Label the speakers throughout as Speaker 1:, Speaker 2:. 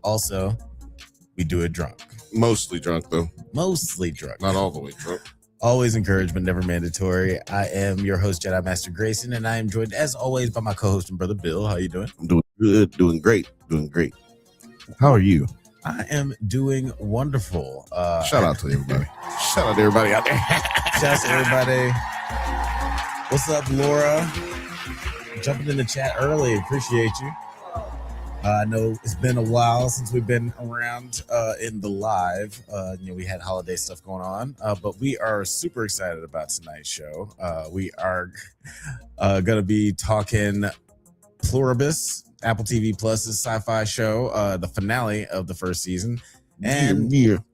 Speaker 1: also, we do it drunk.
Speaker 2: Mostly drunk, though.
Speaker 1: Mostly drunk.
Speaker 2: Not all the way drunk.
Speaker 1: Always encouraged, but never mandatory. I am your host, Jedi Master Grayson, and I am joined, as always, by my co-host and brother, Bill. How you doing?
Speaker 2: I'm doing good, doing great. How are you?
Speaker 1: I am doing wonderful.
Speaker 2: Shout out to everybody. Shout out to everybody out there.
Speaker 1: Shout out to everybody. What's up, Laura? Jumping in the chat early. Appreciate you. I know it's been a while since we've been around in the live. We had holiday stuff going on, but we are super excited about tonight's show. We are going to be talking Pluribus, Apple TV Plus's sci-fi show, the finale of the first season. And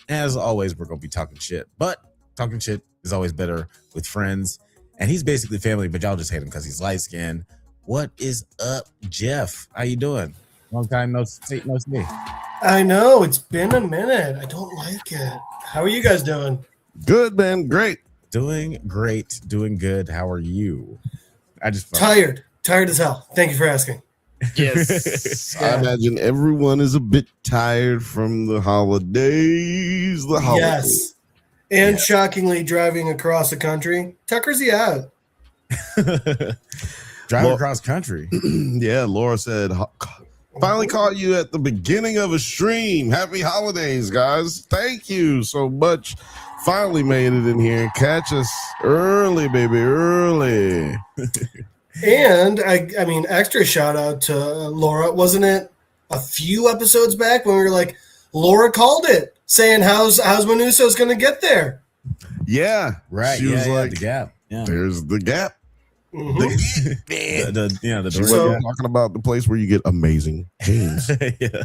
Speaker 1: as always, we're going to be talking shit. But talking shit is always better with friends. And he's basically family, but y'all just hate him because he's light-skinned. What is up, Jeff? How you doing? Long time no see.
Speaker 3: I know, it's been a minute. I don't like it. How are you guys doing?
Speaker 2: Good, man. Great.
Speaker 1: Doing great. Doing good. How are you? I just
Speaker 3: tired as hell. Thank you for asking.
Speaker 2: Yes. I imagine everyone is a bit tired from the holidays.
Speaker 3: Yes. And shockingly, driving across the country. Tucker's he out.
Speaker 1: Driving across country.
Speaker 2: Yeah, Laura said, finally caught you at the beginning of a stream. Happy holidays, guys. Thank you so much. Finally made it in here. Catch us early, baby, early.
Speaker 3: And I mean, extra shout out to Laura. Wasn't it a few episodes back when we were like, Laura called it, saying how's Manuso's going to get there?
Speaker 2: Yeah,
Speaker 1: right.
Speaker 2: She was like,
Speaker 1: the gap. Yeah.
Speaker 2: There's the gap.
Speaker 1: Mm-hmm. The
Speaker 2: she was talking about the place where you get amazing games.
Speaker 3: Yeah.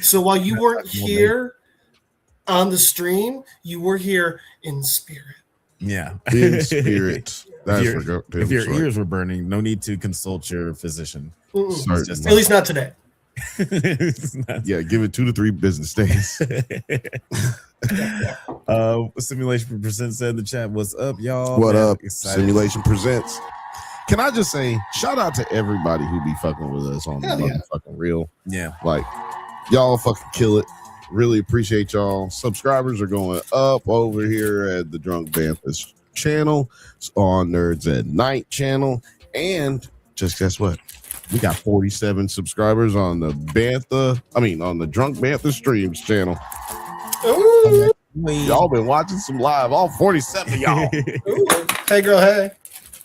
Speaker 3: So while you weren't here on the stream, you were here in spirit.
Speaker 1: Yeah,
Speaker 2: in spirit.
Speaker 1: If your ears were burning, no need to consult your physician.
Speaker 3: At least not today.
Speaker 2: Yeah, give it 2 to 3 business days.
Speaker 1: Simulation Presents said in the chat, what's up, y'all?
Speaker 2: What up? Excited. Simulation Presents. Can I just say, shout out to everybody who be fucking with us on the fucking real.
Speaker 1: Yeah.
Speaker 2: Like, y'all fucking kill it. Really appreciate y'all. Subscribers are going up over here at the Drunk Banthas channel, on Nerds at Night channel, and just guess what? We got 47 subscribers on the on the Drunk Bantha Streams channel.
Speaker 3: Ooh.
Speaker 2: Y'all been watching some live, all 47 of y'all.
Speaker 3: Hey, girl, hey.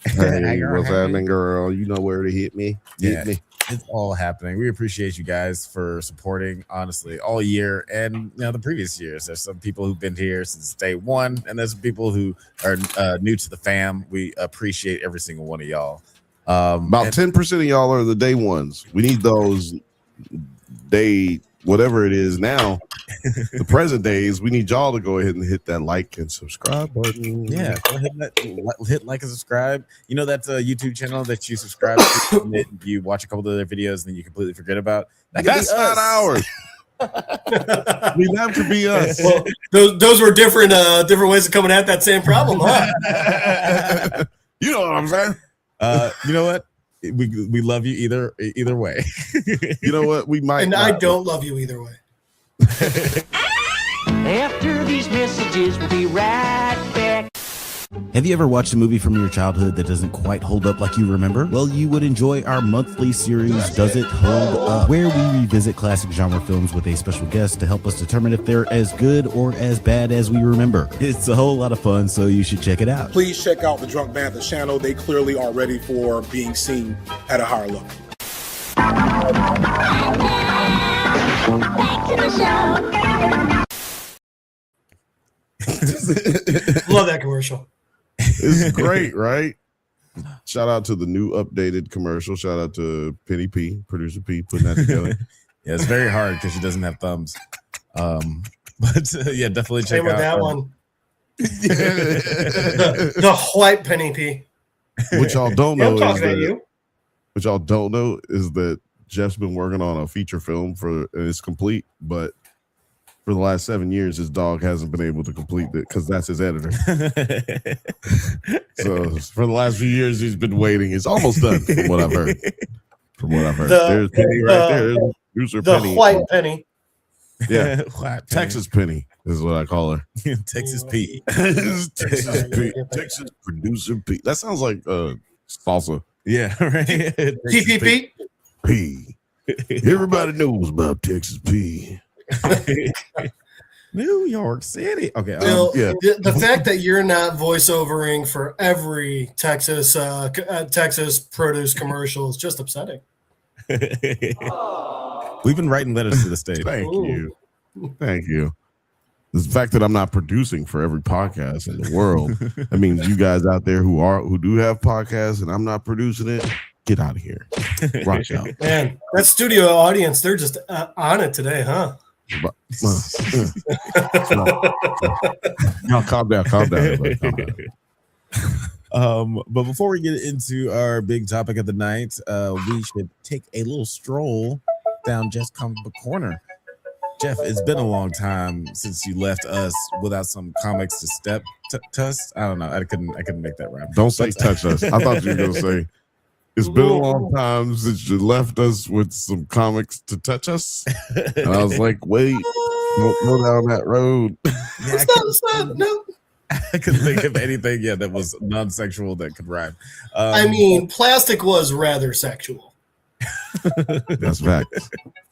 Speaker 2: Hey, what's happening, girl? You know where to hit me. Hit me.
Speaker 1: It's all happening. We appreciate you guys for supporting, honestly, all year and the previous years. There's some people who've been here since day one, and there's some people who are new to the fam. We appreciate every single one of y'all.
Speaker 2: About 10% of y'all are the day ones. We need those day whatever it is now. The present days, we need y'all to go ahead and hit that like and subscribe button.
Speaker 1: Yeah, go ahead and hit like and subscribe. You know that YouTube channel that you subscribe to, and you watch a couple of their videos and then you completely forget about?
Speaker 2: That's not ours. I mean, that could be us.
Speaker 3: Well, those were different ways of coming at that same problem, huh?
Speaker 2: You know what I'm saying?
Speaker 1: You know what? We love you either way.
Speaker 2: You know what? We might.
Speaker 3: And I don't love you either way.
Speaker 4: After these messages, we'll be right back.
Speaker 5: Have you ever watched a movie from your childhood that doesn't quite hold up like you remember? Well, you would enjoy our monthly series, Does It Hold Up? Where we revisit classic genre films with a special guest to help us determine if they're as good or as bad as we remember. It's a whole lot of fun, so you should check it out.
Speaker 6: Please check out the Drunk Bantha channel. They clearly are ready for being seen at a higher level.
Speaker 7: Back to the show.
Speaker 3: Love that commercial.
Speaker 2: It's great, right? Shout out to the new updated commercial. Shout out to Penny P, producer P, putting that together.
Speaker 1: Yeah, it's very hard because she doesn't have thumbs. But yeah, definitely check
Speaker 3: Same with
Speaker 1: out
Speaker 3: that one. The white Penny P.
Speaker 2: What y'all don't know is that Jeff's been working on a feature film and it's complete, but for the last 7 years, his dog hasn't been able to complete it because that's his editor. So for the last few years, he's been waiting. It's almost done, from what I've heard. There's Penny right there. There's producer
Speaker 3: the
Speaker 2: Penny.
Speaker 3: white Penny.
Speaker 2: Yeah.
Speaker 1: White
Speaker 2: Texas Penny is what I call her.
Speaker 1: Penny. Texas Pete.
Speaker 2: Texas Pete. Texas producer Pete. That sounds like salsa.
Speaker 1: Yeah, right.
Speaker 3: TPP.
Speaker 2: P. Everybody knows about Texas P.
Speaker 1: New York City. Okay.
Speaker 3: Bill,
Speaker 2: yeah.
Speaker 3: the fact that you're not voiceovering for every Texas produce commercial is just upsetting.
Speaker 1: We've been writing letters to the state.
Speaker 2: Thank
Speaker 3: Ooh.
Speaker 2: you. Thank you. The fact that I'm not producing for every podcast in the world, I mean, you guys out there who do have podcasts and I'm not producing it, get out of here. Rock out.
Speaker 3: Man, that studio audience, they're just on it today, huh?
Speaker 2: No, calm down, everybody, calm down.
Speaker 1: But before we get into our big topic of the night, we should take a little stroll down Jeff's Comic Book Corner. Jeff, it's been a long time since you left us without some comics to step us. I don't know. I couldn't make that rhyme.
Speaker 2: Don't say touch us. I thought you were gonna say it's been a long time since you left us with some comics to touch us. And I was like, wait, don't go down that road.
Speaker 1: Yeah,
Speaker 3: No.
Speaker 1: I couldn't think of anything that was non-sexual that could rhyme.
Speaker 3: I mean, plastic was rather sexual,
Speaker 2: That's fact.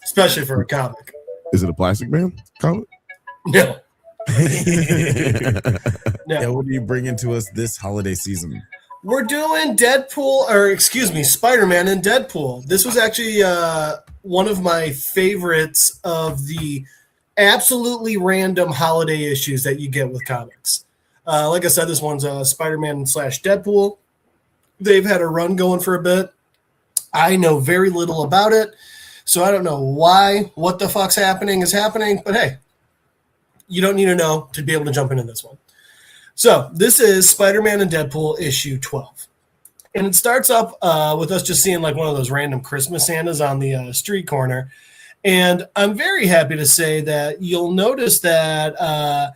Speaker 3: especially for a comic.
Speaker 2: Is it a Plastic Man comic?
Speaker 3: No.
Speaker 1: Yeah, what do you bring into us this holiday season?
Speaker 3: We're doing Spider-Man and Deadpool. This was actually one of my favorites of the absolutely random holiday issues that you get with comics. Like I said, this one's Spider-Man / Deadpool. They've had a run going for a bit. I know very little about it, so I don't know what the fuck's happening, but hey, you don't need to know to be able to jump into this one. So this is Spider-Man and Deadpool issue 12. And it starts up with us just seeing like one of those random Christmas Santas on the street corner. And I'm very happy to say that you'll notice that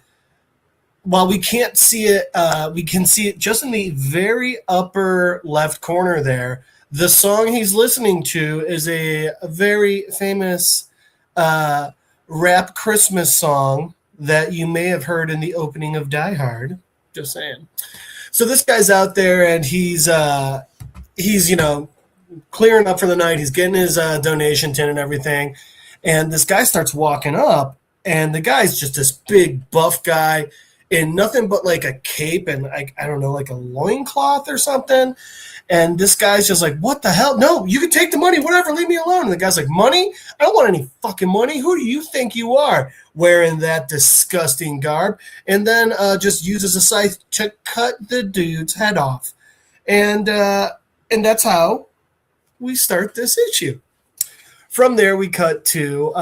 Speaker 3: while we can't see it, we can see it just in the very upper left corner there. The song he's listening to is a very famous rap Christmas song that you may have heard in the opening of Die Hard. Just saying. So this guy's out there and he's clearing up for the night. He's getting his donation tin and everything. And this guy starts walking up, and the guy's just this big buff guy in nothing but like a cape and like, I don't know, like a loincloth or something. And this guy's just like, what the hell? No, you can take the money, whatever, leave me alone. And the guy's like, money? I don't want any fucking money. Who do you think you are? Wearing that disgusting garb. And then just uses a scythe to cut the dude's head off. And that's how we start this issue. From there, we cut to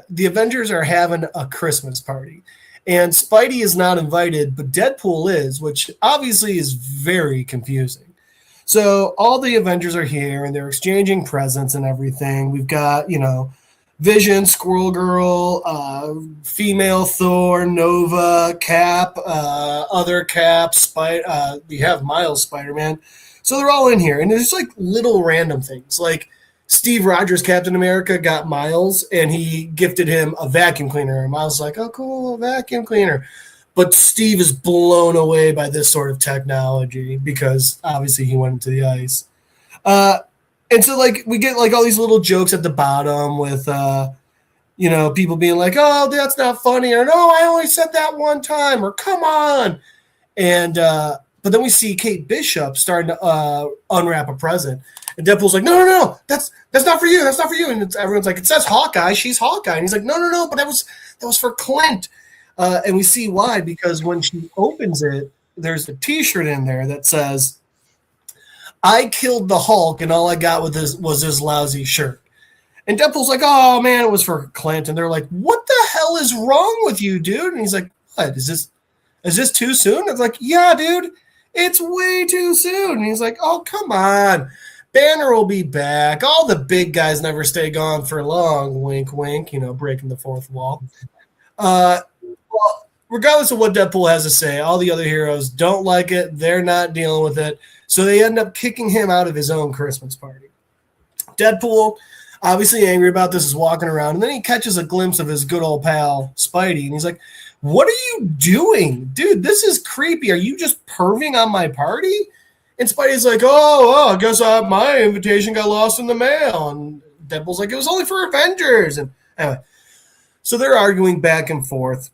Speaker 3: the Avengers are having a Christmas party. And Spidey is not invited, but Deadpool is, which obviously is very confusing. So all the Avengers are here, and they're exchanging presents and everything. We've got, Vision, Squirrel Girl, female Thor, Nova, Cap, other Cap, we have Miles Spider-Man. So they're all in here, and there's like little random things. Like Steve Rogers, Captain America, got Miles, and he gifted him a vacuum cleaner. And Miles was like, oh, cool, a vacuum cleaner. But Steve is blown away by this sort of technology because obviously he went into the ice. And so like we get like all these little jokes at the bottom with people being like, oh, that's not funny, or no, I only said that one time, or come on. And but then we see Kate Bishop starting to unwrap a present. And Deadpool's like, no, that's not for you, that's not for you. And everyone's like, it says Hawkeye, she's Hawkeye. And he's like, no, but that was for Clint. And we see why, because when she opens it, there's a T-shirt in there that says, I killed the Hulk, and all I got was this lousy shirt. And Deadpool's like, oh, man, it was for Clint. And they're like, what the hell is wrong with you, dude? And he's like, what? Is this too soon? It's like, yeah, dude, it's way too soon. And he's like, oh, come on. Banner will be back. All the big guys never stay gone for long. Wink, wink, breaking the fourth wall. Well, regardless of what Deadpool has to say, all the other heroes don't like it. They're not dealing with it. So they end up kicking him out of his own Christmas party. Deadpool obviously angry about this, is walking around, and then he catches a glimpse of his good old pal Spidey, and he's like, "What are you doing, dude? This is creepy. Are you just perving on my party?" And Spidey's like, "Oh, I guess my invitation got lost in the mail." And Deadpool's like, "It was only for Avengers." And anyway, so they're arguing back and forth,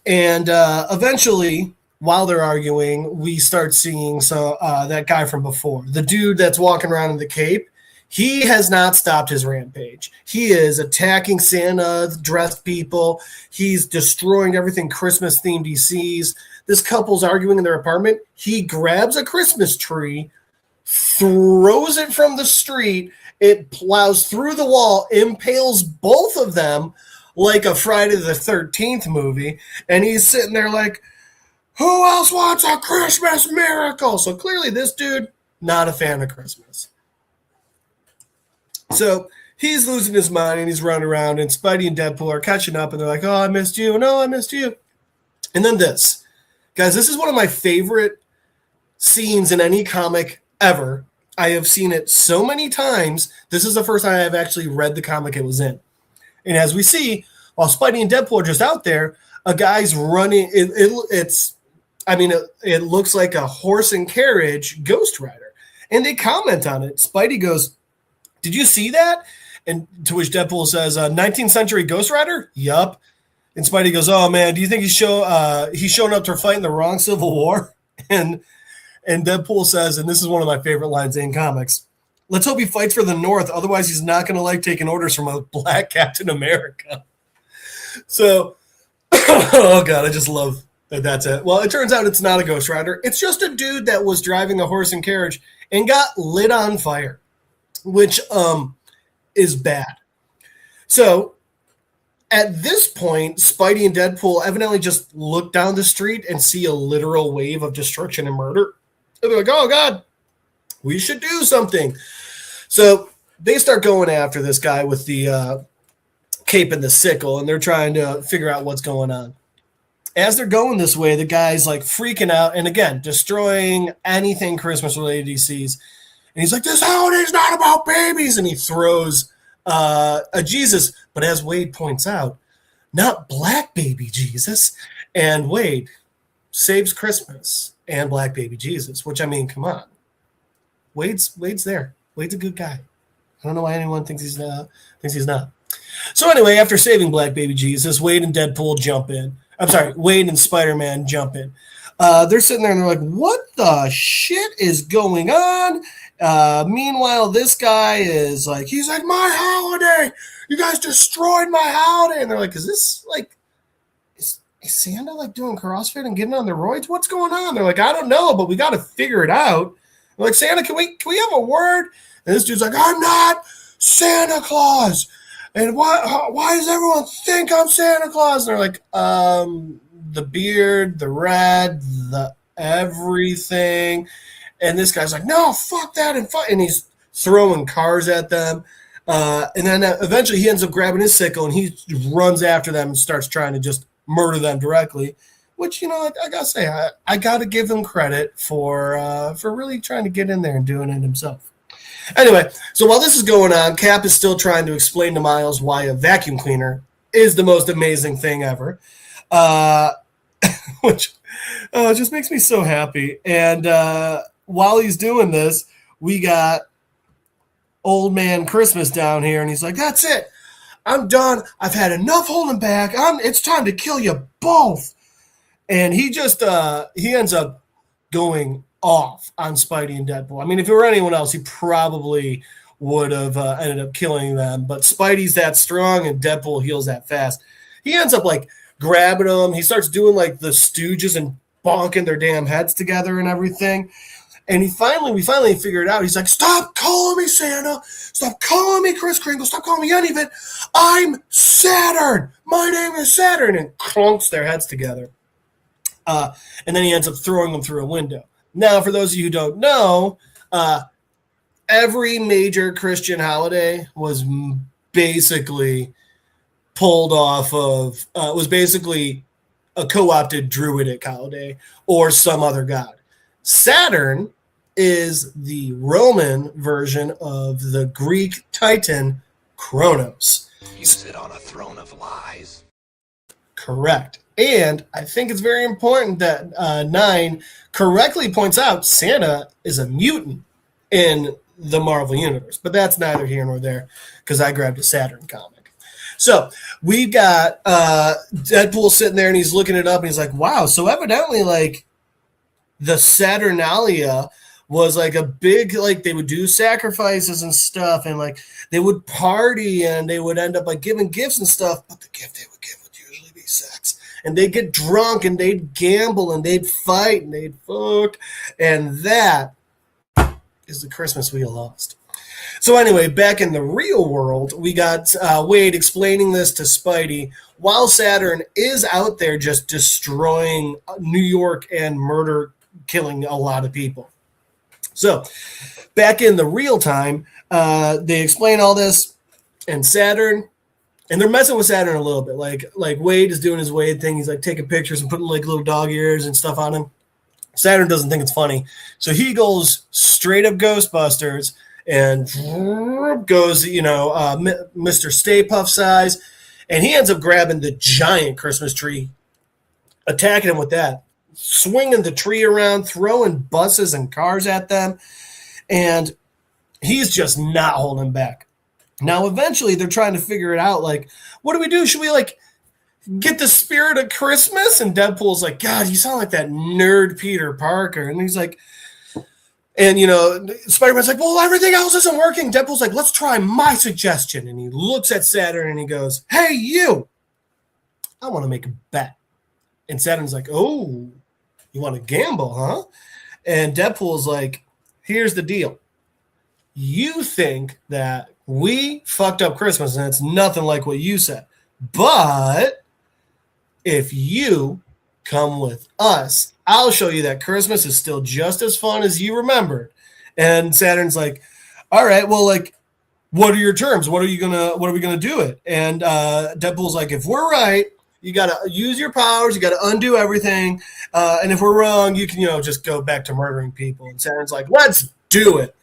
Speaker 3: and eventually, while they're arguing, we start seeing that guy from before, the dude that's walking around in the cape. He has not stopped his rampage. He is attacking Santa dressed people. He's destroying everything Christmas themed he sees. This couple's arguing in their apartment. He grabs a Christmas tree, throws it from the street. It plows through the wall, impales both of them like a Friday the 13th movie. And he's sitting there like, who else wants a Christmas miracle? So clearly this dude, not a fan of Christmas. So he's losing his mind and he's running around, and Spidey and Deadpool are catching up, and they're like, "Oh, I missed you. No, I missed you." And then this. Guys, this is one of my favorite scenes in any comic ever. I have seen it so many times. This is the first time I have actually read the comic it was in. And as we see, while Spidey and Deadpool are just out there, a guy's running. It looks like a horse and carriage Ghost Rider. And they comment on it. Spidey goes, "Did you see that?" And to which Deadpool says, 19th century Ghost Rider? Yup. And Spidey goes, "Oh, man, do you think he's showing up to fight in the wrong Civil War?" And Deadpool says, and this is one of my favorite lines in comics, "Let's hope he fights for the North. Otherwise, he's not going to like taking orders from a black Captain America." So, oh, God, I just love that that's it. Well, it turns out it's not a Ghost Rider. It's just a dude that was driving a horse and carriage and got lit on fire, which is bad. So at this point, Spidey and Deadpool evidently just look down the street and see a literal wave of destruction and murder. And they're like, "Oh, God, we should do something." So they start going after this guy with the cape and the sickle, and they're trying to figure out what's going on. As they're going this way, the guy's like freaking out and, again, destroying anything Christmas related he sees. And he's like, "This holiday's not about babies." And he throws a Jesus. But as Wade points out, not black baby Jesus. And Wade saves Christmas and black baby Jesus, which, I mean, come on. Wade's there. Wade's a good guy. I don't know why anyone thinks he's not. So anyway, after saving black baby Jesus, Wade and Deadpool jump in. I'm sorry, Wade and Spider-Man jump in. They're sitting there and they're like, "What the shit is going on?" Meanwhile, this guy is like, he's like, "My holiday! You guys destroyed my holiday!" And they're like, "Is this like, is Santa like doing CrossFit and getting on the roids? What's going on?" They're like, "I don't know, but we got to figure it out." They're like, "Santa, can we have a word?" And this dude's like, "I'm not Santa Claus. And why does everyone think I'm Santa Claus?" And they're like, the beard, the red, the everything. And this guy's like, "No, fuck that." And he's throwing cars at them. And then eventually he ends up grabbing his sickle and he runs after them and starts trying to just murder them directly, which, I got to say, I got to give him credit for really trying to get in there and doing it himself. Anyway, so while this is going on, Cap is still trying to explain to Miles why a vacuum cleaner is the most amazing thing ever, which just makes me so happy. And while he's doing this, we got Old Man Christmas down here, and he's like, "That's it. I'm done. I've had enough holding back. It's time to kill you both." And he just he ends up going off on Spidey and Deadpool. I mean, if it were anyone else, he probably would have ended up killing them. But Spidey's that strong, and Deadpool heals that fast. He ends up like grabbing them. He starts doing like the Stooges and bonking their damn heads together and everything. And we finally figured it out. He's like, "Stop calling me Santa. Stop calling me Kris Kringle. Stop calling me any of it. I'm Saturn. My name is Saturn." And clunks their heads together. And then he ends up throwing them through a window. Now, for those of you who don't know, every major Christian holiday was basically pulled off of, was basically a co-opted druidic holiday or some other god. Saturn is the Roman version of the Greek Titan Kronos.
Speaker 8: You sit on a throne of lies.
Speaker 3: Correct. And I think it's very important that 9 correctly points out Santa is a mutant in the Marvel Universe. But that's neither here nor there because I grabbed a Saturn comic. So we got Deadpool sitting there and he's looking it up and he's like, wow, so evidently like the Saturnalia was like a big, like they would do sacrifices and stuff and like they would party and they would end up like giving gifts and stuff. But the gift they would give would usually be sex. And they'd get drunk and they'd gamble and they'd fight and they'd fuck. And that is the Christmas we lost. So anyway, back in the real world, we got Wade explaining this to Spidey while Saturn is out there just destroying New York and killing a lot of people. So back in the real time, they explain all this and Saturn, and they're messing with Saturn a little bit. Like Wade is doing his Wade thing. He's like taking pictures and putting like little dog ears and stuff on him. Saturn doesn't think it's funny. So he goes straight up Ghostbusters and goes, Mr. Stay Puft size. And he ends up grabbing the giant Christmas tree, attacking him with that, swinging the tree around, throwing buses and cars at them. And he's just not holding back. Now, eventually, they're trying to figure it out. Like, what do we do? Should we, like, get the spirit of Christmas? And Deadpool's like, God, you sound like that nerd Peter Parker. And he's like, and, Spider-Man's like, well, everything else isn't working. Deadpool's like, let's try my suggestion. And he looks at Saturn and he goes, hey, you, I want to make a bet. And Saturn's like, oh, you want to gamble, huh? And Deadpool's like, here's the deal. You think that we fucked up Christmas and it's nothing like what you said. But if you come with us, I'll show you that Christmas is still just as fun as you remembered. And Saturn's like, all right, well, like, what are your terms? What are we gonna do it? And Deadpool's like, if we're right, you gotta use your powers, you gotta undo everything. And if we're wrong, you can, just go back to murdering people. And Saturn's like, let's do it.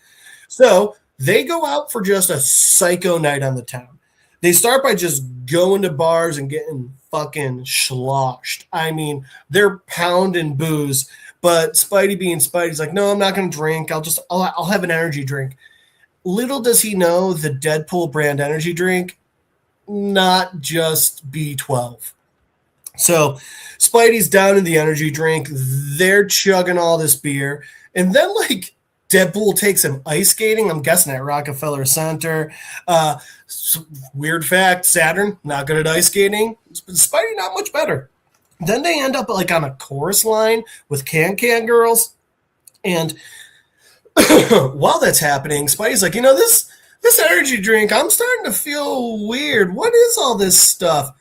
Speaker 3: So they go out for just a psycho night on the town. They start by just going to bars and getting fucking sloshed. I mean, they're pounding booze, but Spidey being Spidey's like, no, I'm not going to drink. I'll have an energy drink. Little does he know the Deadpool brand energy drink, not just B12. So Spidey's down in the energy drink. They're chugging all this beer. And then, like, Deadpool takes him ice skating. I'm guessing at Rockefeller Center. Weird fact, Saturn, not good at ice skating. Spidey, not much better. Then they end up like on a chorus line with Can Girls. And while that's happening, Spidey's like, this energy drink, I'm starting to feel weird. What is all this stuff?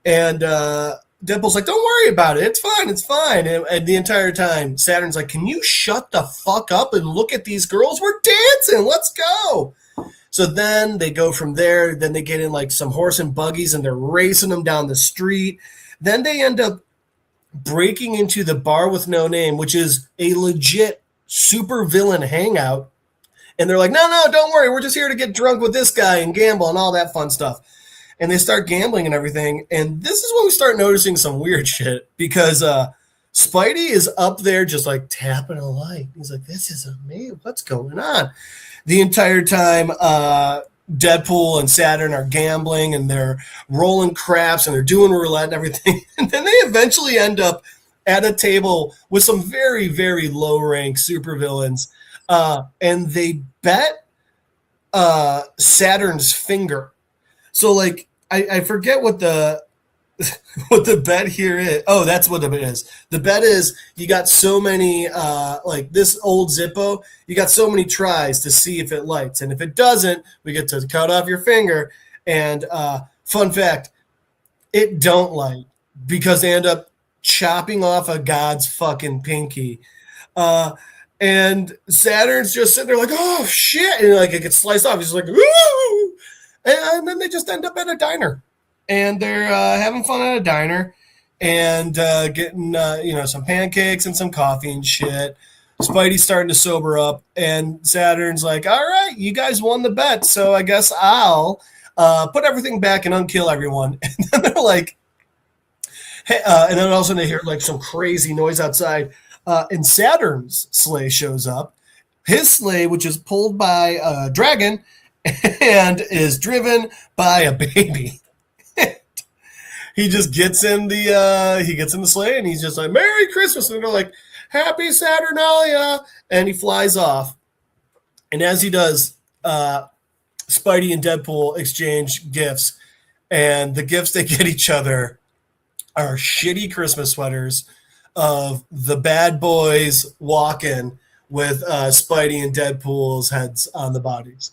Speaker 3: And Deadpool's like, don't worry about it. It's fine. And the entire time, Saturn's like, can you shut the fuck up and look at these girls? We're dancing. Let's go. So then they go from there. Then they get in like some horse and buggies and they're racing them down the street. Then they end up breaking into the bar with no name, which is a legit super villain hangout. And they're like, no, don't worry. We're just here to get drunk with this guy and gamble and all that fun stuff. And they start gambling and everything. And this is when we start noticing some weird shit because Spidey is up there just like tapping a light. He's like, this is amazing. What's going on? The entire time, Deadpool and Saturn are gambling and they're rolling craps and they're doing roulette and everything. And then they eventually end up at a table with some very, very low-rank supervillains. And they bet Saturn's finger. So, like, I forget what the bet here is. Oh, that's what the bet is. The bet is you got so many, like this old Zippo, you got so many tries to see if it lights. And if it doesn't, we get to cut off your finger. And fun fact, it don't light because they end up chopping off a god's fucking pinky. And Saturn's just sitting there like, oh, shit. And like it gets sliced off. He's like, ooh. And then they just end up at a diner. And they're having fun at a diner and getting, some pancakes and some coffee and shit. Spidey's starting to sober up, and Saturn's like, all right, you guys won the bet, so I guess I'll put everything back and unkill everyone. And then they're like, hey, and then all of a sudden they hear like some crazy noise outside, and Saturn's sleigh shows up. His sleigh, which is pulled by a dragon and is driven by a baby. He just gets in the sleigh and he's just like, Merry Christmas. And they're like, Happy Saturnalia. And he flies off. And as he does, Spidey and Deadpool exchange gifts. And the gifts they get each other are shitty Christmas sweaters of the bad boys walking with Spidey and Deadpool's heads on the bodies.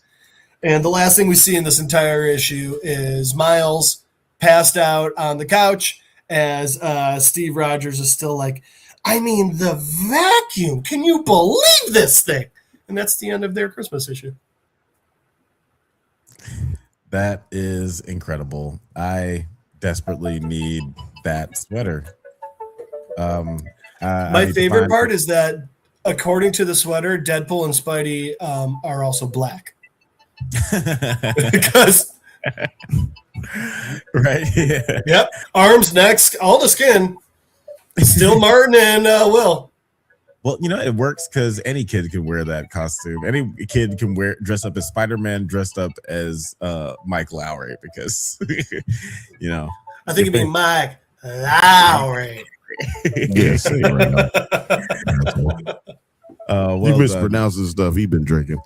Speaker 3: And the last thing we see in this entire issue is Miles passed out on the couch as Steve Rogers is still like, I mean, the vacuum. Can you believe this thing? And that's the end of their Christmas issue.
Speaker 1: That is incredible. I desperately need that sweater.
Speaker 3: My favorite part is that, according to the sweater, Deadpool and Spidey are also black. Because
Speaker 1: right, yeah.
Speaker 3: Yep, arms, necks, all the skin. Still Martin and Will.
Speaker 1: Well, you know, it works because any kid can wear that costume. Any kid can dress up as Spider-Man, dressed up as Mike Lowry, because you know.
Speaker 3: I think it'd be Mike Lowry.
Speaker 2: Yes, right. He mispronounces stuff. He been drinking.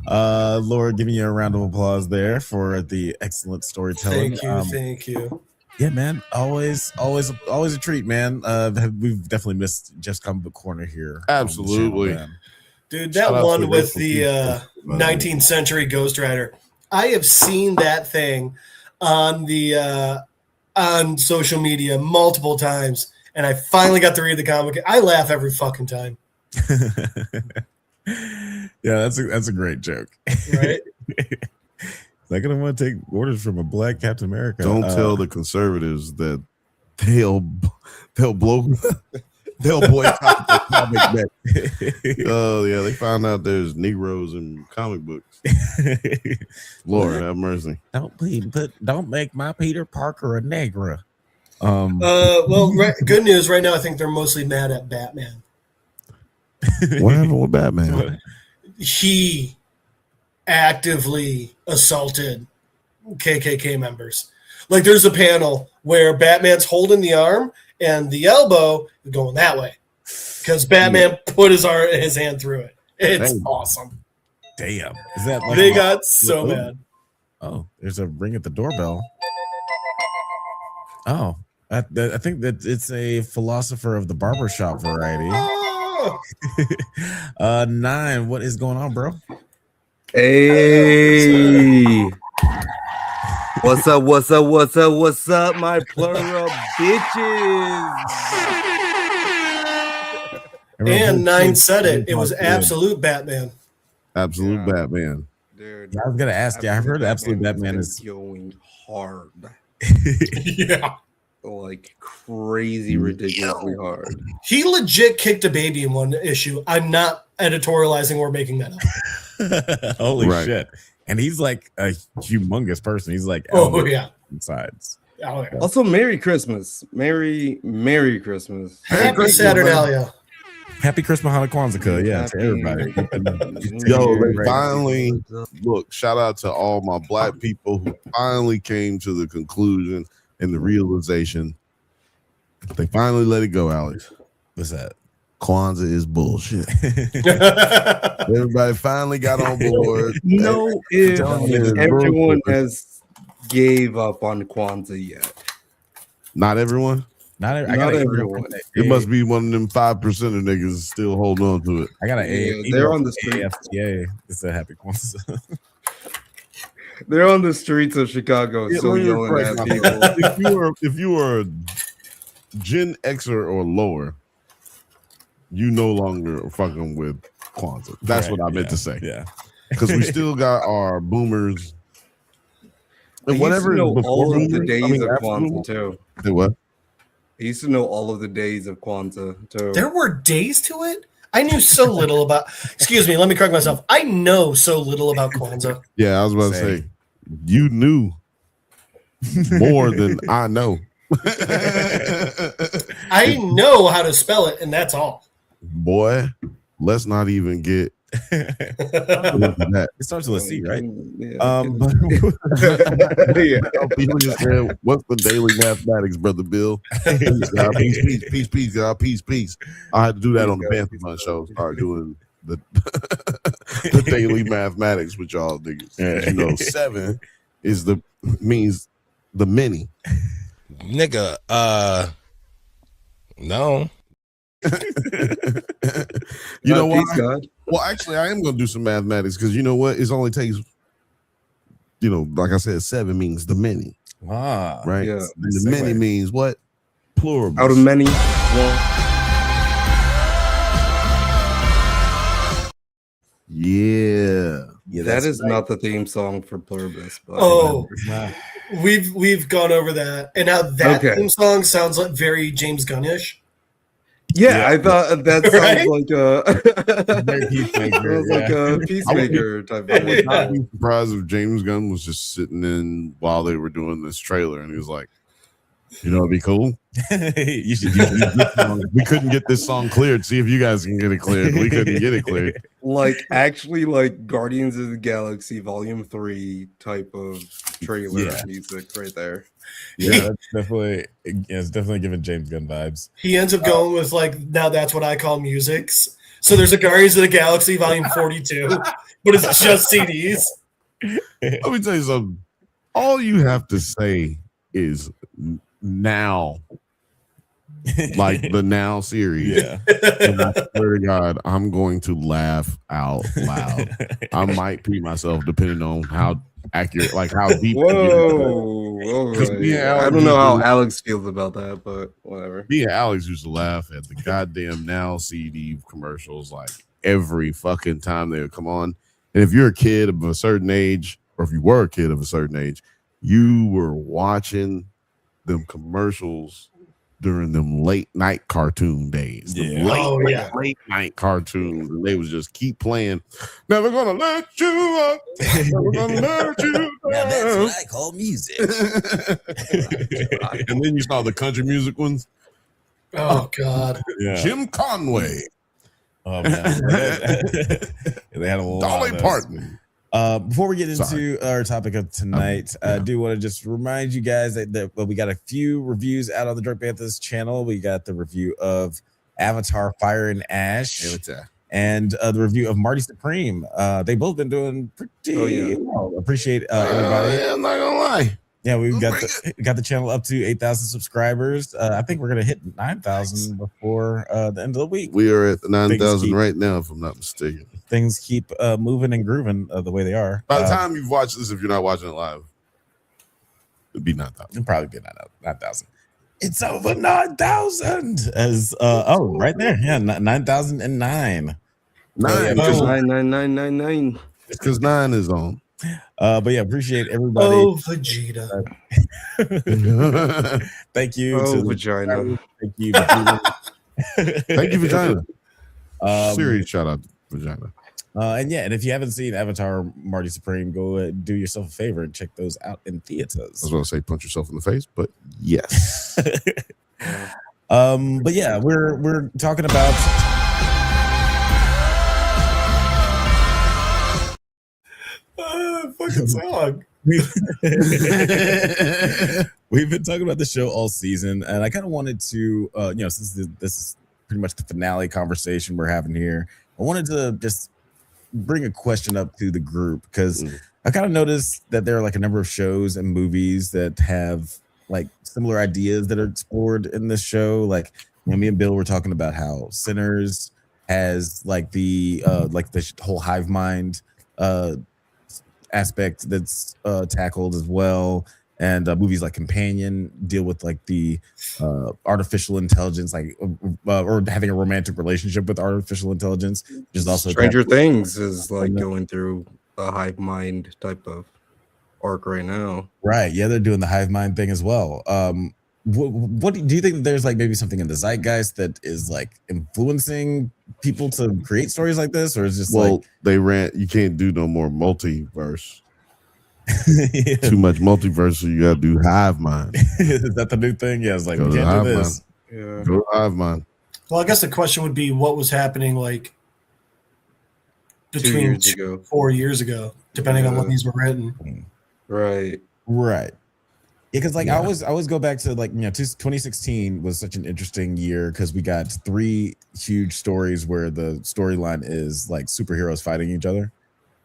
Speaker 1: Laura, giving you a round of applause there for the excellent storytelling.
Speaker 3: Thank you.
Speaker 1: Yeah, man. Always a treat, man. We've definitely missed Jeff's Comic Book Corner here.
Speaker 2: Absolutely.
Speaker 1: Channel,
Speaker 3: Dude, that one with the 19th century Ghost Rider. I have seen that thing on the on social media multiple times, and I finally got to read the comic. I laugh every fucking time.
Speaker 1: Yeah, that's a great joke.
Speaker 3: Right?
Speaker 1: Like, I don't want to take orders from a black Captain America.
Speaker 2: Don't tell the conservatives that they'll boycott the comic book. Oh yeah, they found out there's Negroes in comic books. Lord have mercy.
Speaker 1: Don't make my Peter Parker a Negra.
Speaker 3: Good news right now. I think they're mostly mad at Batman.
Speaker 2: What happened with Batman?
Speaker 3: He actively assaulted KKK members. Like, there's a panel where Batman's holding the arm and the elbow is going that way because Batman put his hand through it. It's awesome.
Speaker 1: Damn. Is that like
Speaker 3: they got so mad?
Speaker 1: Oh, there's a ring at the doorbell. Oh, I think that it's a philosopher of the barbershop variety.
Speaker 3: Oh!
Speaker 1: 9, what is going on, bro?
Speaker 9: Hey, what's up, my plural bitches?
Speaker 3: And 9 said it. It was absolute Batman.
Speaker 2: Absolute Batman.
Speaker 9: Dude,
Speaker 1: I was gonna ask you. I've heard Absolute Batman is
Speaker 9: going hard.
Speaker 3: Yeah.
Speaker 9: Like crazy, ridiculously hard.
Speaker 3: He legit kicked a baby in one issue. I'm not editorializing or making that up.
Speaker 1: Holy shit. And he's like a humongous person. He's like, sides.
Speaker 3: Oh, yeah.
Speaker 9: Also, Merry Christmas. Merry Christmas.
Speaker 3: Happy Saturnalia.
Speaker 1: Happy Christmas, Hanukkah, Kwanzaa. Yeah, to everybody.
Speaker 2: Yo, they finally look. Shout out to all my black people who finally came to the conclusion and the realization. They finally let it go, Alex.
Speaker 1: What's that?
Speaker 2: Kwanzaa is bullshit. Everybody finally got on board.
Speaker 9: No, if everyone has gave up on Kwanzaa yet.
Speaker 2: Not everyone.
Speaker 1: Not
Speaker 9: everyone.
Speaker 2: It must be one of them 5% of niggas still holding on to it.
Speaker 1: I got
Speaker 9: they're on the street.
Speaker 1: AFTA. It's a happy Kwanzaa.
Speaker 9: They're on the streets of Chicago, so yelling at people.
Speaker 2: If you are a Gen Xer or lower, you no longer fucking with Kwanzaa. That's what I meant to say.
Speaker 1: Yeah,
Speaker 2: because we still got our boomers and
Speaker 9: I
Speaker 2: whatever.
Speaker 9: Know
Speaker 2: before
Speaker 9: all of the
Speaker 2: boomers,
Speaker 9: days of Kwanzaa
Speaker 2: Kwanzaa
Speaker 9: too.
Speaker 2: Say what?
Speaker 9: I used to know all of the days of Kwanzaa. So
Speaker 3: There were days to it? I knew so little about. Excuse me, let me correct myself. I know so little about Kwanzaa.
Speaker 2: Yeah, I was about to say, you knew more than I know.
Speaker 3: I know how to spell it, and that's all.
Speaker 2: Boy, let's not even get that.
Speaker 1: It starts with a C, right?
Speaker 9: Yeah,
Speaker 2: People just said, "What's the daily mathematics, brother Bill?" Peace, God, peace, God, peace. I had to do that on the Banthas show. Start doing the the daily mathematics with y'all niggas. You know, 7 is means the many.
Speaker 8: Nigga, no.
Speaker 2: You know what?
Speaker 9: God.
Speaker 2: Well, actually, I am going to do some mathematics because you know what? It only takes, like I said, 7 means the many.
Speaker 1: Ah,
Speaker 2: right?
Speaker 9: Yeah.
Speaker 2: And the many means what? Pluribus.
Speaker 9: Out of many, one.
Speaker 2: Yeah.
Speaker 9: That is not the theme song for Pluribus. But
Speaker 3: Oh, we've gone over that, and now that
Speaker 9: Okay.
Speaker 3: theme song sounds like very James Gunnish.
Speaker 9: yeah, I thought that sounds
Speaker 3: Right?
Speaker 9: like a Peacemaker type
Speaker 2: I would
Speaker 9: of
Speaker 2: not be surprised if James Gunn was just sitting in while they were doing this trailer and he was like, it'd be cool.
Speaker 1: you should
Speaker 2: We couldn't get this song cleared. See if you guys can get it cleared. We couldn't get it cleared.
Speaker 9: like actually like Guardians of the Galaxy Volume 3 type of trailer
Speaker 1: Yeah.
Speaker 9: music right there.
Speaker 1: Yeah, it's definitely giving James Gunn vibes.
Speaker 3: He ends up going with now that's what I call musics. So there's a Guardians of the Galaxy Volume 42, but it's just CDs.
Speaker 2: Let me tell you something. All you have to say is now, like the Now series.
Speaker 1: Yeah.
Speaker 2: And I swear to God, I'm going to laugh out loud. I might pee myself depending on how accurate, like how deep.
Speaker 9: Whoa, all right.
Speaker 2: Yeah,
Speaker 9: I don't know how Alex feels about that, but whatever.
Speaker 2: Me and Alex used to laugh at the goddamn Now CD commercials like every fucking time they would come on. And if you're a kid of a certain age, or if you were a kid of a certain age, you were watching them commercials during them late night cartoon days.
Speaker 1: Yeah.
Speaker 2: Late night cartoons. And they would just keep playing. Never gonna let you up. Never gonna let you down.
Speaker 1: Now that's what I call music.
Speaker 2: And then you saw the country music ones.
Speaker 3: Oh God.
Speaker 1: Yeah.
Speaker 2: Jim Conway.
Speaker 1: Oh man. They had a lot
Speaker 2: Dolly
Speaker 1: of those.
Speaker 2: Parton.
Speaker 1: Before we get into our topic of tonight, I do want to just remind you guys that we got a few reviews out on the Drunk Banthas channel. We got the review of Avatar Fire and Ash and the review of Marty Supreme. They both been doing pretty well. Appreciate everybody.
Speaker 2: I'm not gonna lie.
Speaker 1: Yeah, we got the channel up to 8,000 subscribers. I think we're gonna hit 9,000 before the end of the week.
Speaker 2: We are at the 9,000 right now, if I'm not mistaken.
Speaker 1: Things keep moving and grooving the way they are.
Speaker 2: By the time you've watched this, if you're not watching it live, it'd be 9,000.
Speaker 1: It'll probably be 9,000. It's over 9,000 as right there. Yeah, 9,009.
Speaker 9: 99999.
Speaker 2: It's because 9 is on.
Speaker 1: But yeah, appreciate everybody.
Speaker 3: Oh, Vegeta.
Speaker 1: Thank you.
Speaker 9: Oh,
Speaker 1: to
Speaker 9: vagina.
Speaker 1: Thank you, Vegeta.
Speaker 2: Thank you, Vagina. Serious shout out to Vagina.
Speaker 1: And if you haven't seen Avatar Marty Supreme, go do yourself a favor and check those out in theaters.
Speaker 2: I was going to say punch yourself in the face, but yes.
Speaker 1: But yeah, we're talking about
Speaker 3: Fucking song.
Speaker 1: We've been talking about the show all season, and I kind of wanted to, since this is pretty much the finale conversation we're having here, I wanted to just bring a question up to the group because I kind of noticed that there are like a number of shows and movies that have like similar ideas that are explored in this show. Like, me and Bill were talking about how Sinners has like the whole hive mind aspect that's tackled as well, and movies like Companion deal with like the artificial intelligence, like or having a romantic relationship with artificial intelligence, which is also
Speaker 9: Stranger Things is like going through a hive mind type of arc right now.
Speaker 1: Right, yeah, they're doing the hive mind thing as well. what do you think that there's like maybe something in the zeitgeist that is like influencing people to create stories like this, or is just like
Speaker 2: you can't do no more multiverse. Too much multiverse, so you gotta do hive mind.
Speaker 1: Is that the new thing? Yeah, it's like we can't do this.
Speaker 9: Yeah.
Speaker 2: Go hive mind.
Speaker 3: Well, I guess the question would be what was happening like between 4 years ago, depending on when these were written.
Speaker 9: Right.
Speaker 1: Yeah, because like I always go back to like 2016 was such an interesting year because we got 3 huge stories where the storyline is like superheroes fighting each other.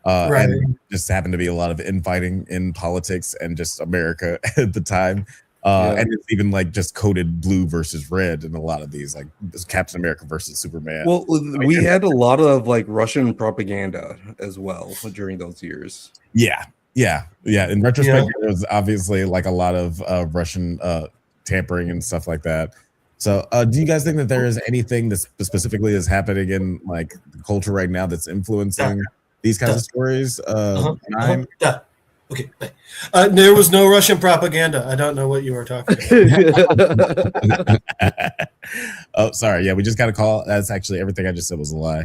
Speaker 3: Right.
Speaker 1: And just happened to be a lot of infighting in politics and just America at the time. And it's even like just coded blue versus red in a lot of these, like Captain America versus Superman.
Speaker 9: Well, we had a lot of like Russian propaganda as well during those years.
Speaker 1: Yeah. In retrospect, there was obviously like a lot of Russian tampering and stuff like that. So, do you guys think that there is anything that specifically is happening in like the culture right now that's influencing these kinds of stories?
Speaker 3: Okay. There was no Russian propaganda. I don't know what you were talking about.
Speaker 1: Oh, sorry. Yeah, we just got a call. That's actually everything I just said was a lie.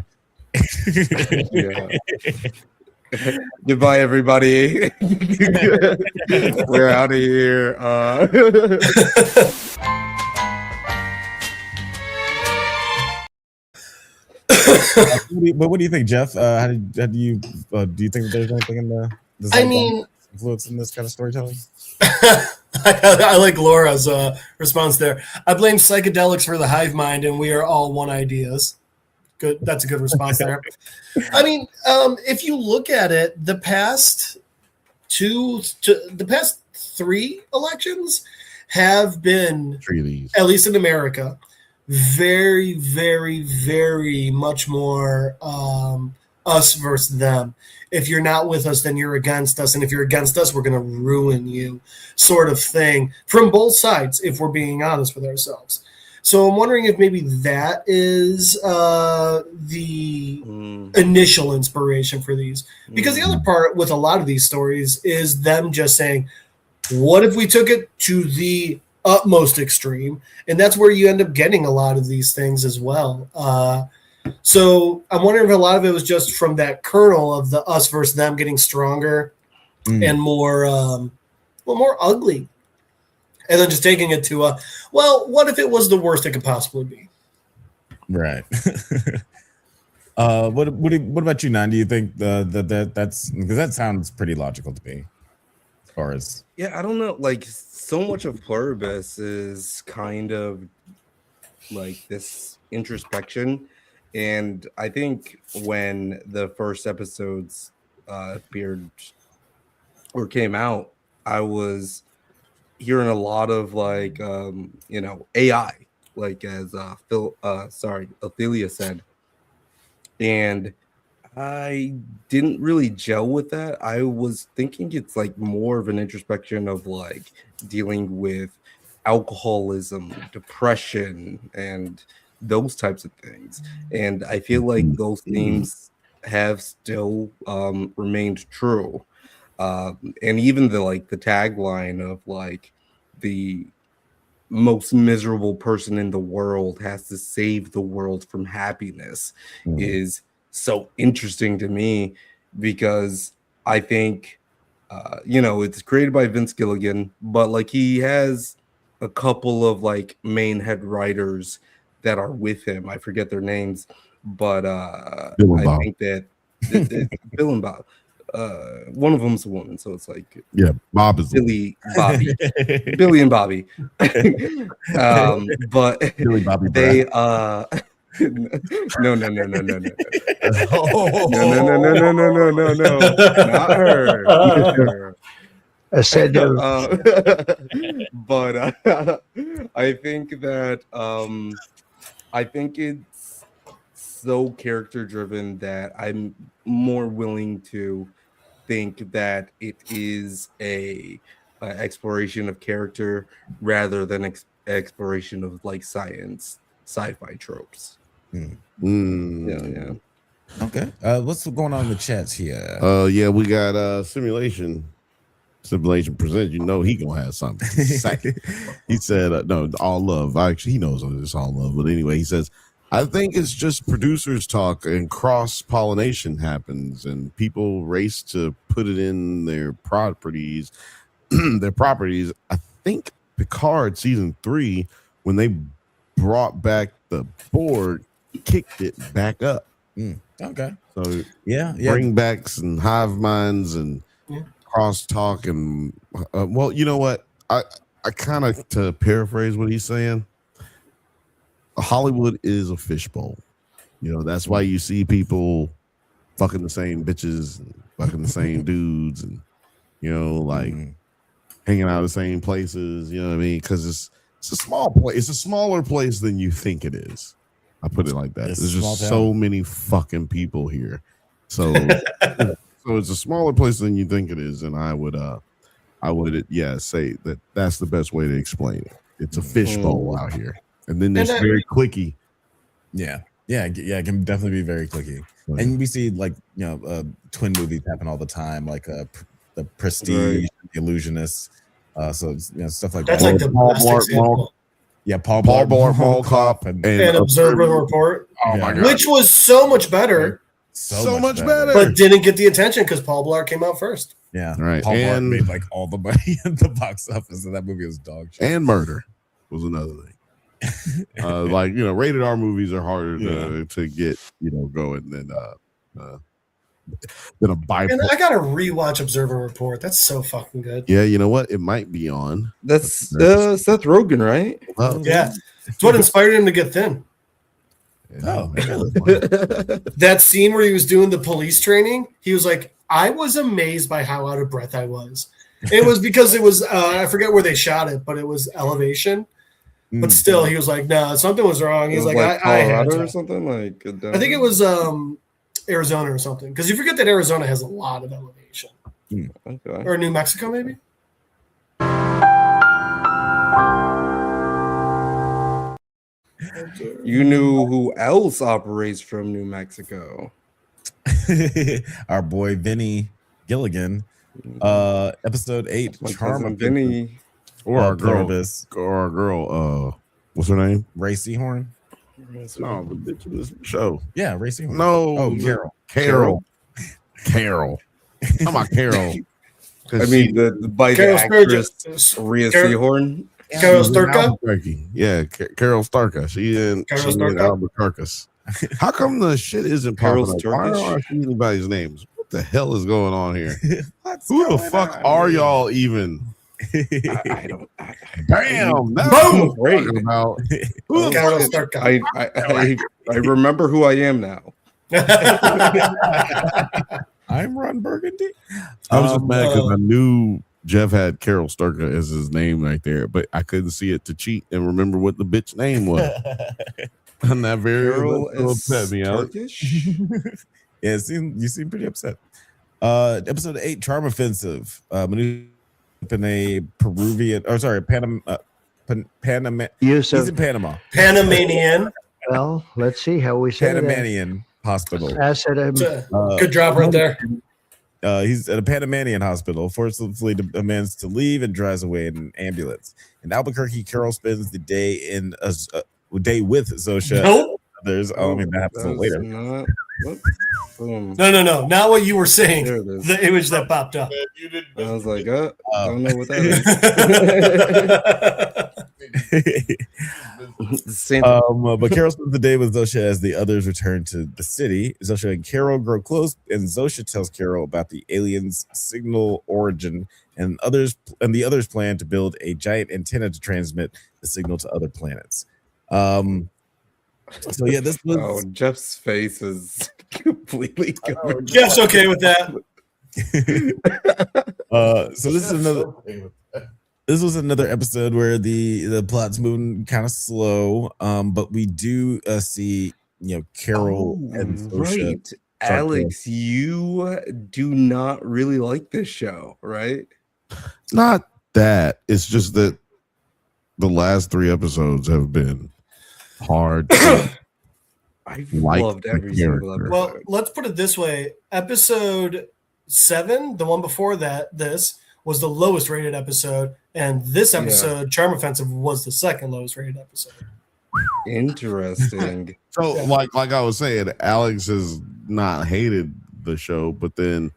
Speaker 9: Goodbye, everybody. We're out of here.
Speaker 1: But what do you think, Jeff? How do you think that there's anything in the influence in this kind of storytelling?
Speaker 3: I like Laura's response there. I blame psychedelics for the hive mind, and we are all one ideas. Good. That's a good response there. I mean, if you look at it, the past 3 elections have been, at least in America, very, very, very much more us versus them. If you're not with us, then you're against us. And if you're against us, we're going to ruin you, sort of thing, from both sides, if we're being honest with ourselves. So I'm wondering if maybe that is the initial inspiration for these. Because the other part with a lot of these stories is them just saying, what if we took it to the utmost extreme? And that's where you end up getting a lot of these things as well. So I'm wondering if a lot of it was just from that kernel of the us versus them getting stronger and more ugly. And then just taking it to what if it was the worst it could possibly be?
Speaker 1: Right. What about you, Nan? Do you think that's because that sounds pretty logical to me, as far as
Speaker 9: I don't know. Like so much of Pluribus is kind of like this introspection, and I think when the first episodes appeared or came out, I was hearing a lot of like AI, like as Ophelia said, and I didn't really gel with that. I was thinking it's like more of an introspection of like dealing with alcoholism, depression, and those types of things. And I feel like those themes have still remained true. And even the tagline of like the most miserable person in the world has to save the world from happiness is so interesting to me, because I think it's created by Vince Gilligan, but like he has a couple of like main head writers that are with him. I forget their names, but I think that Bill and Bob. One of them's a woman, so it's like
Speaker 2: Bob is
Speaker 9: Billy and Bobby. But
Speaker 2: Billy Bobby
Speaker 9: they no, not her.
Speaker 10: I said
Speaker 9: but I think that I think it's so character driven that I'm more willing to think that it is a exploration of character rather than exploration of like sci-fi tropes.
Speaker 1: Yeah. Okay. What's going on in the chats here?
Speaker 2: We got simulation Simulation Presents, you know he gonna have something to say. He said, no, all love. Actually, he knows it's all love. But anyway, he says, I think it's just producers talk and cross-pollination happens and people race to put it in their properties. I think Picard season 3, when they brought back the board, kicked it back up.
Speaker 1: Okay.
Speaker 2: So
Speaker 1: yeah.
Speaker 2: Bring back some hive minds and crosstalk and well, you know what? I kind of, to paraphrase what he's saying, Hollywood is a fishbowl. You know, that's why you see people fucking the same bitches, and fucking the same dudes, and you know, like hanging out the same places. You know what I mean? Because it's a small place. It's a smaller place than you think it is. I put it like that. There's just so many fucking people here. So it's a smaller place than you think it is, and I would say that that's the best way to explain it. It's a fishbowl out here, and then there's very clicky.
Speaker 1: Yeah, it can definitely be very clicky. Right. And we see like twin movies happen all the time, like the Prestige, The Illusionist. So stuff like
Speaker 3: that's
Speaker 1: that.
Speaker 3: like the best example.
Speaker 1: Yeah, Paul Blart Mall Cop and
Speaker 3: Observer Report.
Speaker 2: Oh my god,
Speaker 3: which was so much better.
Speaker 2: So much better,
Speaker 3: but didn't get the attention because Paul Blart came out first.
Speaker 1: Yeah,
Speaker 2: right.
Speaker 1: Paul Blart made like all the money in the box office, and that movie was dog shit.
Speaker 2: And Murder was another thing. Like rated R movies are harder to get going than a Bible.
Speaker 3: And I gotta rewatch Observer Report. That's so fucking good.
Speaker 2: Yeah, you know what? It might be on.
Speaker 9: That's Seth Rogen, right?
Speaker 3: Yeah, it's what inspired him to get thin.
Speaker 2: Oh,
Speaker 3: that scene where he was doing the police training, he was like, I was amazed by how out of breath I was. It was because it was I forget where they shot it, but it was elevation. But still, he was like, no, something was wrong. He's like, I had to.
Speaker 9: Or something like.
Speaker 3: I think it was Arizona or something, because you forget that Arizona has a lot of elevation.
Speaker 9: Okay.
Speaker 3: Or New Mexico, maybe.
Speaker 9: You knew who else operates from New Mexico?
Speaker 1: Our boy Vinny Gilligan. Episode 8, Charm of
Speaker 9: Vinny.
Speaker 2: Or our girl, what's her name?
Speaker 1: Ray Seahorn.
Speaker 2: No, the bitch in this show.
Speaker 1: Yeah, Ray Seahorn.
Speaker 2: No, Carol. How about Carol?
Speaker 9: I mean, by the actress Rhea Seahorn.
Speaker 3: Carol Sturka?
Speaker 2: Yeah, Carol Sturka. She in Albuquerque. How come the shit isn't popping up? Why aren't I seeing anybody's names? What the hell is going on here? Who the fuck are y'all even?
Speaker 9: I don't.
Speaker 2: Damn!
Speaker 3: Boom!
Speaker 2: About
Speaker 3: Carol Sturka.
Speaker 9: I remember who I am now.
Speaker 1: I'm Ron Burgundy.
Speaker 2: I was just mad because I knew Jeff had Carol Sturka as his name right there, but I couldn't see it to cheat and remember what the bitch name was. And that very upset me, Alex.
Speaker 1: Yeah, you seem pretty upset. Episode 8, Charm Offensive. In a Peruvian, Panama. He's in Panama.
Speaker 3: Panamanian.
Speaker 10: Well, let's see how we say
Speaker 1: Panamanian hospital.
Speaker 3: Good job right there.
Speaker 1: He's at a Panamanian hospital, forcibly demands to leave and drives away in an ambulance. In Albuquerque, Carol spends the day with Zosha.
Speaker 3: Nope.
Speaker 1: Others. I mean, that happens later.
Speaker 3: No. Not what you were saying. The image that popped up.
Speaker 9: I was like, I don't know what that is.
Speaker 1: But Carol spends the day with Zosha as the others return to the city. Zosha and Carol grow close, and Zosha tells Carol about the aliens' signal origin, and the others plan to build a giant antenna to transmit the signal to other planets. So yeah, this was.
Speaker 9: Oh, Jeff's face is completely.
Speaker 3: Jeff's okay with that.
Speaker 1: So this is another. This was another episode where the plot's moving kind of slow, but we do see Carol and Zosha.
Speaker 9: Right, Alex, you do not really like this show, right?
Speaker 2: Not that. It's just that the last 3 episodes have been hard.
Speaker 9: I've loved every single episode.
Speaker 3: Well, let's put it this way. Episode 7, the one before that, this was the lowest rated episode, and this episode, Charm Offensive, was the second lowest rated episode.
Speaker 9: Interesting.
Speaker 2: So, like I was saying, Alex has not hated the show, but then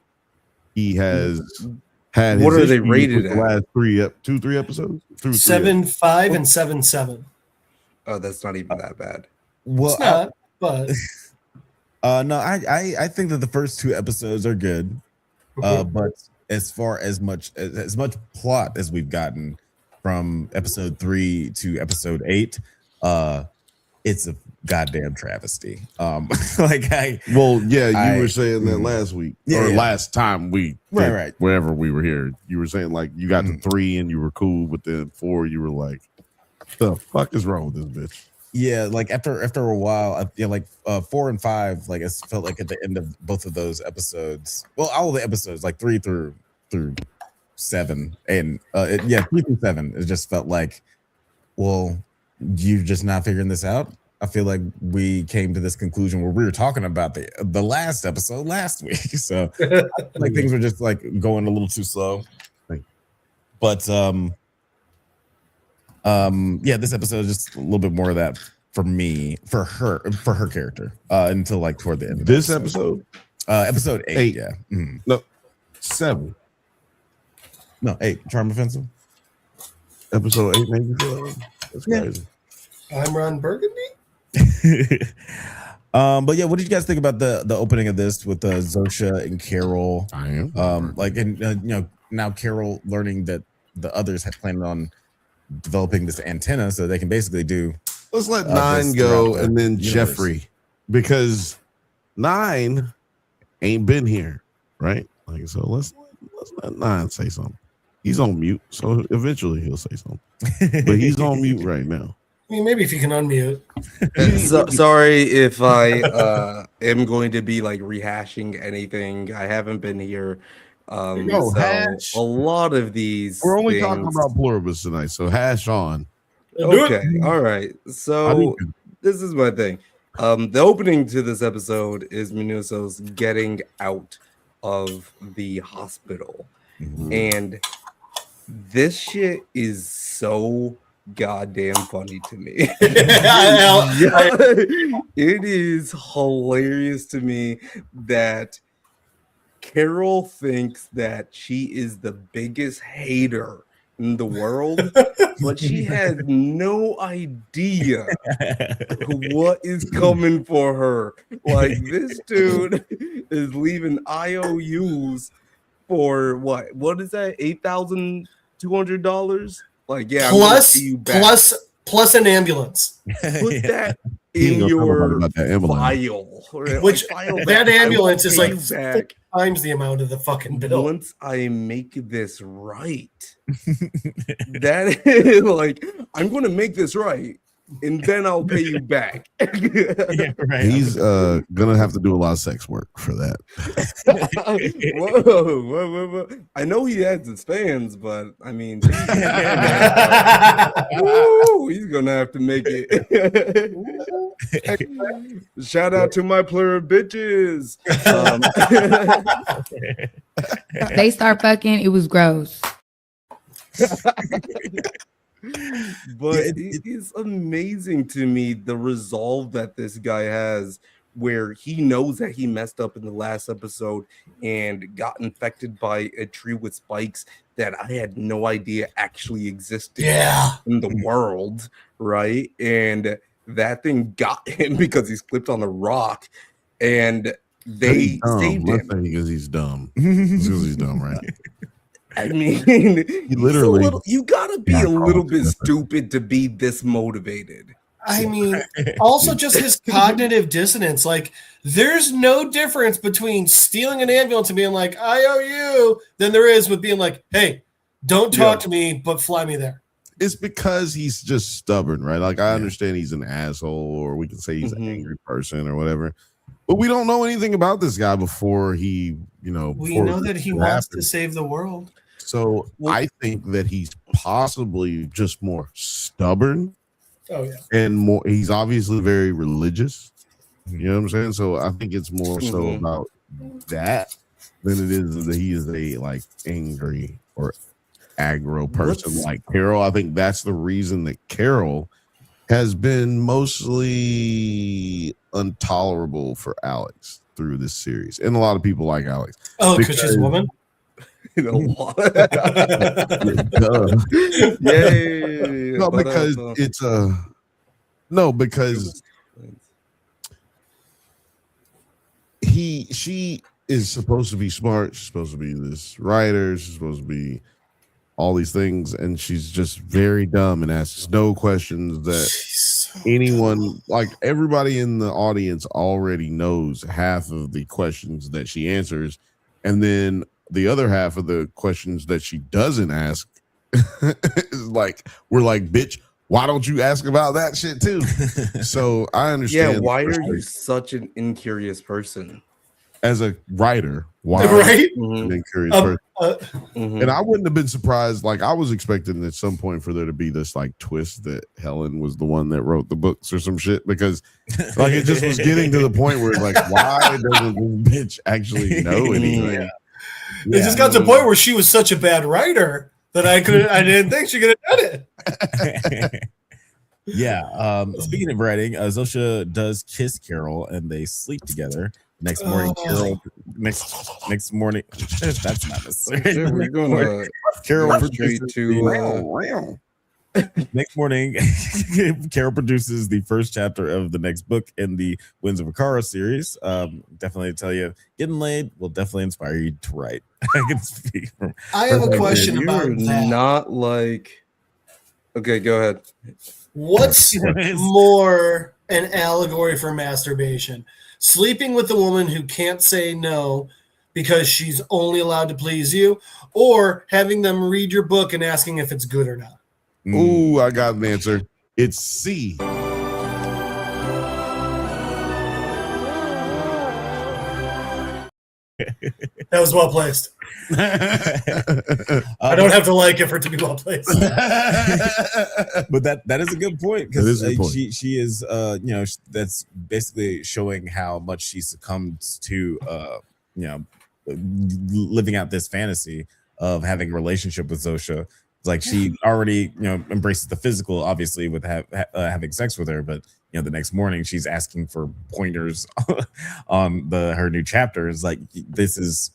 Speaker 2: he has had.
Speaker 9: What
Speaker 2: his
Speaker 9: are they
Speaker 2: issues
Speaker 9: rated
Speaker 2: with
Speaker 9: at?
Speaker 2: the last three episodes?
Speaker 3: 7.5 and 7.7.
Speaker 9: Oh, that's not even that bad.
Speaker 1: Well,
Speaker 3: It's not, but
Speaker 1: no, I think that the first 2 episodes are good. But as far as much plot as we've gotten from episode 3 to episode 8, it's a goddamn travesty. You
Speaker 2: were saying that last week last time we
Speaker 1: right
Speaker 2: wherever we were here. You were saying like you got to 3 and you were cool, but then 4 you were like, the fuck is wrong with this bitch?
Speaker 1: Yeah, like after a while, 4 and 5, like it felt like at the end of both of those episodes. Well, all the episodes, like 3 through 7, and 3 through 7, it just felt like, well, you're just not figuring this out. I feel like we came to this conclusion where we were talking about the last episode last week, so like things were just like going a little too slow. But this episode is just a little bit more of that for me, for her character, until like toward the end of
Speaker 2: this episode.
Speaker 1: Episode 8. Yeah.
Speaker 2: No, 7.
Speaker 1: No, 8. Charm Offensive.
Speaker 2: Episode 8 made you feel like that's crazy.
Speaker 3: I'm Ron Burgundy.
Speaker 1: But yeah, what did you guys think about the opening of this with Zosha and Carol?
Speaker 2: I am
Speaker 1: now Carol learning that the others had planned on developing this antenna so they can basically do.
Speaker 2: Let's let 9 go and then Jeffrey, because 9 ain't been here, right? Like, so let's let 9 say something. He's on mute, so eventually he'll say something. But he's on mute right now.
Speaker 3: I mean, maybe if you can unmute.
Speaker 9: Sorry if I am going to be like rehashing anything. I haven't been here.
Speaker 2: Hash.
Speaker 9: A lot of these.
Speaker 2: We're only talking about Pluribus tonight, so hash on.
Speaker 9: Okay, all right. So this is my thing. The opening to this episode is Minuso's getting out of the hospital, and this shit is so goddamn funny to me. It is hilarious to me that Carol thinks that she is the biggest hater in the world, but she has no idea what is coming for her. Like, this dude is leaving IOUs for what is that, $8,200? Like, yeah,
Speaker 3: plus an ambulance.
Speaker 9: Put that in your file.
Speaker 3: Which that ambulance is like 4 times the amount of the fucking bill.
Speaker 9: Once I make this right, that is like, I'm going to make this right, and then I'll pay you back.
Speaker 2: He's gonna have to do a lot of sex work for that.
Speaker 9: Whoa. I know he has his fans, but I mean, he's gonna have to make it. Shout out to my plur bitches.
Speaker 11: They start fucking. It was gross.
Speaker 9: But it is amazing to me the resolve that this guy has, where he knows that he messed up in the last episode and got infected by a tree with spikes that I had no idea actually existed in the world, right? And that thing got him because he slipped on a rock, and they saved him.
Speaker 2: Because he's dumb. Because he's dumb, right?
Speaker 9: I mean,
Speaker 2: he literally,
Speaker 9: you gotta be a little bit stupid to be this motivated.
Speaker 3: I mean, also just his cognitive dissonance. Like, there's no difference between stealing an ambulance and being like, I owe you, than there is with being like, hey, don't talk to me, but fly me there.
Speaker 2: It's because he's just stubborn, right? Like, I understand he's an asshole, or we can say he's an angry person or whatever. But we don't know anything about this guy before he,
Speaker 3: we know that he wants to save the world.
Speaker 2: So I think that he's possibly just more stubborn.
Speaker 3: Oh, yeah.
Speaker 2: And more, he's obviously very religious. You know what I'm saying? So I think it's more so about that than it is that he is a like angry or aggro person like Carol. I think that's the reason that Carol has been mostly intolerable for Alex through this series, and a lot of people like Alex.
Speaker 3: Oh, because she's a woman.
Speaker 9: Yay!
Speaker 2: No, because it's because she is supposed to be smart. She's supposed to be this writer. She's supposed to be all these things, and she's just very dumb and asks no questions that anyone, like everybody in the audience, already knows half of the questions that she answers, and then the other half of the questions that she doesn't ask is like, we're like, bitch, why don't you ask about that shit too? So I understand.
Speaker 9: Yeah, why are you such an incurious person?
Speaker 2: As a writer, why
Speaker 3: right?
Speaker 2: An incurious person? And I wouldn't have been surprised. Like, I was expecting at some point for there to be this like twist that Helen was the one that wrote the books or some shit, because like it just was getting to the point where it's like, why doesn't this bitch actually know anything?
Speaker 3: Yeah. It just got to the point where she was such a bad writer that I didn't think she could have done it.
Speaker 5: Yeah. Speaking of writing, Zosha does kiss Carol and they sleep together. Next morning, Carol. Next morning, that's not necessary.
Speaker 9: We're going
Speaker 5: Carol
Speaker 9: straight to.
Speaker 5: Next morning, Carol produces the first chapter of the next book in the Winds of Akara series. Definitely tell you, getting laid will definitely inspire you to write. I can speak from.
Speaker 3: I have a question about that.
Speaker 9: Not like. Okay, go ahead.
Speaker 3: What's more an allegory for masturbation? Sleeping with a woman who can't say no because she's only allowed to please you, or having them read your book and asking if it's good or not?
Speaker 2: Ooh, I got an answer. It's C.
Speaker 3: That was well placed. I don't have to like it for it to be well placed.
Speaker 5: But that is a good point, because she is that's basically showing how much she succumbs to living out this fantasy of having a relationship with Zosha. It's like she already embraces the physical, obviously, with having sex with her, but the next morning she's asking for pointers on her new chapter. It's like, this is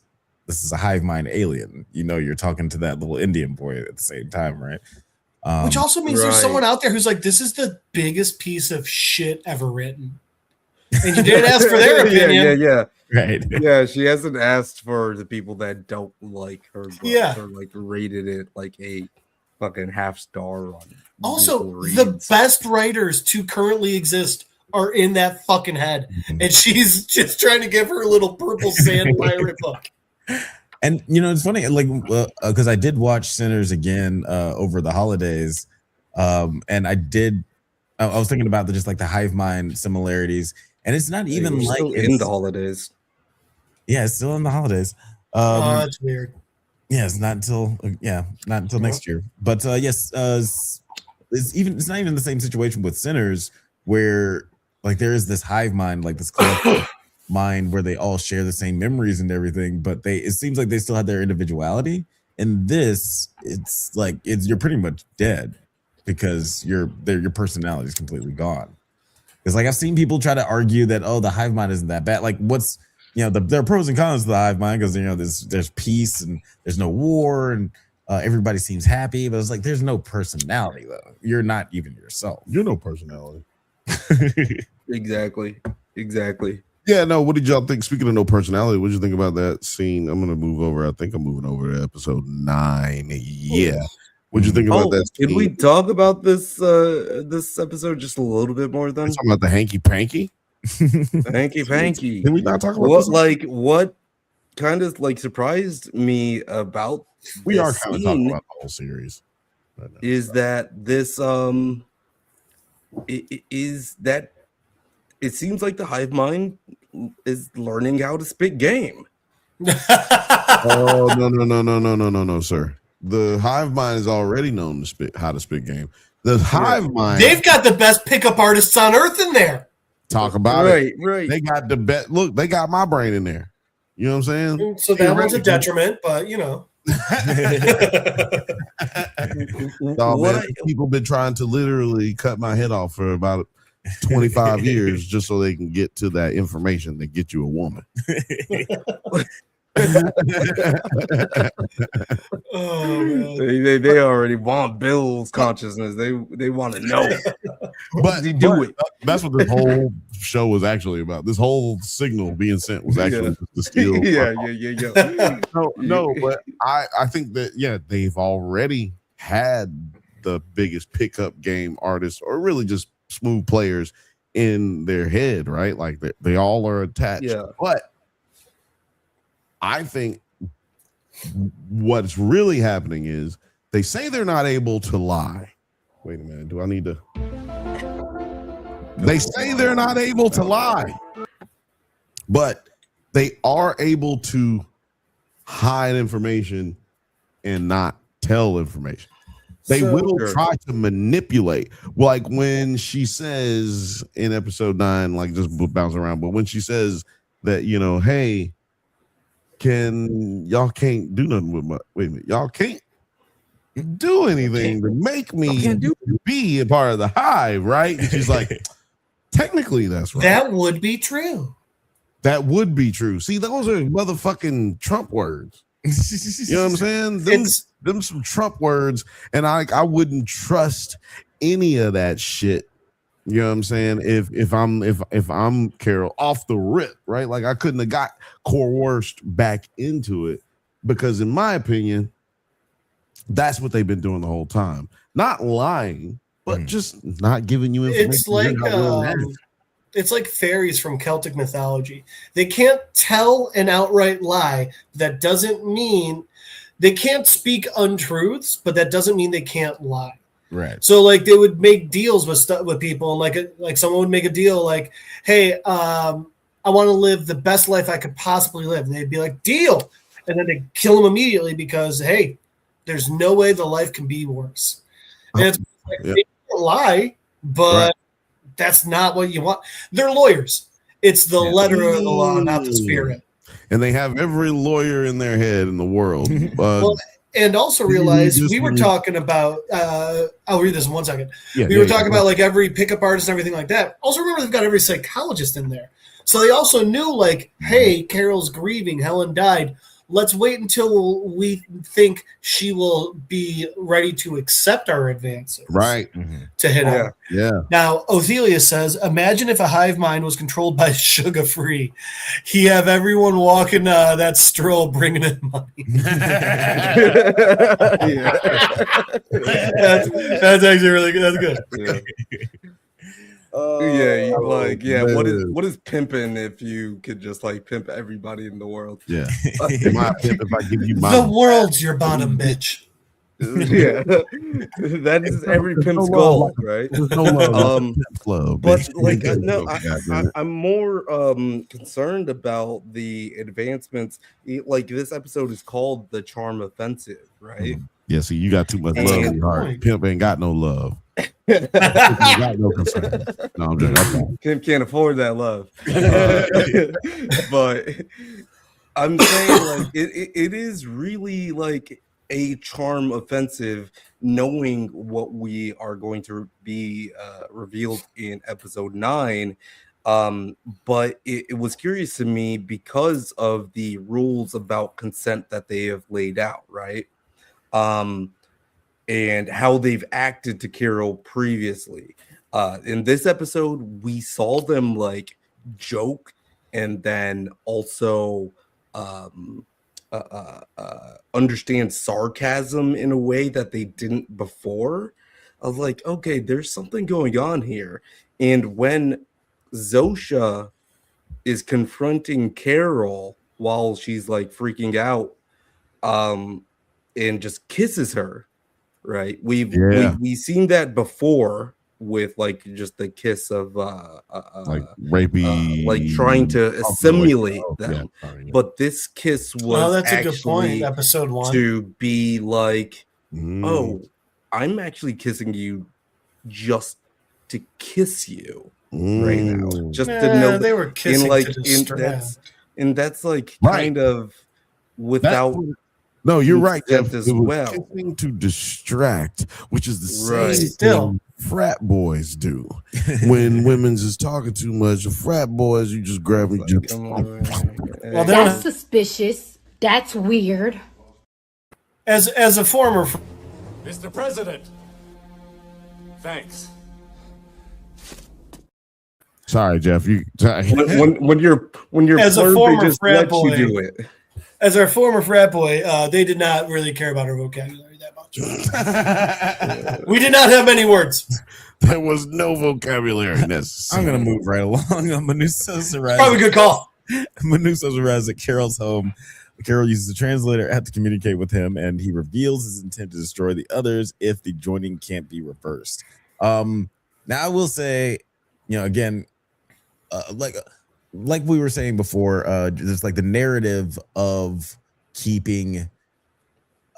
Speaker 5: a hive mind alien. You're talking to that little Indian boy at the same time, right?
Speaker 3: Which also means there's someone out there who's like, this is the biggest piece of shit ever written, and you didn't ask for their opinion.
Speaker 9: Yeah.
Speaker 5: Right.
Speaker 9: Yeah, she hasn't asked for the people that don't like her book, or like rated it like a fucking half star on.
Speaker 3: Also, the best writers to currently exist are in that fucking head, and she's just trying to give her a little purple sand pirate book.
Speaker 5: And it's funny, like, because I did watch Sinners again over the holidays, and I was thinking about just like the hive mind similarities, and it's not even like
Speaker 9: in the holidays.
Speaker 5: Yeah, it's still in the holidays.
Speaker 3: That's weird.
Speaker 5: Yeah, it's not until next year. But yes, it's not even the same situation with Sinners, where like there is this hive mind, like this collective mind where they all share the same memories and everything, but it seems like they still have their individuality. In this, it's like you're pretty much dead, because your personality is completely gone. It's like, I've seen people try to argue that, the hive mind isn't that bad. Like, what's there are pros and cons to the hive mind, because there's peace and there's no war, and everybody seems happy, but it's like there's no personality though. You're not even yourself.
Speaker 2: You're no personality.
Speaker 9: Exactly.
Speaker 2: Yeah, no, what did y'all think? Speaking of no personality, what did you think about that scene? I'm gonna move over. I think I'm moving over to episode 9. Yeah. What did you think about that scene?
Speaker 9: Can we talk about this episode just a little bit more then?
Speaker 2: Talking about the hanky panky?
Speaker 9: Hanky panky.
Speaker 2: Can we not talk about
Speaker 9: what kind of like surprised me about
Speaker 2: we are kind of talking about the whole series
Speaker 9: right now, is that this it seems like the hive mind is learning how to spit game.
Speaker 2: Oh no, sir. The hive mind is already known to how to spit game. The hive mind,
Speaker 3: they've got the best pickup artists on earth in there.
Speaker 2: Talk about
Speaker 9: it. Right.
Speaker 2: They got the best. Look, they got my brain in there. You know what I'm saying?
Speaker 3: So that one's a detriment, but
Speaker 2: No, man, people been trying to literally cut my head off for about 25 years just so they can get to that information to get you a woman.
Speaker 3: Oh, man.
Speaker 9: They already want Bill's consciousness. They want to know.
Speaker 2: But he do it. That's what this whole show was actually about. This whole signal being sent was actually just to steal.
Speaker 9: Yeah.
Speaker 2: No, but I think that they've already had the biggest pickup game artists, or really just smooth players in their head, right? Like they all are attached.
Speaker 9: Yeah.
Speaker 2: But I think what's really happening is they say they're not able to lie. Wait a minute. Do I need to? They say they're not able to lie, but they are able to hide information and not tell information. They will try to manipulate, like when she says in episode 9, like just bounce around. But when she says that, hey, y'all can't do nothing with my, wait a minute, y'all can't do anything to make me be a part of the hive, right? And she's like, technically, that's right.
Speaker 3: That would be true.
Speaker 2: That would be true. See, those are motherfucking Trump words. You know what I'm saying? Them some Trump words, and I wouldn't trust any of that shit. You know what I'm saying? If I'm Carol off the rip, right? Like I couldn't have got coerced back into it, because in my opinion, that's what they've been doing the whole time. Not lying, but just not giving you information.
Speaker 3: It's like fairies from Celtic mythology. They can't tell an outright lie. That doesn't mean they can't speak untruths, but that doesn't mean they can't lie.
Speaker 2: Right.
Speaker 3: So like they would make deals with people, and like someone would make a deal like, hey, I want to live the best life I could possibly live. And they'd be like, deal. And then they kill them immediately because, hey, there's no way the life can be worse. And it's like, they can't lie, but that's not what you want. They're lawyers. It's the letter of the law, not the spirit.
Speaker 2: And they have every lawyer in their head in the world.
Speaker 3: And also realize we were talking about, I'll read this in 1 second. We were talking about like every pickup artist and everything like that. Also remember they've got every psychologist in there. So they also knew like, hey, Carol's grieving. Helen died. Let's wait until we think she will be ready to accept our advances.
Speaker 2: Right.
Speaker 3: To hit her.
Speaker 2: Yeah.
Speaker 3: Now, Othelia says, imagine if a hive mind was controlled by Sugar Free. He have everyone walking that stroll bringing in money. That's actually really good. That's good.
Speaker 2: Yeah.
Speaker 9: What is pimping if you could just like pimp everybody in the world?
Speaker 2: Yeah. My pimp, if I give you my
Speaker 3: the world's your bottom bitch.
Speaker 9: Yeah, that is every pimp's goal, right?
Speaker 2: But
Speaker 9: like, I'm more concerned about the advancements. Like this episode is called the Charm Offensive, right?
Speaker 2: Yeah, see, you got too much love in your heart. Pimp ain't got no love. Got no concern. No, I'm joking.
Speaker 9: Kim can't afford that love. But I'm saying like it is really like a charm offensive, knowing what we are going to be revealed in episode 9. But it was curious to me because of the rules about consent that they have laid out, right? And how they've acted to Carol previously. In this episode, we saw them like joke and then also understand sarcasm in a way that they didn't before. I was like, okay, there's something going on here. And when Zosha is confronting Carol while she's like freaking out, and just kisses her, right? We've seen that before with like just the kiss of
Speaker 2: like rapey,
Speaker 9: like trying to assimilate them. But this kiss was
Speaker 3: that's a good point. Episode 1
Speaker 9: to be like, oh, I'm actually kissing you just to kiss you right now, just to know
Speaker 3: they were kissing
Speaker 9: like
Speaker 3: to
Speaker 9: that's like kind of without
Speaker 2: No, you're right, Jeff.
Speaker 9: as
Speaker 2: It was
Speaker 9: well.
Speaker 2: kissing to distract, which is the same
Speaker 9: Right.
Speaker 2: thing frat boys do. When women's is talking too much, the frat boys, you just grab and just.
Speaker 3: Well,
Speaker 7: That's suspicious. That's weird.
Speaker 3: as a former
Speaker 12: Mr. President. Thanks.
Speaker 2: Sorry, Jeff.
Speaker 9: When you're
Speaker 3: as a
Speaker 9: flirt,
Speaker 3: former
Speaker 9: they just
Speaker 3: frat
Speaker 9: let
Speaker 3: boy,
Speaker 9: you do it.
Speaker 3: as our former frat boy, they did not really care about our vocabulary that much. We did not have many words.
Speaker 2: There was no vocabulary necessary.
Speaker 1: I'm gonna move right along. Manu says
Speaker 3: Probably a good call.
Speaker 1: Manu says arrives at Carol's home. Carol uses a translator to communicate with him, and he reveals his intent to destroy the others if the joining can't be reversed. Now I will say, again, like we were saying before, just like the narrative of keeping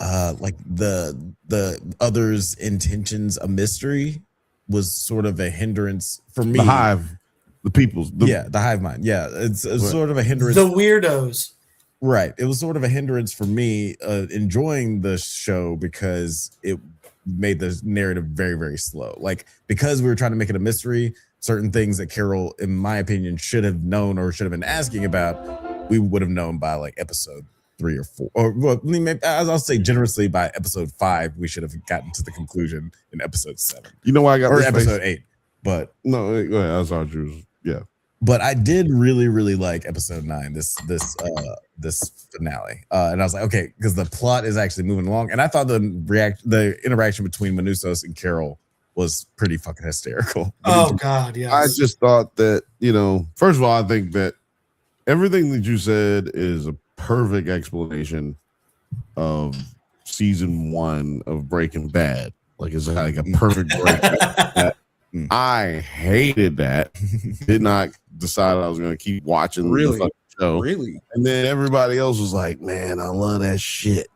Speaker 1: like the others' intentions a mystery was sort of a hindrance for me.
Speaker 2: The hive, the people's,
Speaker 1: the hive mind. Yeah, it's sort of a hindrance.
Speaker 3: The weirdos.
Speaker 1: Right. It was sort of a hindrance for me enjoying the show because it made the narrative very, very slow. Like, because we were trying to make it a mystery, certain things that Carol, in my opinion, should have known or should have been asking about, we would have known by like episode 3 or 4. Or well, maybe, I'll say generously by episode 5, we should have gotten to the conclusion in episode 7.
Speaker 2: You know why I got
Speaker 1: or
Speaker 2: this
Speaker 1: episode
Speaker 2: face?
Speaker 1: 8. But
Speaker 2: no, go ahead. I was Drews. Yeah.
Speaker 1: But I did really, really like episode 9, this finale, and I was like, okay, because the plot is actually moving along, and I thought the interaction between Manusos and Carol was pretty fucking hysterical.
Speaker 3: Oh God, yes.
Speaker 2: I just thought that first of all, I think that everything that you said is a perfect explanation of season 1 of Breaking Bad. Like it's like a perfect break. I hated that. Did not decide I was going to keep watching the fucking show.
Speaker 9: Really?
Speaker 2: And then everybody else was like, man, I love that shit.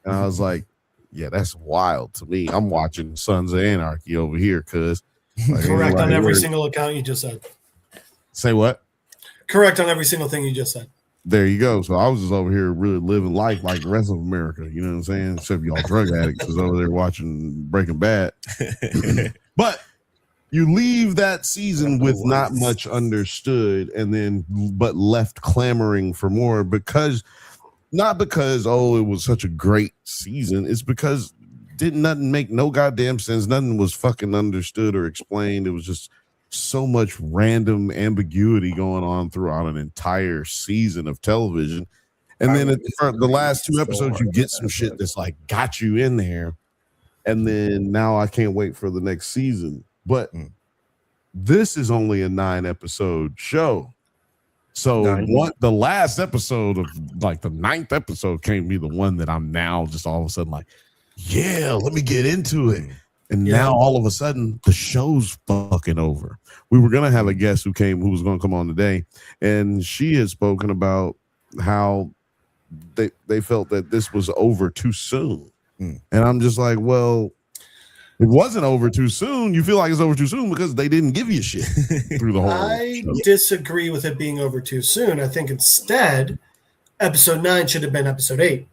Speaker 2: And I was like, yeah, that's wild to me. I'm watching Sons of Anarchy over here, cuz. Like,
Speaker 3: correct on every single account you just said.
Speaker 2: Say what?
Speaker 3: Correct on every single thing you just said.
Speaker 2: There you go. So I was just over here really living life like the rest of America. You know what I'm saying? Except y'all drug addicts is over there watching Breaking Bad. But you leave that season with not much understood, and then but left clamoring for more not because it was such a great season. It's because nothing make no goddamn sense. Nothing was fucking understood or explained. It was just so much random ambiguity going on throughout an entire season of television. And then the last 2 episodes, you get some shit that's like got you in there. And then now I can't wait for the next season. But this is only a 9-episode show. So the last episode of like the 9th episode can't be the one that I'm now just all of a sudden like, yeah, let me get into it. And now all of a sudden the show's fucking over. We were going to have a guest who was going to come on today. And she had spoken about how they felt that this was over too soon. And I'm just like, well, it wasn't over too soon. You feel like it's over too soon because they didn't give you shit through the whole show.
Speaker 3: Disagree with it being over too soon. I think instead, episode 9 should have been episode 8.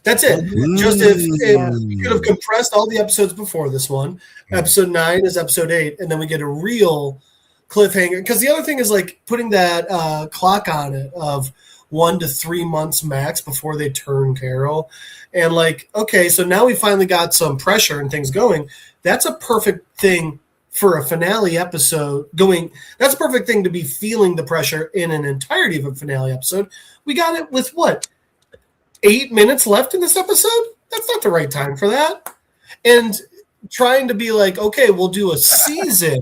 Speaker 3: That's it. Just if we could have compressed all the episodes before this one. Episode 9 is episode 8, and then we get a real cliffhanger. Because the other thing is like putting that clock on it of 1 to 3 months max before they turn Carol. And like, okay, so now we finally got some pressure and things going. That's a perfect thing for a finale episode going. That's a perfect thing to be feeling the pressure in an entirety of a finale episode. We got it with what? 8 minutes left in this episode? That's not the right time for that. And trying to be like, okay, we'll do a season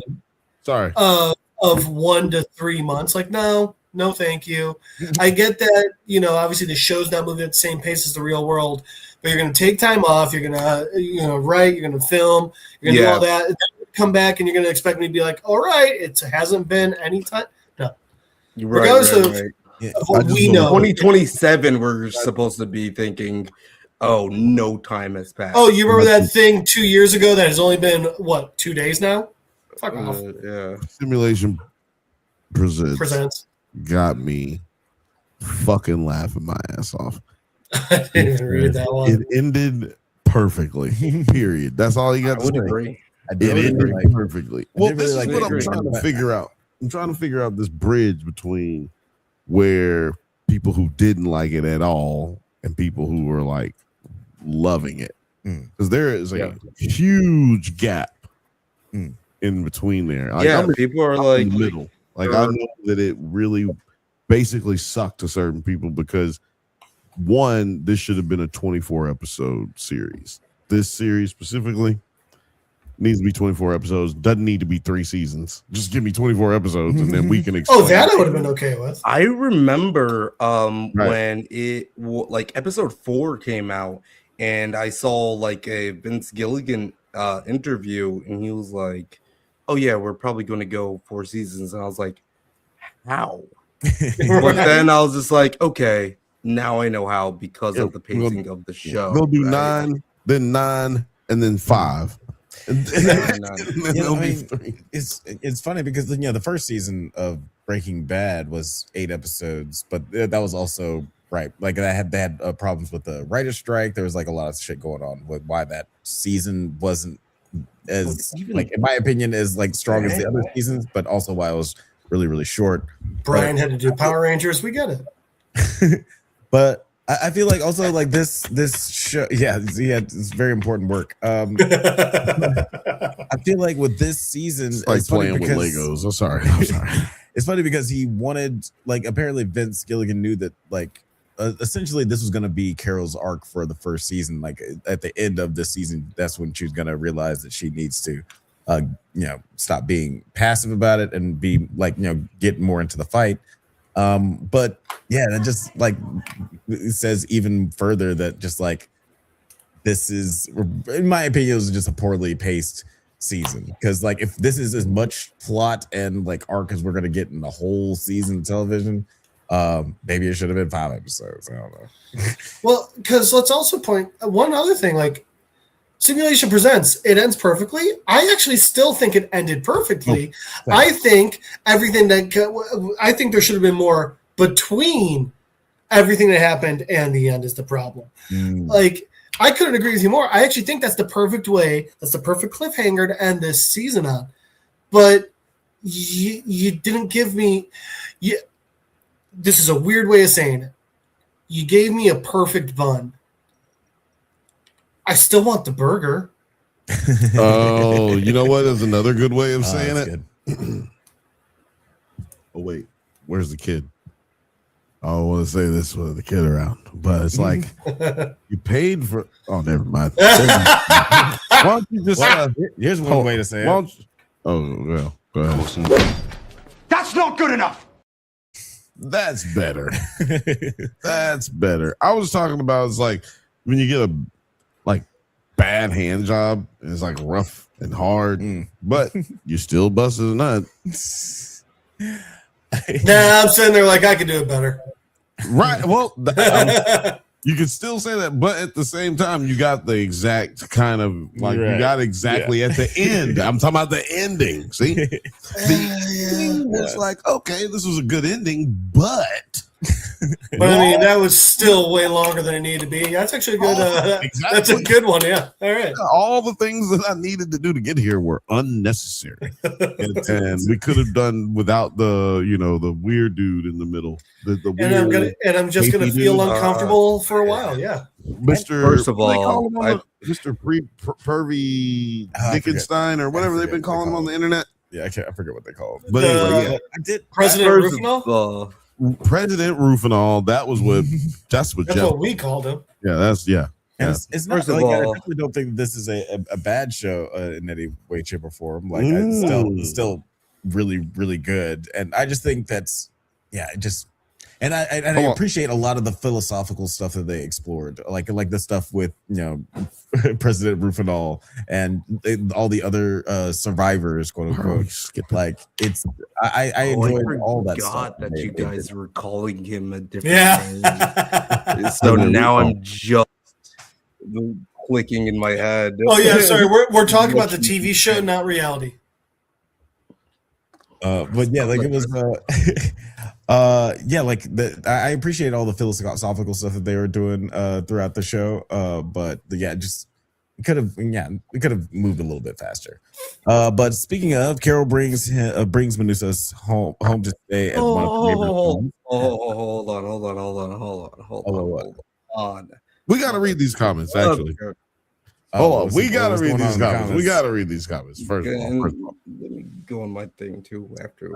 Speaker 3: of 1 to 3 months. Like, no, thank you. I get that, obviously the show's not moving at the same pace as the real world, but you're going to take time off. You're going to, write, you're going to film, you're going to do all that. And then come back and you're going to expect me to be like, all right, it hasn't been any time. No. Regardless of what we know.
Speaker 9: 2027, we're supposed to be thinking, oh, no time has passed.
Speaker 3: Oh, you remember that thing 2 years ago that has only been, 2 days now? Fuck off.
Speaker 9: Yeah.
Speaker 2: Simulation presents got me fucking laughing my ass off.
Speaker 3: I didn't even read that one.
Speaker 2: It ended perfectly. Period. That's all you got to
Speaker 9: would
Speaker 2: say.
Speaker 9: agree.
Speaker 2: It ended
Speaker 1: like,
Speaker 2: perfectly. Well, this is what I'm trying to figure out. I'm trying to figure out this bridge between where people who didn't like it at all and people who were like loving it, because there is a huge gap in between there. Like,
Speaker 9: people are like
Speaker 2: in the middle. Like I know that it really basically sucked to certain people because one, this should have been a 24 episode series. This series specifically needs to be 24 episodes. Doesn't need to be 3 seasons. Just give me 24 episodes and then we can explain.
Speaker 3: Oh, that I would have been okay with.
Speaker 9: I remember when it like episode 4 came out and I saw like a Vince Gilligan interview and he was like, oh yeah, we're probably going to go 4 seasons. And I was like, how? But then I was just like, okay, now I know how because of the pacing of the show.
Speaker 2: We'll do 9, then 9, and then 5.
Speaker 1: It's funny because the first season of Breaking Bad was 8 episodes, but that was also right. Like they had problems with the writer's strike. There was like a lot of shit going on with why that season wasn't as like, in my opinion, as like strong as the other seasons, but also why it was really, really short.
Speaker 3: Brian had to do Power Rangers. We get it.
Speaker 1: But I feel like also like this show, it's very important work. I feel like with this season,
Speaker 2: it's like playing with Legos. I'm sorry.
Speaker 1: It's funny because he wanted, like, apparently Vince Gilligan knew that, like, essentially this was going to be Carol's arc for the first season. Like at the end of this season, that's when she's going to realize that she needs to, stop being passive about it and be like, get more into the fight. But yeah, that just like it says even further that just like this is, in my opinion, it was just a poorly paced season, because like if this is as much plot and like arc as we're gonna get in the whole season of television, maybe it should have been 5 episodes. I don't know.
Speaker 3: Well, because let's also point one other thing, like Simulation Presents, it ends perfectly. I actually still think it ended perfectly. I think I think there should have been more between everything that happened and the end is the problem. Like, I couldn't agree with you more. I actually think that's the perfect way, that's the perfect cliffhanger to end this season on. But you didn't give me, this is a weird way of saying it. You gave me a perfect bun. I still want the burger.
Speaker 2: Oh, you know what is another good way of saying it? Oh, wait. Where's the kid? I don't want to say this with the kid around, but it's like you paid for. Oh, never mind. Why don't you just?
Speaker 1: Here's one way to say it.
Speaker 2: Oh, well, go ahead.
Speaker 12: That's not good enough.
Speaker 2: That's better. That's better. I was talking about, it's like when you get a bad hand job, and it's like rough and hard, but you still busted a nut.
Speaker 3: Nah, I'm sitting there like I could do it better.
Speaker 2: Right. Well, you could still say that, but at the same time, you got the exact kind of like you got exactly at the end. I'm talking about the ending. See, it's like, okay, this was a good ending, but
Speaker 3: I mean, that was still way longer than it needed to be. That's actually a good.
Speaker 2: Exactly.
Speaker 3: That's a good one. Yeah. All right.
Speaker 2: All the things that I needed to do to get here were unnecessary, and we could have done without the the weird dude in the middle. The weird,
Speaker 3: I'm just gonna feel uncomfortable for a while. Yeah.
Speaker 2: Mr.
Speaker 9: First of all,
Speaker 2: Mr. Pervy Dickenstein or whatever they've been calling him on the internet.
Speaker 1: Yeah, I forget what they call him.
Speaker 2: But anyway,
Speaker 3: I did. President Rufinol?
Speaker 2: President Rufinol. That's
Speaker 3: what we called him.
Speaker 2: Yeah, that's
Speaker 1: It's not
Speaker 9: First of
Speaker 1: like,
Speaker 9: all,
Speaker 1: I definitely don't think this is a bad show in any way, shape, or form. Like, it's still really, really good, and I just think that's And I appreciate a lot of the philosophical stuff that they explored, like the stuff with President Rufinol and all the other survivors, quote unquote. Like I enjoyed all that stuff.
Speaker 9: That you guys were calling him a different name. So now I'm just clicking in my head.
Speaker 3: Oh yeah, sorry. We're talking about the TV show, not reality.
Speaker 1: But yeah, like it was. Yeah, like I appreciate all the philosophical stuff that they were doing throughout the show. But yeah, just it could have moved a little bit faster. But speaking of, Carol brings Menusa's home to stay at one of her neighbor's homes.
Speaker 9: Hold on.
Speaker 2: We got to read these comments, actually. Hold on. We got to read these comments. We got to read these comments first of all.
Speaker 9: Let me go on my thing too after.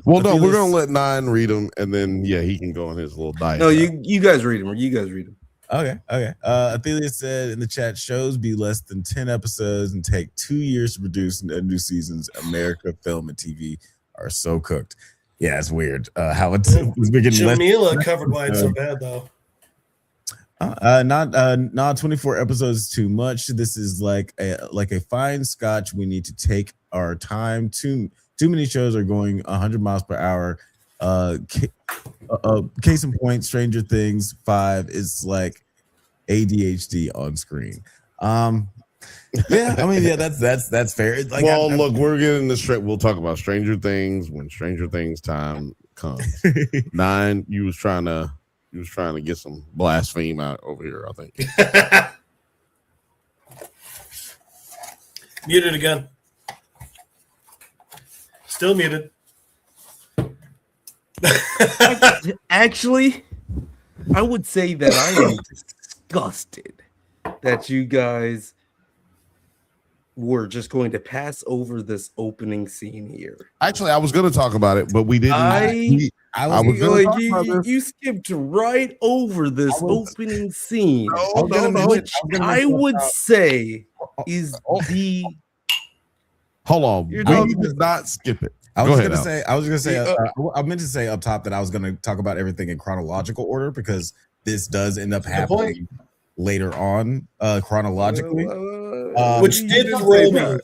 Speaker 2: Well, no, we're going to let Nine read them, and then, yeah, he can go on his little diet.
Speaker 9: No, you guys read them, or you guys read them.
Speaker 1: Okay. Athelia said in the chat, shows be less than 10 episodes and take 2 years to produce new seasons. America, film, and TV are so cooked. Yeah, it's weird how it's getting
Speaker 3: Jamila covered why it's so bad, though.
Speaker 1: Not 24 episodes is too much. This is like a fine scotch. We need to take our time. Too many shows are going 100 miles per hour. Case in point, Stranger Things 5 is like ADHD on screen. Yeah, I mean, yeah, that's fair. Like,
Speaker 2: well, look, we're getting this straight. We'll talk about Stranger Things when Stranger Things time comes. Nine, you was trying to get some blaspheme out over here, I think.
Speaker 3: Muted again. Still muted.
Speaker 9: Actually, I would say that I am disgusted that you guys were just going to pass over this opening scene here.
Speaker 2: Actually, I was going to talk about it, but we didn't.
Speaker 9: I was like, you skipped right over this opening scene, which I would say is the.
Speaker 2: Hold on, we did not skip it.
Speaker 1: I was gonna say. I meant to say up top that I was gonna talk about everything in chronological order because this does end up happening later on, chronologically.
Speaker 3: Which did throw me.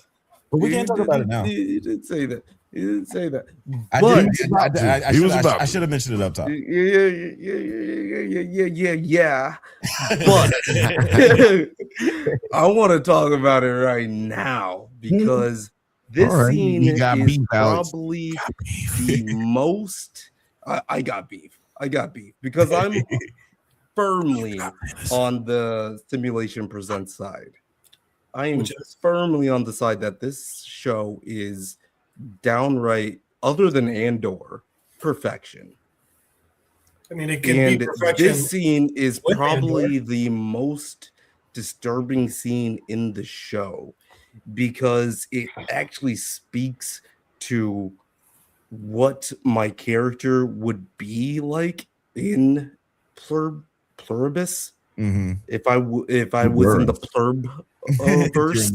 Speaker 1: But we can't talk about it now.
Speaker 9: You didn't say that. You didn't say that.
Speaker 1: I should have mentioned it up top.
Speaker 9: Yeah. But I want to talk about it right now because this scene is probably the most. I got beef. Because I'm firmly on the Simulation Presents side. I am firmly on the side that this show is downright, other than Andor, perfection.
Speaker 3: I mean, it can be perfection.
Speaker 9: This scene is probably the most disturbing scene in the show because it actually speaks to what my character would be like in Pluribus.
Speaker 1: Mm-hmm.
Speaker 9: If I was in the Plurb verse.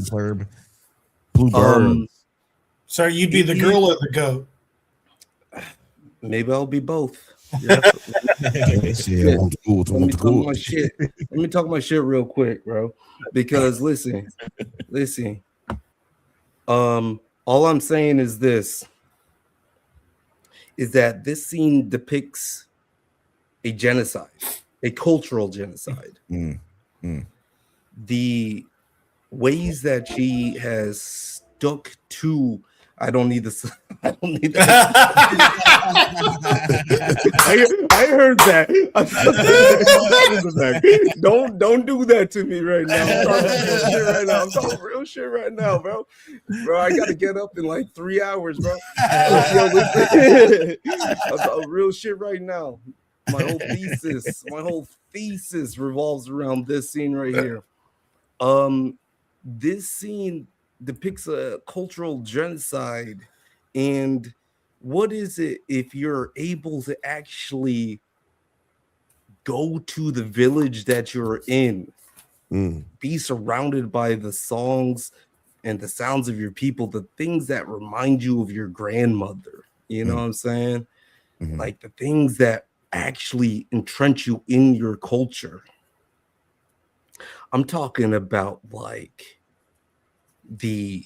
Speaker 3: Sorry, you'd be the girl or the goat?
Speaker 9: Maybe I'll be both. Yeah. Let me talk my shit real quick, bro. Because listen. All I'm saying is this: is that this scene depicts a genocide, a cultural genocide. The ways that she has stuck to. I don't need this. I heard that. Don't do that to me right now. I'm talking real shit right now, bro. Bro, I gotta get up in like 3 hours, bro. I'm talking real shit right now. My whole thesis revolves around this scene right here. This scene depicts a cultural genocide, and what is it if you're able to actually go to the village that you're in, be surrounded by the songs and the sounds of your people, the things that remind you of your grandmother, you know what I'm saying? Like the things that actually entrench you in your culture. I'm talking about like the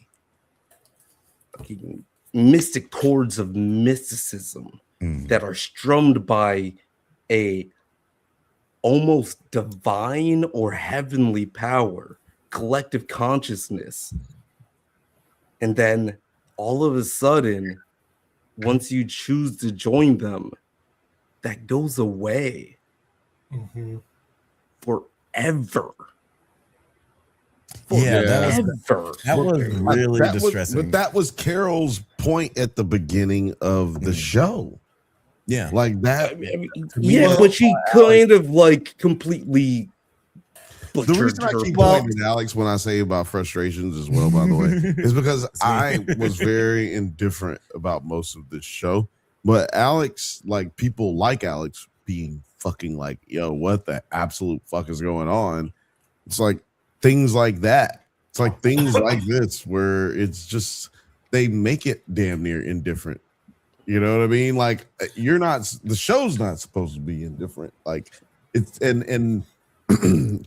Speaker 9: mystic chords of mysticism that are strummed by a almost divine or heavenly power, collective consciousness. And then all of a sudden, once you choose to join them, that goes away forever.
Speaker 1: Yeah, that was really distressing.
Speaker 2: But that was Carol's point at the beginning of the show.
Speaker 1: Yeah,
Speaker 2: like that.
Speaker 9: But she kind of like completely.
Speaker 2: The reason I keep pointing at Alex when I say about frustrations as well, by the way, is because I was very indifferent about most of this show. But Alex, like people like Alex being fucking like, yo, what the absolute fuck is going on? It's like things like that. It's like things like this where it's just they make it damn near indifferent. You know what I mean? Like you're not, the show's not supposed to be indifferent. Like it's and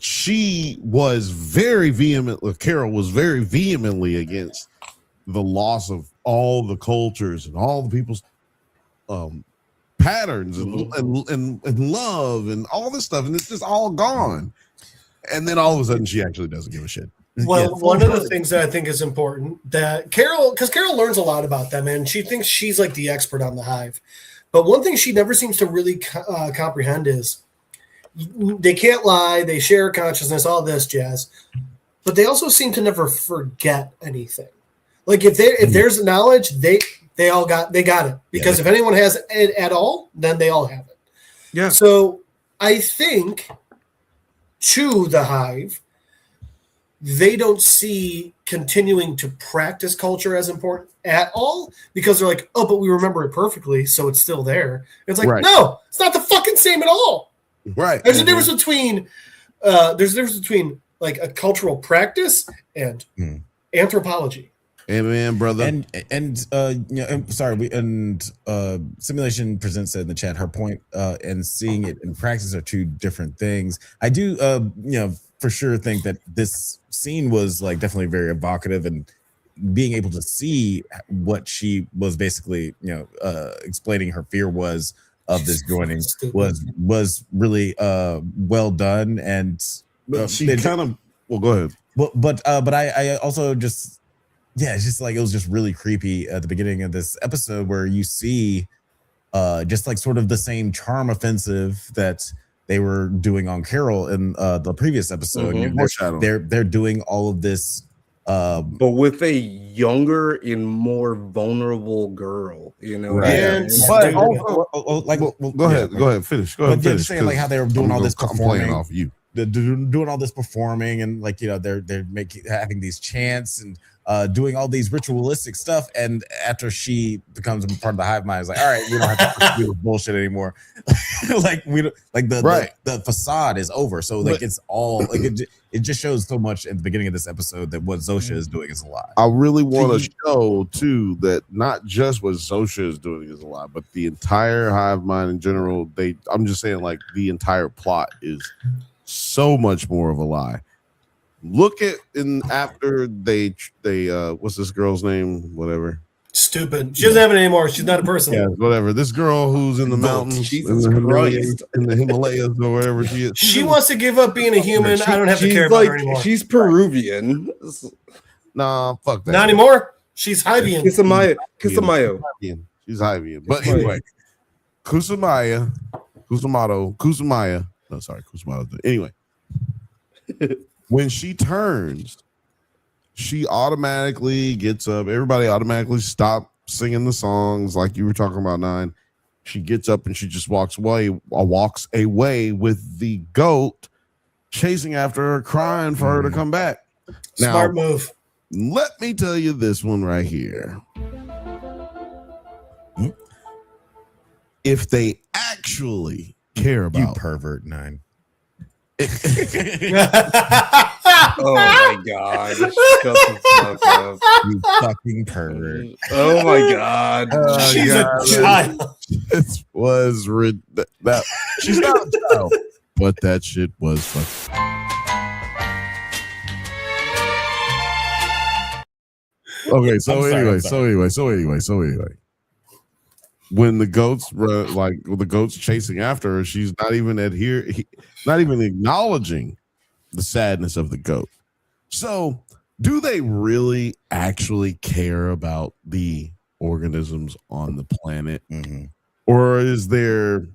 Speaker 2: she was very vehement. Carol was very vehemently against the loss of all the cultures and all the people's patterns and love and all this stuff, and it's just all gone. And then all of a sudden, she actually doesn't give a shit.
Speaker 3: Well, one of the things that I think is important that because Carol learns a lot about them, and she thinks she's like the expert on the hive. But one thing she never seems to really comprehend is they can't lie, they share consciousness, all this jazz, but they also seem to never forget anything. Like if there's knowledge, they got it, because if anyone has it at all, then they all have it.
Speaker 9: Yeah.
Speaker 3: So I think to the hive, they don't see continuing to practice culture as important at all, because they're like, oh, but we remember it perfectly, so it's still there. It's like, no, it's not the fucking same at all.
Speaker 2: Right.
Speaker 3: There's a difference between like a cultural practice and anthropology.
Speaker 2: Amen, brother.
Speaker 1: And sorry, Simulation Presents said in the chat, her point and seeing it in practice are two different things. I do for sure think that this scene was like definitely very evocative, and being able to see what she was basically explaining her fear was of this joining was really well done. And
Speaker 2: she kind of go ahead.
Speaker 1: But I also just it's just like it was just really creepy at the beginning of this episode where you see just like sort of the same charm offensive that they were doing on Carol in the previous episode. They're doing all of this
Speaker 9: but with a younger and more vulnerable girl,
Speaker 1: right?
Speaker 2: But also, go ahead, finish. Go ahead,
Speaker 1: but just saying like how they were doing all this performing
Speaker 2: off you.
Speaker 1: Doing all this performing, and like they're having these chants and doing all these ritualistic stuff, and after she becomes part of the hive mind, it's like, all right, we don't have to do this bullshit anymore. Like we don't, like the facade is over, so like it's all like it just shows so much at the beginning of this episode that what Zosha is doing is a lie.
Speaker 2: I really want to show too that not just what Zosha is doing is a lie, but the entire hive mind in general. I'm just saying, like the entire plot is so much more of a lie. Look at after they what's this girl's name? Whatever.
Speaker 3: Stupid. She doesn't have it anymore. She's not a person.
Speaker 2: Yeah, whatever. This girl who's in the mountains, in the Himalayas or wherever she is.
Speaker 3: She wants to give up being a human. I don't have to care about her anymore.
Speaker 9: She's Peruvian.
Speaker 2: Nah, fuck that.
Speaker 3: Not anymore. She's Hivian.
Speaker 9: Kusamayo.
Speaker 2: She's Hivian. But anyway, Kusumaya. No, sorry, Kusumaya. Anyway. When she turns, she automatically gets up. Everybody automatically stops singing the songs like you were talking about, Nine. She gets up and she just walks away with the goat chasing after her, crying for her to come back.
Speaker 3: Smart move.
Speaker 2: Let me tell you this one right here. If they actually care about
Speaker 1: you pervert, Nine.
Speaker 9: Oh my god! Shut the fuck up,
Speaker 1: you fucking pervert!
Speaker 9: Oh my god!
Speaker 3: She's a child.
Speaker 2: This was that. She's not a child, but that shit was fucking. Okay, so anyway. When the goats run, like the goats chasing after her, she's not even not even acknowledging the sadness of the goat. So, do they really actually care about the organisms on the planet, or is there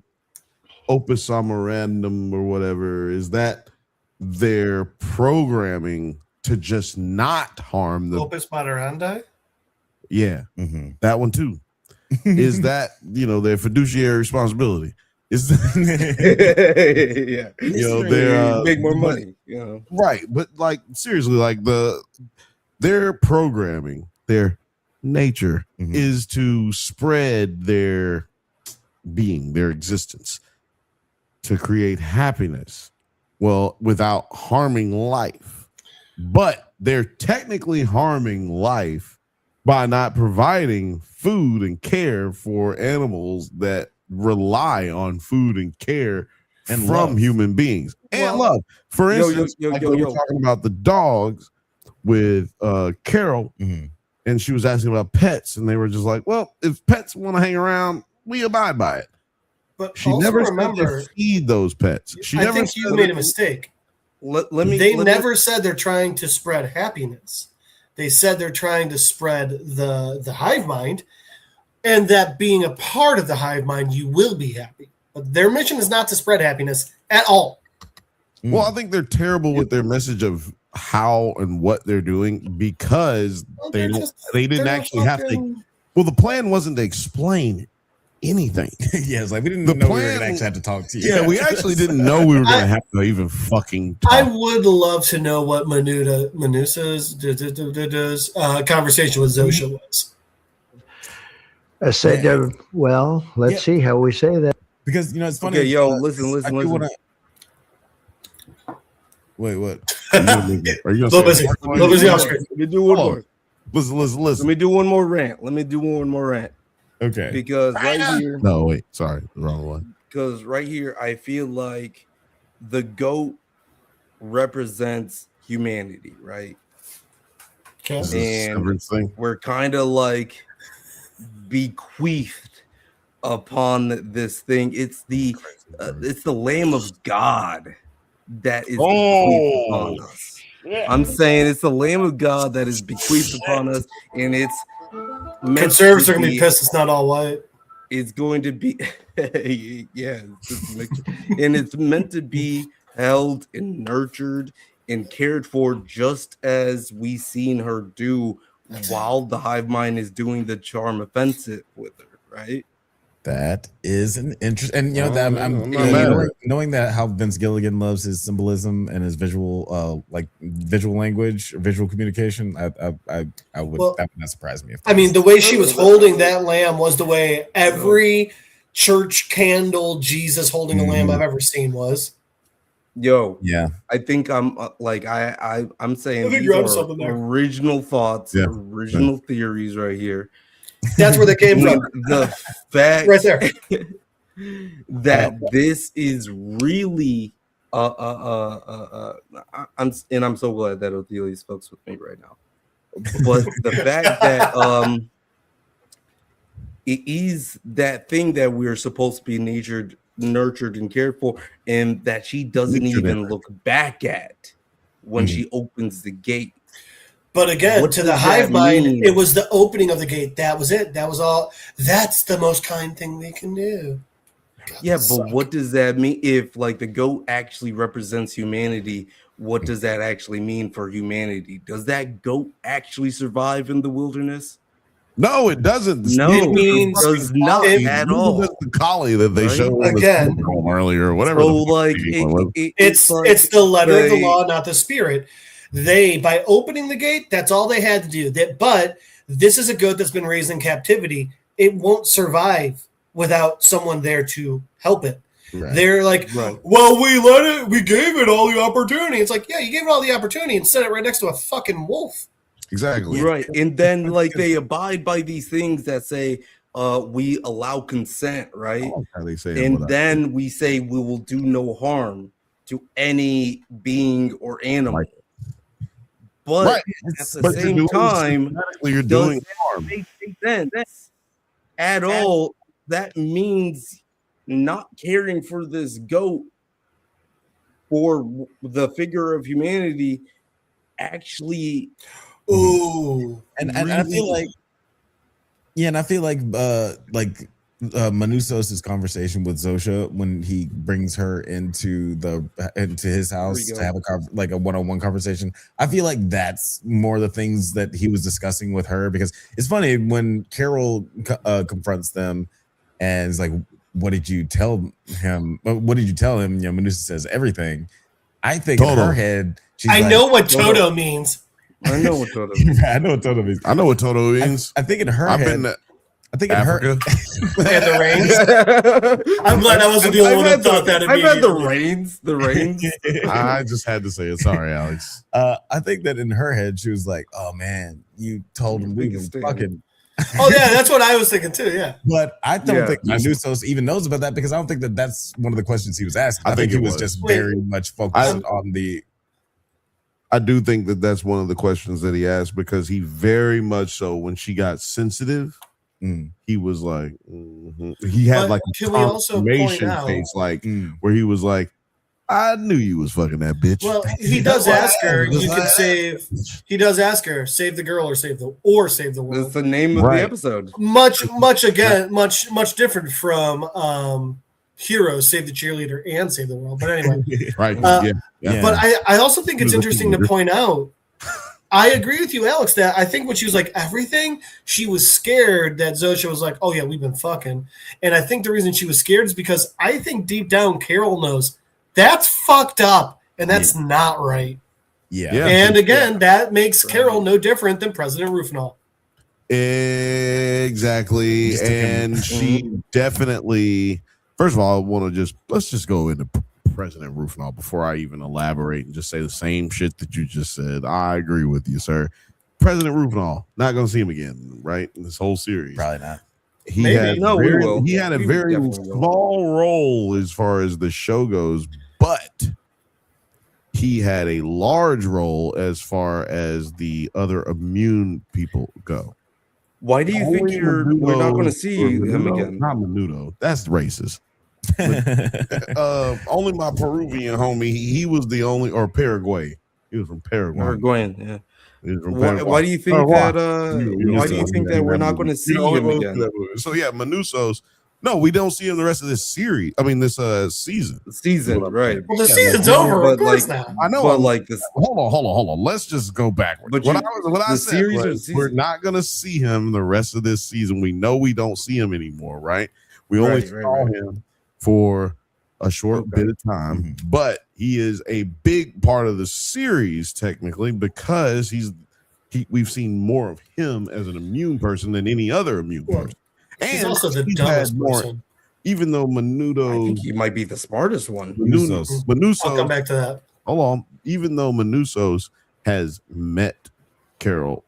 Speaker 2: opus operandum or whatever is that they're programming to just not harm the
Speaker 3: Opus Moderandi?
Speaker 2: Yeah, that one too. Is that, their fiduciary responsibility? Is
Speaker 9: Yeah,
Speaker 2: they're
Speaker 9: make more
Speaker 2: but-
Speaker 9: money.
Speaker 2: right? But like seriously, like their programming, their nature is to spread their being, their existence, to create happiness. Well, without harming life, but they're technically harming life by not providing food and care for animals that rely on food and care
Speaker 1: And
Speaker 2: from
Speaker 1: love.
Speaker 2: human beings and love. For instance, like we were talking about the dogs with Carol, and she was asking about pets, and they were just like, well, if pets want to hang around, we abide by it.
Speaker 3: But
Speaker 2: She
Speaker 3: also
Speaker 2: never
Speaker 3: remember,
Speaker 2: said to feed those pets.
Speaker 3: I think you made a mistake. They never said they're trying to spread happiness. They said they're trying to spread the hive mind, and that being a part of the hive mind, you will be happy. But their mission is not to spread happiness at all.
Speaker 2: Well, I think they're terrible with their message of how and what they're doing because they didn't actually have to. Well, the plan wasn't to explain anything.
Speaker 1: Yeah, it's like we didn't
Speaker 2: The
Speaker 1: know we were
Speaker 2: plan-
Speaker 1: gonna actually have to talk to you.
Speaker 2: Yeah, we actually didn't know we were going to have to even fucking talk.
Speaker 3: I would love to know what Manusa's conversation with Zosha was.
Speaker 10: I said, well, let's see how we say that.
Speaker 1: Because it's funny.
Speaker 9: Okay, listen.
Speaker 1: Wait, what?
Speaker 2: Are you gonna
Speaker 3: Little busy. Little busy off screen.
Speaker 9: Let me do one more.
Speaker 2: Listen.
Speaker 9: Let me do one more rant.
Speaker 1: Okay.
Speaker 9: Because right here.
Speaker 2: No, wait. Sorry, the wrong one.
Speaker 9: Because right here, I feel like the goat represents humanity, right?
Speaker 3: Okay.
Speaker 2: Is this a
Speaker 9: And
Speaker 2: severance thing?
Speaker 9: we're kind of like bequeathed upon this thing. It's the Lamb of God that is bequeathed upon us. I'm saying it's the Lamb of God that is bequeathed upon us, and it's
Speaker 3: Conservatives are going to be pissed it's not all white.
Speaker 9: It's going to be, yeah, and it's meant to be held and nurtured and cared for just as we seen her do while the hive mind is doing the charm offensive with her, right?
Speaker 1: That is an interest, and I'm knowing that how Vince Gilligan loves his symbolism and his visual, visual language, visual communication. I would that would not surprise me.
Speaker 3: The way she was holding that lamb was the way every church candle Jesus holding a lamb I've ever seen was.
Speaker 1: Yeah,
Speaker 9: I think I'm I'm saying
Speaker 3: I think
Speaker 9: these
Speaker 3: you're onto
Speaker 9: are
Speaker 3: something there.
Speaker 9: original thoughts, original theories right here.
Speaker 3: That's where they came from.
Speaker 9: The fact
Speaker 3: Right there.
Speaker 9: that this is really I'm so glad that Othelia's fucks with me right now. But the fact that it is that thing that we're supposed to be nurtured and cared for, and that she doesn't even look back at when she opens the gate.
Speaker 3: But again,
Speaker 9: What
Speaker 3: to
Speaker 9: does
Speaker 3: the hive
Speaker 9: that
Speaker 3: mind,
Speaker 9: mean?
Speaker 3: it was the opening of the gate. That was it. That was all. That's the most kind thing we can do.
Speaker 9: Yeah, but what does that mean? If like the goat actually represents humanity, what does that actually mean for humanity? Does that goat actually survive in the wilderness?
Speaker 2: No, it doesn't.
Speaker 9: No, it does not at all.
Speaker 2: That's the collie that they showed
Speaker 3: Again
Speaker 2: earlier, or whatever.
Speaker 3: So, it's the letter of the law, not the spirit. They, by opening the gate, that's all they had to do. But this is a goat that's been raised in captivity. It won't survive without someone there to help it. Right. They're like, well, we gave it all the opportunity. It's like, yeah, you gave it all the opportunity and set it right next to a fucking wolf.
Speaker 2: Exactly.
Speaker 9: Right. And then like they abide by these things that say we allow consent, right? And then we say we will do no harm to any being or animal. But at the same time,
Speaker 2: you're doing harm.
Speaker 9: Make sense at all. That means not caring for this goat for the figure of humanity actually.
Speaker 3: Ooh.
Speaker 1: And I feel like, yeah, and I feel like Manusos's conversation with Zosha when he brings her into his house to have a one-on-one conversation. I feel like that's more the things that he was discussing with her, because it's funny when Carol confronts them and is like, "What did you tell him? What did you tell him?" You know, Manusa says everything. I think in her head,
Speaker 3: I know what Toto means.
Speaker 9: I know what Toto means.
Speaker 1: I know what Toto means.
Speaker 2: I know what Toto means.
Speaker 1: I think in her head. I think
Speaker 2: Africa.
Speaker 1: it hurt.
Speaker 3: And the rains. I'm glad I wasn't the only one that thought that.
Speaker 9: I've had the rains. The rains.
Speaker 2: I just had to say it. Sorry, Alex.
Speaker 1: I think that in her head, she was like, "Oh man, you told him we can fucking."
Speaker 3: Oh yeah, that's what I was thinking too. Yeah,
Speaker 1: but I don't think Manusos even knows about that, because I don't think that that's one of the questions he was asking. I think he was just very much focused on the.
Speaker 2: I do think that that's one of the questions that he asked, because he very much so, when she got sensitive, he was like, he had like a confirmation face, like where he was like, "I knew you was fucking that bitch."
Speaker 3: Well, he does ask her. You can save. He does ask her, save the girl or save the world.
Speaker 9: That's the name of the episode.
Speaker 3: Much different from Heroes, Save the Cheerleader and Save the World. But anyway,
Speaker 2: right?
Speaker 3: But I also think it's interesting to point out. I agree with you, Alex, that I think when she was like everything, she was scared that Zosha was like, "Oh yeah, we've been fucking," and I think the reason she was scared is because I think deep down Carol knows that's fucked up and that's not right.
Speaker 1: Yeah.
Speaker 3: And again, that makes Carol no different than President Rufinol.
Speaker 2: Exactly. And she definitely, first of all, let's just go into President Rufinol before I even elaborate and just say the same shit that you just said. I agree with you, sir. President Rufinol, not going to see him again, right? In this whole series.
Speaker 1: Probably not.
Speaker 2: He had a very small role as far as the show goes, but he had a large role as far as the other immune people go.
Speaker 9: Why do you think we're not going to see him again?
Speaker 2: Not Menudo. That's racist. Only my Peruvian homie. He was the only, or Paraguay. He was from Paraguay.
Speaker 9: Paraguayan, yeah. Why do you think that? Why do you think that we're not going to see him again?
Speaker 2: So yeah, Manusos. No, we don't see him the rest of this series. I mean, this season.
Speaker 9: Right?
Speaker 3: Well, the season's over. Of course now.
Speaker 2: I know.
Speaker 9: But like this.
Speaker 2: Hold on. Let's just go backwards.
Speaker 9: But
Speaker 2: what I said was, we're not going to see him the rest of this season. We know we don't see him anymore, right? We only saw him for a short bit of time, but he is a big part of the series technically, because we've seen more of him as an immune person than any other immune person. And
Speaker 3: he's also the dumbest person.
Speaker 2: Even though Menudo,
Speaker 9: I think he might be the smartest one.
Speaker 2: Manusos.
Speaker 3: I'll come back to that.
Speaker 2: Hold on. Even though Manusos has met Carol,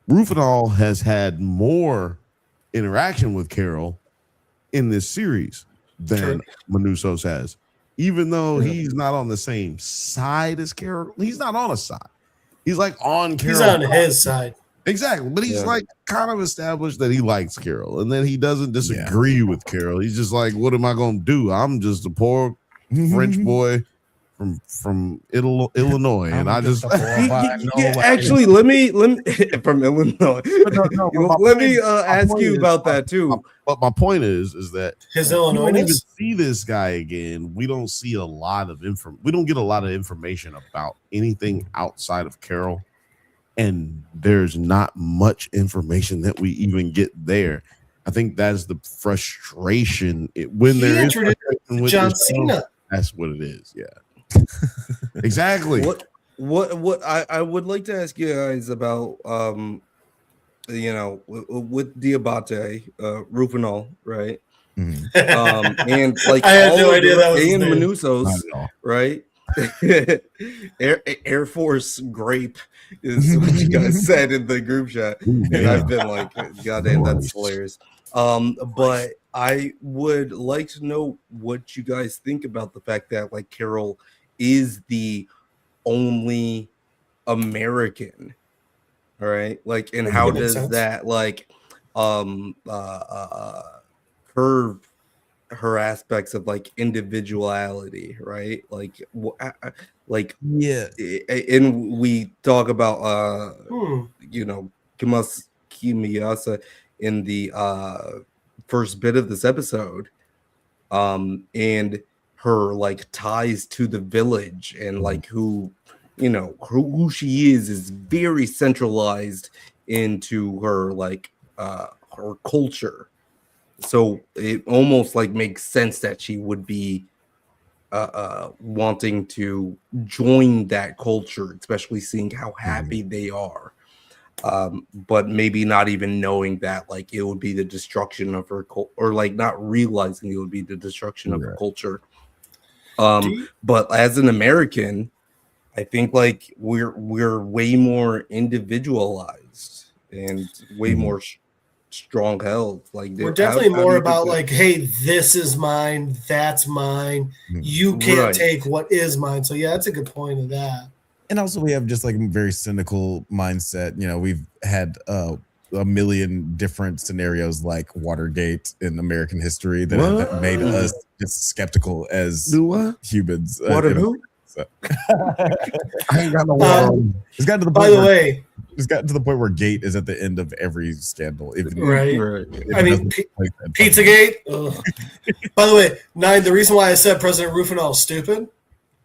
Speaker 2: Rufinol has had more interaction with Carol in this series than Manusos has. Even though he's not on the same side as Carol, he's not on a side. He's like on Carol.
Speaker 3: He's on his side.
Speaker 2: Exactly. But he's like kind of established that he likes Carol, and then he doesn't disagree with Carol. He's just like, what am I going to do? I'm just a poor French boy from Illinois, and I just
Speaker 9: actually let me from Illinois. Let me ask you about that too.
Speaker 2: But my point is that
Speaker 3: his Illinois.
Speaker 2: We don't even see this guy again. We don't see a lot of we don't get a lot of information about anything outside of Carol, and there's not much information that we even get there. I think that's the frustration. When there is frustration with
Speaker 3: John Cena.
Speaker 2: That's what it is. Yeah. Exactly.
Speaker 9: What I would like to ask you guys about with Diabate, Rufinol, right? And like
Speaker 3: I had no idea that was his
Speaker 9: and
Speaker 3: name.
Speaker 9: Manusos, right? Air Force grape is what you guys said in the group chat. And I've been like, God damn, that's hilarious. But I would like to know what you guys think about the fact that like Carol is the only American, all right? Like, and how does that like her aspects of like individuality, right? Like and we talk about Kimiyasa in the first bit of this episode, and her like ties to the village and like who she is very centralized into her like her culture. So it almost like makes sense that she would be wanting to join that culture, especially seeing how happy they are. But maybe not even knowing that like it would be the destruction of her or like not realizing it would be the destruction of her culture. But as an American, I think like we're way more individualized and way more strong held. Like
Speaker 3: we're definitely more about like, hey, this is mine, that's mine. You can't take what is mine. So yeah, that's a good point of that.
Speaker 1: And also we have just like a very cynical mindset. You know, we've had a million different scenarios like Watergate in American history that have made us just skeptical as humans. So. I ain't got no it's gotten to the point.
Speaker 3: By the way,
Speaker 1: it's gotten to the point where Gate is at the end of every scandal.
Speaker 3: Right. I mean, Pizzagate. By the way, Nine. The reason why I said President Rufino is stupid.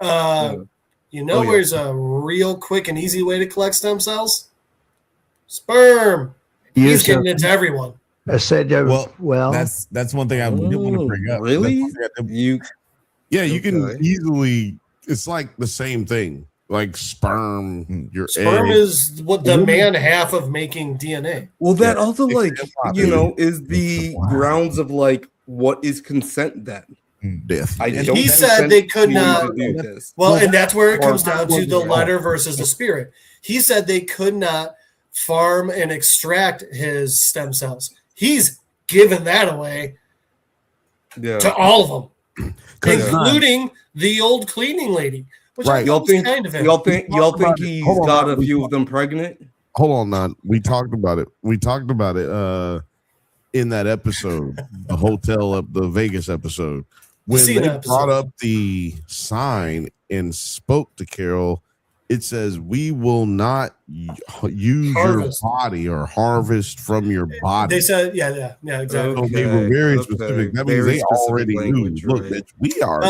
Speaker 3: Where's a real quick and easy way to collect stem cells? Sperm. He's getting it to everyone.
Speaker 10: I said, well,
Speaker 1: that's one thing I didn't want to bring up.
Speaker 9: Really?
Speaker 2: You can easily. It's like the same thing, like sperm. Your
Speaker 3: sperm
Speaker 2: egg.
Speaker 3: is what the man half of making DNA.
Speaker 9: Well, that also like is the grounds of like what is consent then.
Speaker 2: Death.
Speaker 3: He said they could not. Well, and that's where it comes down to the letter versus the spirit. He said they could not farm and extract his stem cells. He's given that away to all of them, including the old cleaning lady. Which
Speaker 9: y'all think he's got a few of them pregnant?
Speaker 2: Hold on, Nan. We talked about it. In that episode, the hotel the Vegas episode. When they brought up the sign and spoke to Carol, it says, "We will not use your body or harvest from your body."
Speaker 3: They said, yeah, exactly.
Speaker 2: So they were very specific. That means they already knew. Look, bitch, we are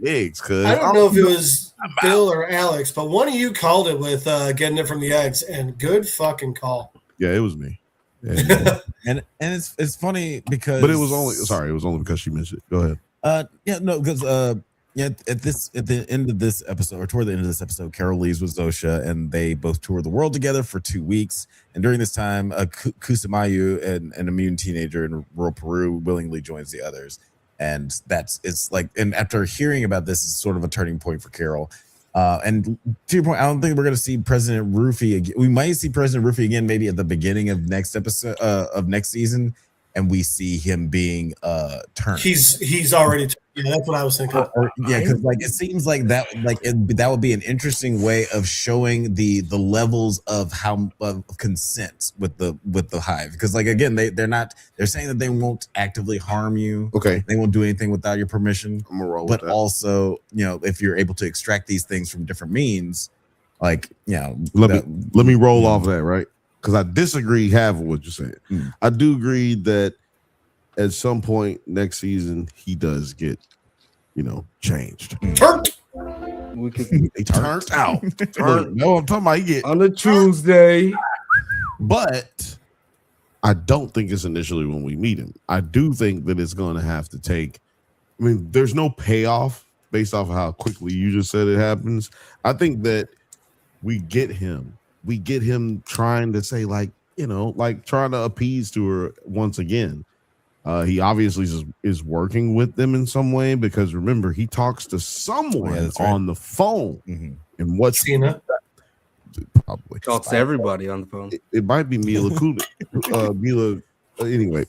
Speaker 2: eggs.
Speaker 3: I don't know if it was Bill or Alex, but one of you called it with getting it from the eggs, and good fucking call.
Speaker 2: Yeah, it was me.
Speaker 1: and it's funny because,
Speaker 2: but it was only because she missed it. Go ahead.
Speaker 1: Because at the end of this episode, or toward the end of this episode, Carol leaves with Zosha, and they both tour the world together for 2 weeks. And during this time, Kusamayu, an immune teenager in rural Peru, willingly joins the others. And and after hearing about this, is sort of a turning point for Carol. And to your point, I don't think we're going to see President Rufy again. We might see President Rufy again, maybe at the beginning of next episode of next season. And we see him being turned.
Speaker 3: He's already that's what I was thinking.
Speaker 1: Because like it seems like that that would be an interesting way of showing the levels of of consent with the hive. Because like again, they're saying that they won't actively harm you.
Speaker 2: Okay,
Speaker 1: they won't do anything without your permission.
Speaker 2: I'm gonna roll
Speaker 1: but
Speaker 2: with that.
Speaker 1: Also, if you're able to extract these things from different means, like
Speaker 2: let me roll off that, right? Because I disagree half of what you're saying. I do agree that at some point next season he does get, changed.
Speaker 3: Turned.
Speaker 2: He turned out. No, I'm talking about he get
Speaker 9: on a Tuesday.
Speaker 2: But I don't think it's initially when we meet him. I do think that it's going to have to take. I mean, there's no payoff based off of how quickly you just said it happens. I think that we get him. We get him trying to say like trying to appease to her once again. He obviously is working with them in some way because remember he talks to someone on the phone. Mm-hmm. And what's
Speaker 3: Cena?
Speaker 2: Probably
Speaker 9: talks to everybody on the phone.
Speaker 2: It might be Mila Kunis. Anyway,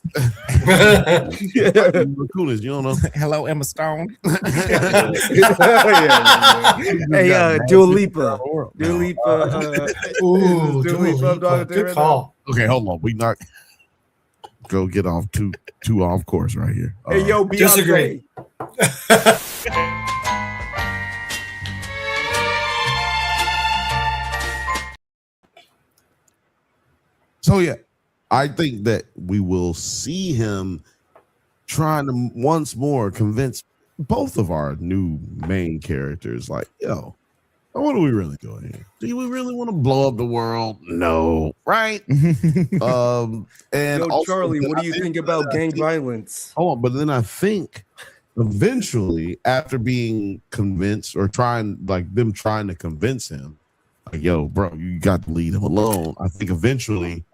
Speaker 2: Kunis, you don't know.
Speaker 1: Hello, Emma Stone.
Speaker 9: Hey, Dua Lipa. Dua Lipa.
Speaker 3: Dua Lipa. Good call.
Speaker 2: Okay, hold on. We not go get off too off course right here.
Speaker 9: Hey, yo, Beyonce.
Speaker 3: Disagree.
Speaker 2: So yeah, I think that we will see him trying to once more convince both of our new main characters, like, yo, what are we really doing here? Do we really want to blow up the world? No, right? And
Speaker 9: Yo, Charlie, what do you think about gang violence?
Speaker 2: Oh, but then I think eventually, after being convinced or trying to convince him, like, yo, bro, you got to leave him alone. I think eventually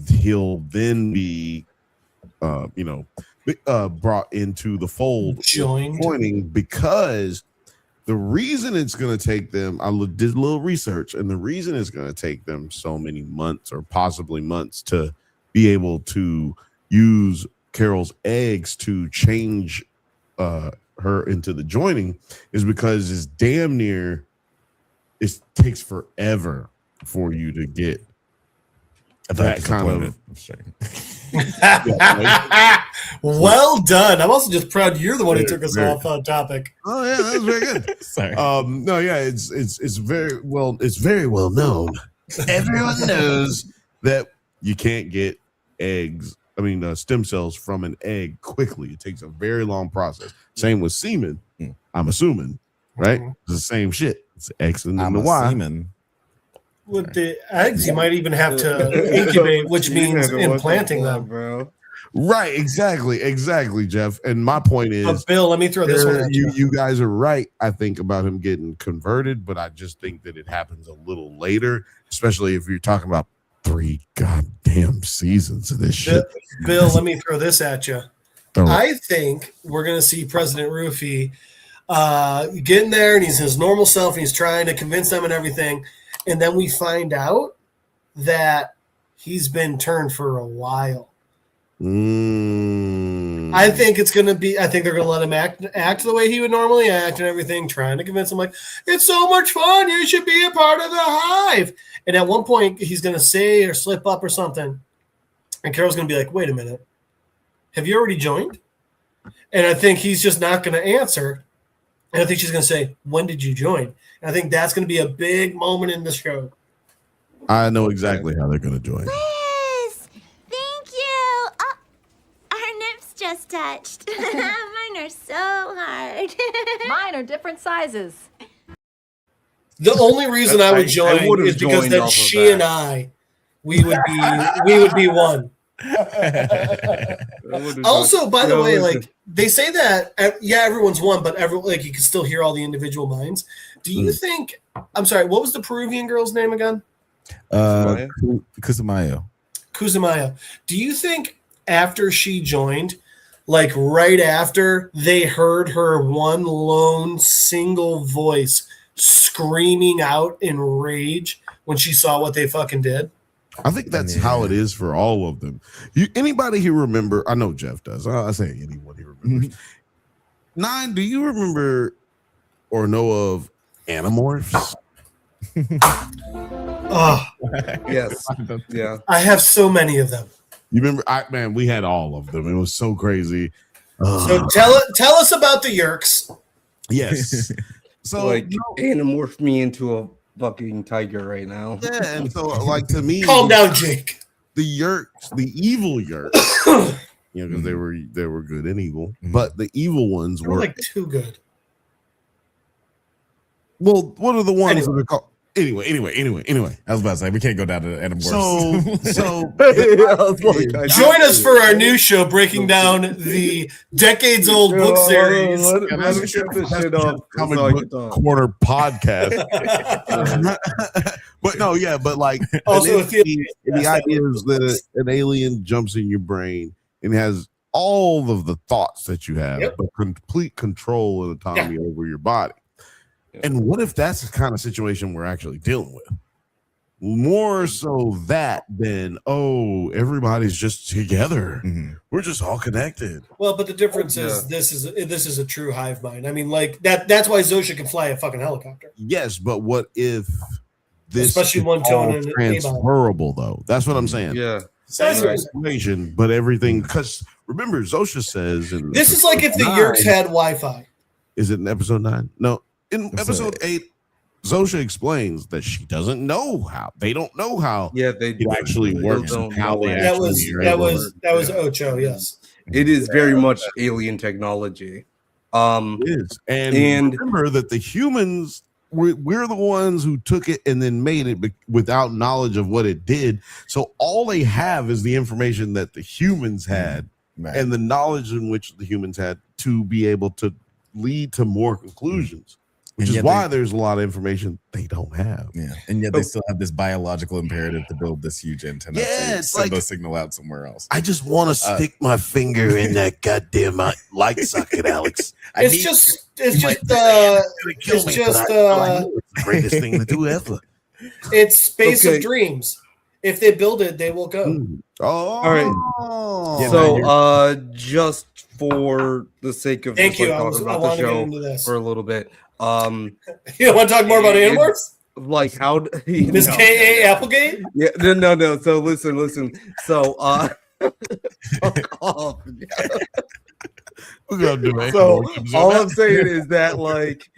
Speaker 2: he'll then be, brought into the fold, joining, because the reason it's going to take them, did a little research, and the reason it's going to take them so many months or possibly months to be able to use Carol's eggs to change her into the joining is because it takes forever for you to get that kind of.
Speaker 3: Well done. I'm also just proud you're the one who took us off on topic.
Speaker 2: Oh yeah, that was very good.
Speaker 5: Sorry.
Speaker 2: No, yeah, it's very well known. Everyone knows that you can't get stem cells from an egg quickly. It takes a very long process. Same with semen. I'm assuming, right? It's the same shit. It's X and then the Y. Semen.
Speaker 3: With the eggs, you might even have to incubate, which means implanting them,
Speaker 9: bro.
Speaker 2: Right, exactly, Jeff. And my point is,
Speaker 3: Bill, let me throw this one at you.
Speaker 2: You guys are right, I think, about him getting converted, but I just think that it happens a little later, especially if you're talking about 3 goddamn seasons of this shit.
Speaker 3: Bill, let me throw this at you. I think we're going to see President Rufy getting there, and he's his normal self, and he's trying to convince them and everything. And then we find out that he's been turned for a while. I think it's going to be, I think they're going to let him act the way he would normally act and everything, trying to convince him, like, it's so much fun. You should be a part of the hive. And at one point, he's going to say or slip up or something. And Carol's going to be like, wait a minute. Have you already joined? And I think he's just not going to answer. And I think she's going to say, when did you join? And I think that's going to be a big moment in the show.
Speaker 2: I know exactly how they're going to join.
Speaker 13: Liz, thank you. Oh, our nips just touched. Mine are so hard.
Speaker 14: Mine are different sizes.
Speaker 3: The only reason I would join is because then she and I, we would be one. Also, by the way, like they say that, everyone's one, but you can still hear all the individual minds. Do you think? I'm sorry. What was the Peruvian girl's name again?
Speaker 5: Kusamayo.
Speaker 3: Do you think after she joined, like right after, they heard her one lone single voice screaming out in rage when she saw what they fucking did?
Speaker 2: I think that's how it is for all of them. Anybody who remember? I know Jeff does. I say anyone who remembers. Nine, do you remember or know of Animorphs?
Speaker 3: Oh,
Speaker 9: yes. Yeah.
Speaker 3: I have so many of them.
Speaker 2: You remember? We had all of them. It was so crazy.
Speaker 3: So tell us about the Yerks.
Speaker 2: Yes. So
Speaker 9: Animorph me into a fucking tiger right now.
Speaker 2: Yeah, and so to me,
Speaker 3: calm down, Jake.
Speaker 2: The Yerks, the evil Yerks, because they were good and evil, but the evil ones were
Speaker 3: like too good.
Speaker 2: Well, what are the ones that are called? Anyway.
Speaker 5: I was about to say we can't go down to the Animorphs.
Speaker 3: Join us for our new show breaking down the decades-old book series.
Speaker 9: Let's get this shit off.
Speaker 2: Corner podcast. But also the idea is that an alien jumps in your brain and has all of the thoughts that you have, but complete control and autonomy over your body. And what if that's the kind of situation we're actually dealing with? More so that than, everybody's just together. Mm-hmm. We're just all connected.
Speaker 3: Well, but the difference is this is a true hive mind. I mean, like that's why Zosha can fly a fucking helicopter.
Speaker 2: Yes, but what if this
Speaker 3: especially one tone and
Speaker 2: transferable though? That's what I'm saying.
Speaker 9: Yeah.
Speaker 2: Same situation, but everything, because remember, Zosha says
Speaker 3: this is like if the Yerks had Wi-Fi.
Speaker 2: Is it in episode 9? No. In episode 8, Zosha explains that she doesn't know how. They don't know how.
Speaker 9: Yeah, it
Speaker 2: actually works. And how they
Speaker 3: that was Ocho. Yes.
Speaker 9: It is very much alien technology.
Speaker 2: It is. And remember that the humans, we're the ones who took it and then made it without knowledge of what it did. So all they have is the information that the humans had and the knowledge in which the humans had to be able to lead to more conclusions. Which is why there's a lot of information they don't have.
Speaker 1: Yeah, and yet they still have this biological imperative to build this huge antenna.
Speaker 2: Yeah,
Speaker 1: to send the signal out somewhere else.
Speaker 2: I just want to stick my finger in that goddamn light socket, Alex.
Speaker 3: It's just
Speaker 2: the greatest thing to do ever.
Speaker 3: It's space of dreams. If they build it, they will go.
Speaker 2: All
Speaker 9: right.
Speaker 3: Yeah,
Speaker 9: So, just for the sake of
Speaker 3: Thank you.
Speaker 9: talking
Speaker 3: I
Speaker 9: about
Speaker 3: want
Speaker 9: the
Speaker 3: to get
Speaker 9: show
Speaker 3: into this.
Speaker 9: for a little bit.
Speaker 3: You want to talk more about Animorphs?
Speaker 9: Like how
Speaker 3: Miss K.A. Applegate?
Speaker 9: Yeah, no. So listen. So fuck off. So all I'm saying is that like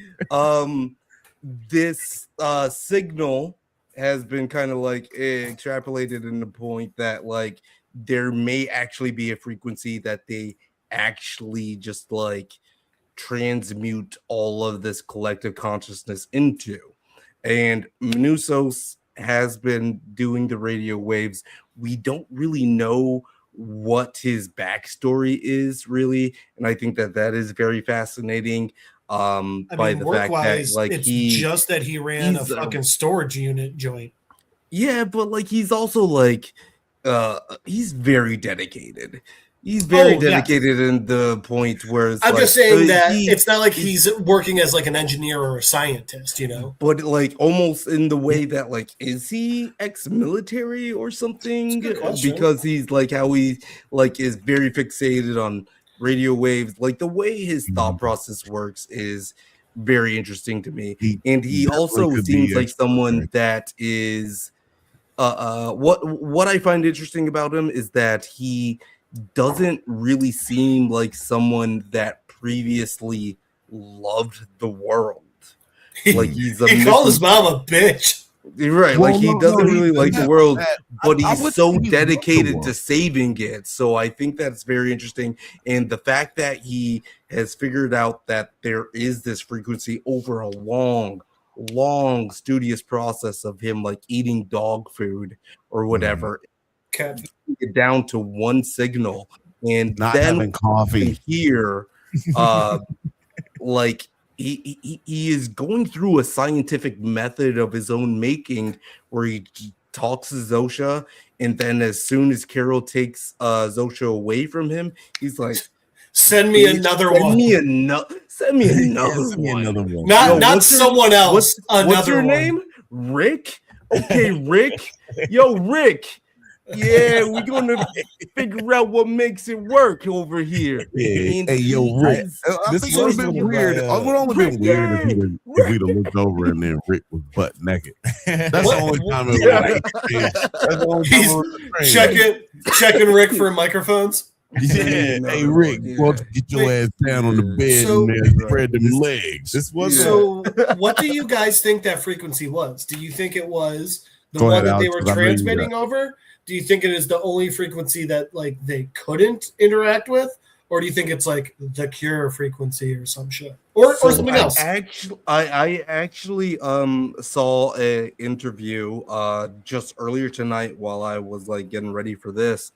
Speaker 9: this signal has been kind of like extrapolated in the point that like there may actually be a frequency that they actually just like transmute all of this collective consciousness into. And Minusos has been doing the radio waves. We don't really know what his backstory is really, and I think that is very fascinating. The fact that like
Speaker 3: it's just that he ran a fucking storage unit joint.
Speaker 9: Yeah, but like he's also like he's very dedicated. He's very dedicated in the point where it's
Speaker 3: I'm just saying that it's not like he's working as like an engineer or a scientist, you know.
Speaker 9: But like almost in the way that like is he ex-military or something? Because he's like how he like is very fixated on radio waves. Like the way his thought process works is very interesting to me. And he also seems like someone that is what I find interesting about him is that he doesn't really seem like someone that previously loved the world. Like he
Speaker 3: called his mom a bitch.
Speaker 9: You're right.
Speaker 2: Well,
Speaker 9: like he doesn't really like the world, but
Speaker 2: I
Speaker 9: he's
Speaker 2: would
Speaker 9: so
Speaker 2: say he
Speaker 9: dedicated
Speaker 2: loved the
Speaker 9: to saving it. So I think that's very interesting. And the fact that he has figured out that there is this frequency over a long, studious process of him like eating dog food or whatever. Get down to one signal and
Speaker 2: Not
Speaker 9: then
Speaker 2: having coffee
Speaker 9: here like he is going through a scientific method of his own making where he talks to Zosha, and then as soon as Carol takes Zosha away from him, he's like,
Speaker 3: send me another one.
Speaker 9: Send me another one.
Speaker 3: Not someone else.
Speaker 9: What's your name? Rick? Okay, Rick. Yo, Rick. Yeah, we're gonna figure out what makes it work over here.
Speaker 2: Yeah. Hey, yo, Rick. I think it would have been weird. It would only been weird if we'd have looked over and then Rick was butt naked. That's the only time it was.
Speaker 3: Checking Rick for microphones.
Speaker 2: Yeah. Hey, Rick, why don't you get your ass down on the bed and then spread them legs?
Speaker 3: So, what do you guys think that frequency was? Do you think it was the one that they were transmitting over? Do you think it is the only frequency that like they couldn't interact with, or do you think it's like the Cure frequency or some shit, or something else?
Speaker 9: I actually saw an interview just earlier tonight while I was like getting ready for this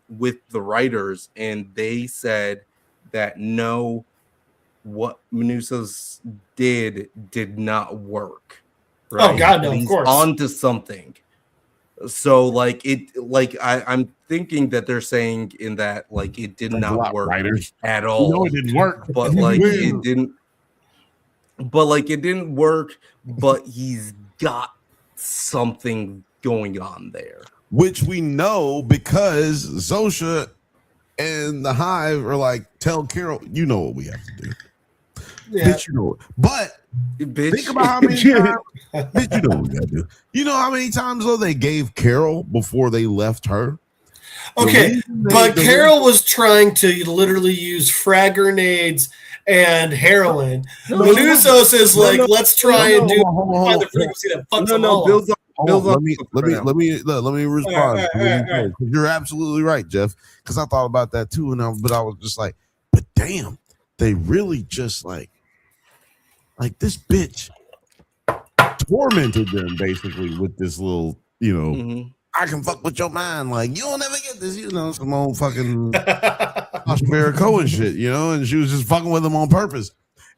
Speaker 9: with the writers, and they said that no, what Minusos did not work. Right?
Speaker 3: Oh God, no, of course.
Speaker 9: Onto something. So like I'm thinking that they're saying in that like it did not work at all.
Speaker 2: No, it didn't work,
Speaker 9: but like it didn't. But like it didn't work. But he's got something going on there,
Speaker 2: which we know because Zosha and the Hive are like, tell Carol, you know what we have to do. Yeah. Bitch, you know it. But think about how many times, bitch, you know what we gotta do. You know how many times though they gave Carol before they left her?
Speaker 3: Okay, but Carol was trying to literally use frag grenades and heroin. Minusos is like, let's try and do find the frequency that fucks them all.
Speaker 2: Let me respond. You're absolutely right, Jeff. Because I thought about that too, but I was just like, but damn, they really just like this bitch tormented them basically with this little, I can fuck with your mind. Like, you'll never get this, some old fucking Josh Cohen shit, and she was just fucking with him on purpose.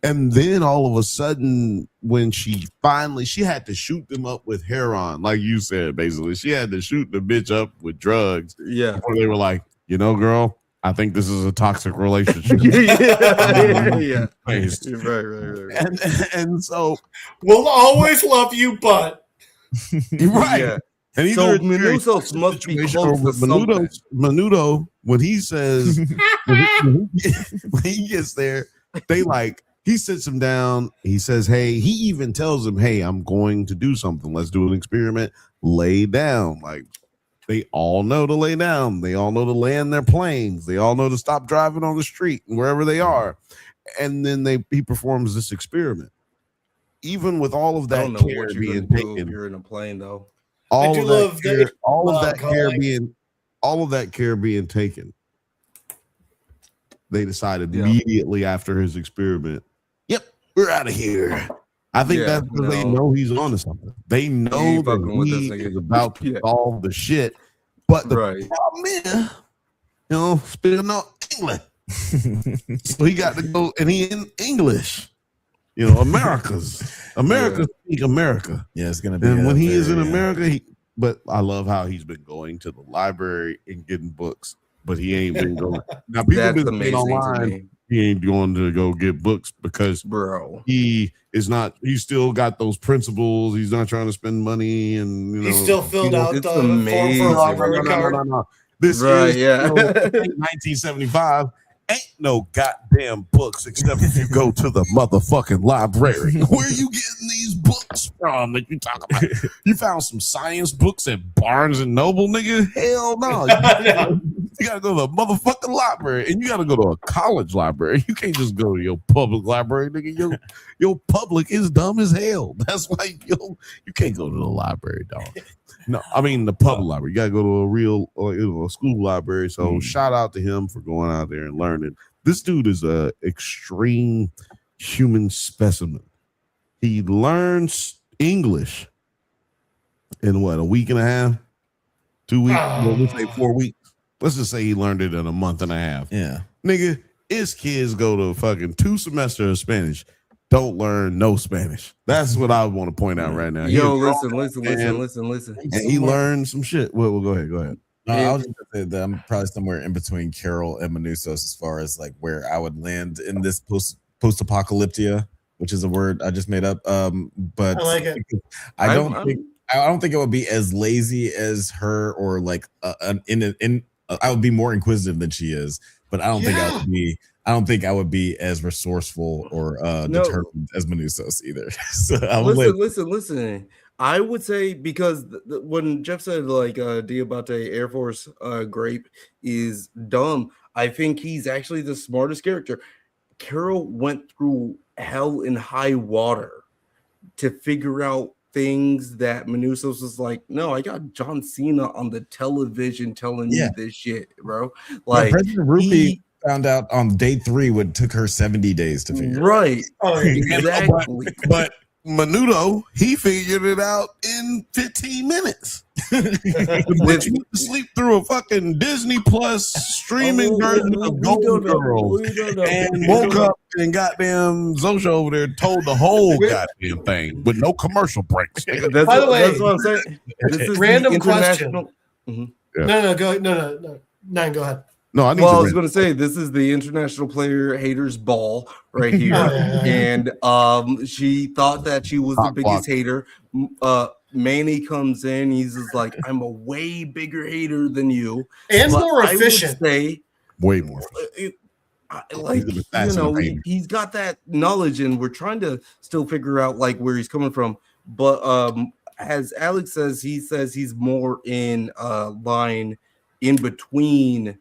Speaker 2: And then all of a sudden, when she had to shoot them up with heroin, like you said, basically. She had to shoot the bitch up with drugs.
Speaker 9: Yeah.
Speaker 2: Before they were like, girl, I think this is a toxic relationship.
Speaker 9: Yeah.
Speaker 2: Right. And so
Speaker 3: we'll always love you, but
Speaker 2: right.
Speaker 9: Yeah.
Speaker 2: And
Speaker 9: so Menudo must be close to something.
Speaker 2: Menudo, when he says when he gets there, he sits him down. He says, "Hey," he even tells him, "Hey, I'm going to do something. Let's do an experiment. Lay down." Like, they all know to lay down. They all know to land their planes. They all know to stop driving on the street wherever they are. And then he performs this experiment. Even with all of that care being taken,
Speaker 9: if you're in a plane, though.
Speaker 2: All of that care being taken, they decided immediately after his experiment, "Yep, we're out of here." I think that's because they know he's onto something. They know that he is about to solve the shit. But the problem is, speaking of England, so he got to go, and he in English. America speak America.
Speaker 1: Yeah, it's gonna be.
Speaker 2: And when he is in America, but I love how he's been going to the library and getting books, but he ain't been going. Now people been saying online he ain't going to go get books because he is not. He's still got those principles. He's not trying to spend money, and
Speaker 3: he still filled out the form for a library card.
Speaker 2: No. This is 1975. Ain't no goddamn books except if you go to the motherfucking library. Where are you getting these books from that you talk about? You found some science books at Barnes and Noble, nigga? Hell no. You gotta go to the motherfucking library, and you gotta go to a college library. You can't just go to your public library, nigga. Your public is dumb as hell. That's why you can't go to the library, dog. No, I mean the public library. You gotta go to a real a school library. So shout out to him for going out there and learning. This dude is a extreme human specimen. He learns English in a week and a half, 2 weeks, let's say 4 weeks. Let's just say he learned it in a month and a half.
Speaker 1: Yeah,
Speaker 2: nigga, his kids go to fucking 2 semesters of Spanish. Don't learn no Spanish. That's what I want to point out right now.
Speaker 9: Yo, listen.
Speaker 2: And he learned some shit. Well, go ahead.
Speaker 1: I was just gonna say that I'm probably somewhere in between Carol and Menusos as far as like where I would land in this post-apocalyptia, which is a word I just made up. But
Speaker 3: I like it.
Speaker 1: I don't think it would be as lazy as her, or like I would be more inquisitive than she is, but I don't think I would be as resourceful or determined as Menusos either. So
Speaker 9: listen. I would say because when Jeff said like Diabate Air Force grape is dumb, I think he's actually the smartest character. Carol went through hell and high water to figure out things that Menusos was like, no, I got John Cena on the television telling me this shit, bro. Like
Speaker 1: President Rupi found out on day 3 what took her 70 days to figure
Speaker 9: right.
Speaker 3: Oh,
Speaker 9: exactly.
Speaker 2: But Menudo, he figured it out in 15 minutes. But you went to sleep through a fucking Disney Plus streaming version of Golden Girls and woke up and goddamn Zosha over there told the whole goddamn thing with no commercial breaks.
Speaker 3: By the way,
Speaker 9: that's what I'm saying. This is
Speaker 3: random question.
Speaker 9: Mm-hmm.
Speaker 3: No, go no. Nine, go ahead.
Speaker 2: No, I
Speaker 9: was going to say this is the international player haters ball right here, and she thought that she was the biggest hater. Manny comes in, he's just like, I'm a way bigger hater than you,
Speaker 3: and more efficient.
Speaker 2: Way more.
Speaker 9: He's got that knowledge, and we're trying to still figure out like where he's coming from. But as Alex says he's more in line in between.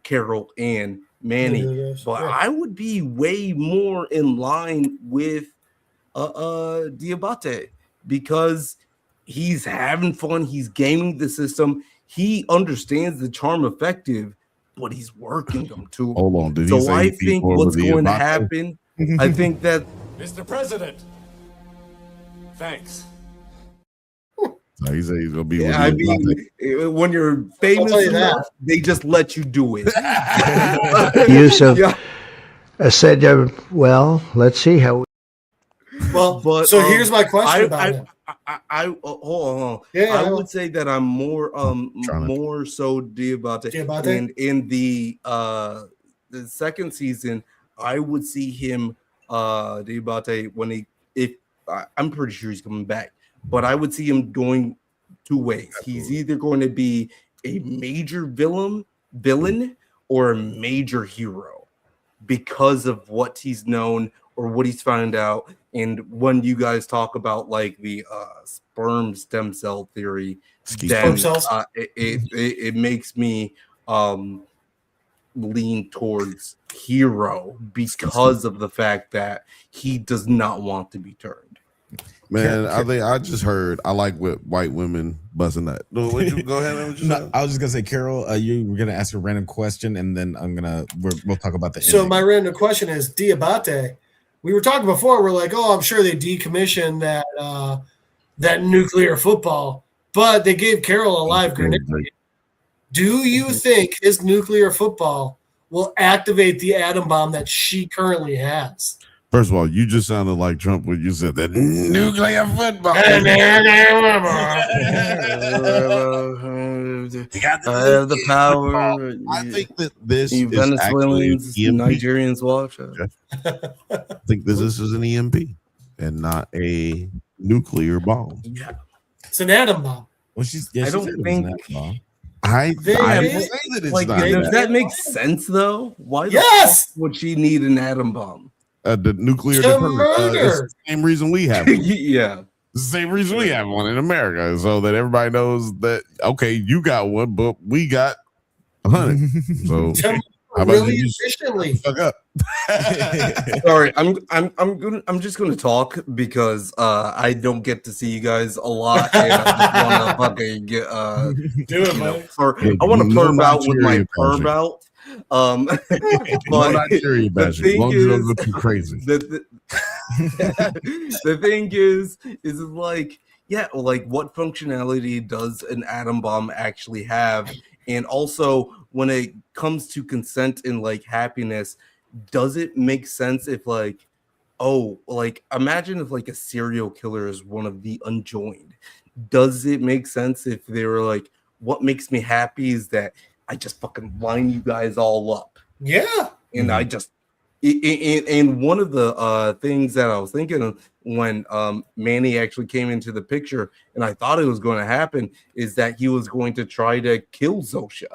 Speaker 9: Carol and Manny, but I would be way more in line with Diabate because he's having fun. He's gaming the system. He understands the charm effective, but he's working them too.
Speaker 2: Hold on, did he
Speaker 9: So
Speaker 2: say
Speaker 9: I
Speaker 2: he
Speaker 9: think
Speaker 2: beat
Speaker 9: what's
Speaker 2: Orba the
Speaker 9: going to
Speaker 2: Abate?
Speaker 9: happen, I think that
Speaker 12: Mr. President. Thanks.
Speaker 2: No, he said he's gonna be.
Speaker 9: Yeah,
Speaker 2: with
Speaker 9: I
Speaker 2: the
Speaker 9: mean, when you're famous
Speaker 3: tell you
Speaker 9: enough, they just let you do it.
Speaker 10: Use of
Speaker 9: Yeah.
Speaker 10: said, well, let's see how.
Speaker 3: Well,
Speaker 9: But
Speaker 3: so here's my question about
Speaker 9: I,
Speaker 3: it.
Speaker 9: hold on.
Speaker 3: Yeah,
Speaker 9: I would say that I'm more
Speaker 2: trying to-
Speaker 9: more so Diabate.
Speaker 3: Diabate?
Speaker 9: And in the second season, I would see him Diabate when I'm pretty sure he's coming back, but I would see him going two ways. He's either going to be a major villain or a major hero because of what he's known or what he's found out. And when you guys talk about like the sperm stem cell theory, then it makes me lean towards hero because of the fact that he does not want to be turned.
Speaker 2: Man, I think I just heard I like what white women buzzing that. No, go ahead.
Speaker 1: No, I was just gonna say, Carol, you were gonna ask a random question, and then we'll talk about the.
Speaker 3: So
Speaker 1: ending.
Speaker 3: my random question is Diabate. We were talking before. We're like, oh, I'm sure they decommissioned that nuclear football, but they gave Carol a live grenade. Do you think his nuclear football will activate the atom bomb that she currently has?
Speaker 2: First of all, you just sounded like Trump when you said that nuclear football.
Speaker 9: I have the power.
Speaker 2: I think that this
Speaker 9: You
Speaker 2: is
Speaker 9: Venezuelans,
Speaker 2: actually an EMP.
Speaker 9: Nigerians watch.
Speaker 2: I think this is an EMP and not a nuclear bomb.
Speaker 9: Yeah,
Speaker 3: it's an atom bomb.
Speaker 1: Well,
Speaker 9: I don't think.
Speaker 2: I
Speaker 3: They-
Speaker 2: would say that it's
Speaker 9: Like,
Speaker 2: not.
Speaker 9: does that make sense though? Why the
Speaker 3: Yes!
Speaker 9: fuck would she need an atom bomb?
Speaker 2: The nuclear
Speaker 3: To
Speaker 2: deterrent.
Speaker 3: murder.
Speaker 2: It's the same reason we have one.
Speaker 9: Yeah.
Speaker 2: It's the same reason we have one in America, so that everybody knows that okay, you got one, but we got 100. So
Speaker 3: To
Speaker 2: how about
Speaker 3: really
Speaker 2: you just
Speaker 3: efficiently.
Speaker 2: fuck up?
Speaker 9: Sorry, I'm just gonna talk because I don't get to see you guys a lot, and I just wanna fucking get
Speaker 3: Do it,
Speaker 9: you know,
Speaker 3: man.
Speaker 9: I want to
Speaker 2: No
Speaker 9: perv out with my
Speaker 2: Nigerian
Speaker 9: perv
Speaker 2: bashing.
Speaker 9: out.
Speaker 2: No
Speaker 9: But
Speaker 2: Nigerian
Speaker 9: the
Speaker 2: bashing.
Speaker 9: thing
Speaker 2: Long as you don't
Speaker 9: is,
Speaker 2: go too crazy.
Speaker 9: the thing is like, yeah, like what functionality does an atom bomb actually have? And also when it comes to consent and like happiness, does it make sense if like, oh, like imagine if like a serial killer is one of the unjoined? Does it make sense if they were like, what makes me happy is that I just fucking line you guys all up?
Speaker 3: Yeah.
Speaker 9: And I just and one of the things that I was thinking of when Manny actually came into the picture, and I thought it was going to happen, is that he was going to try to kill Zosha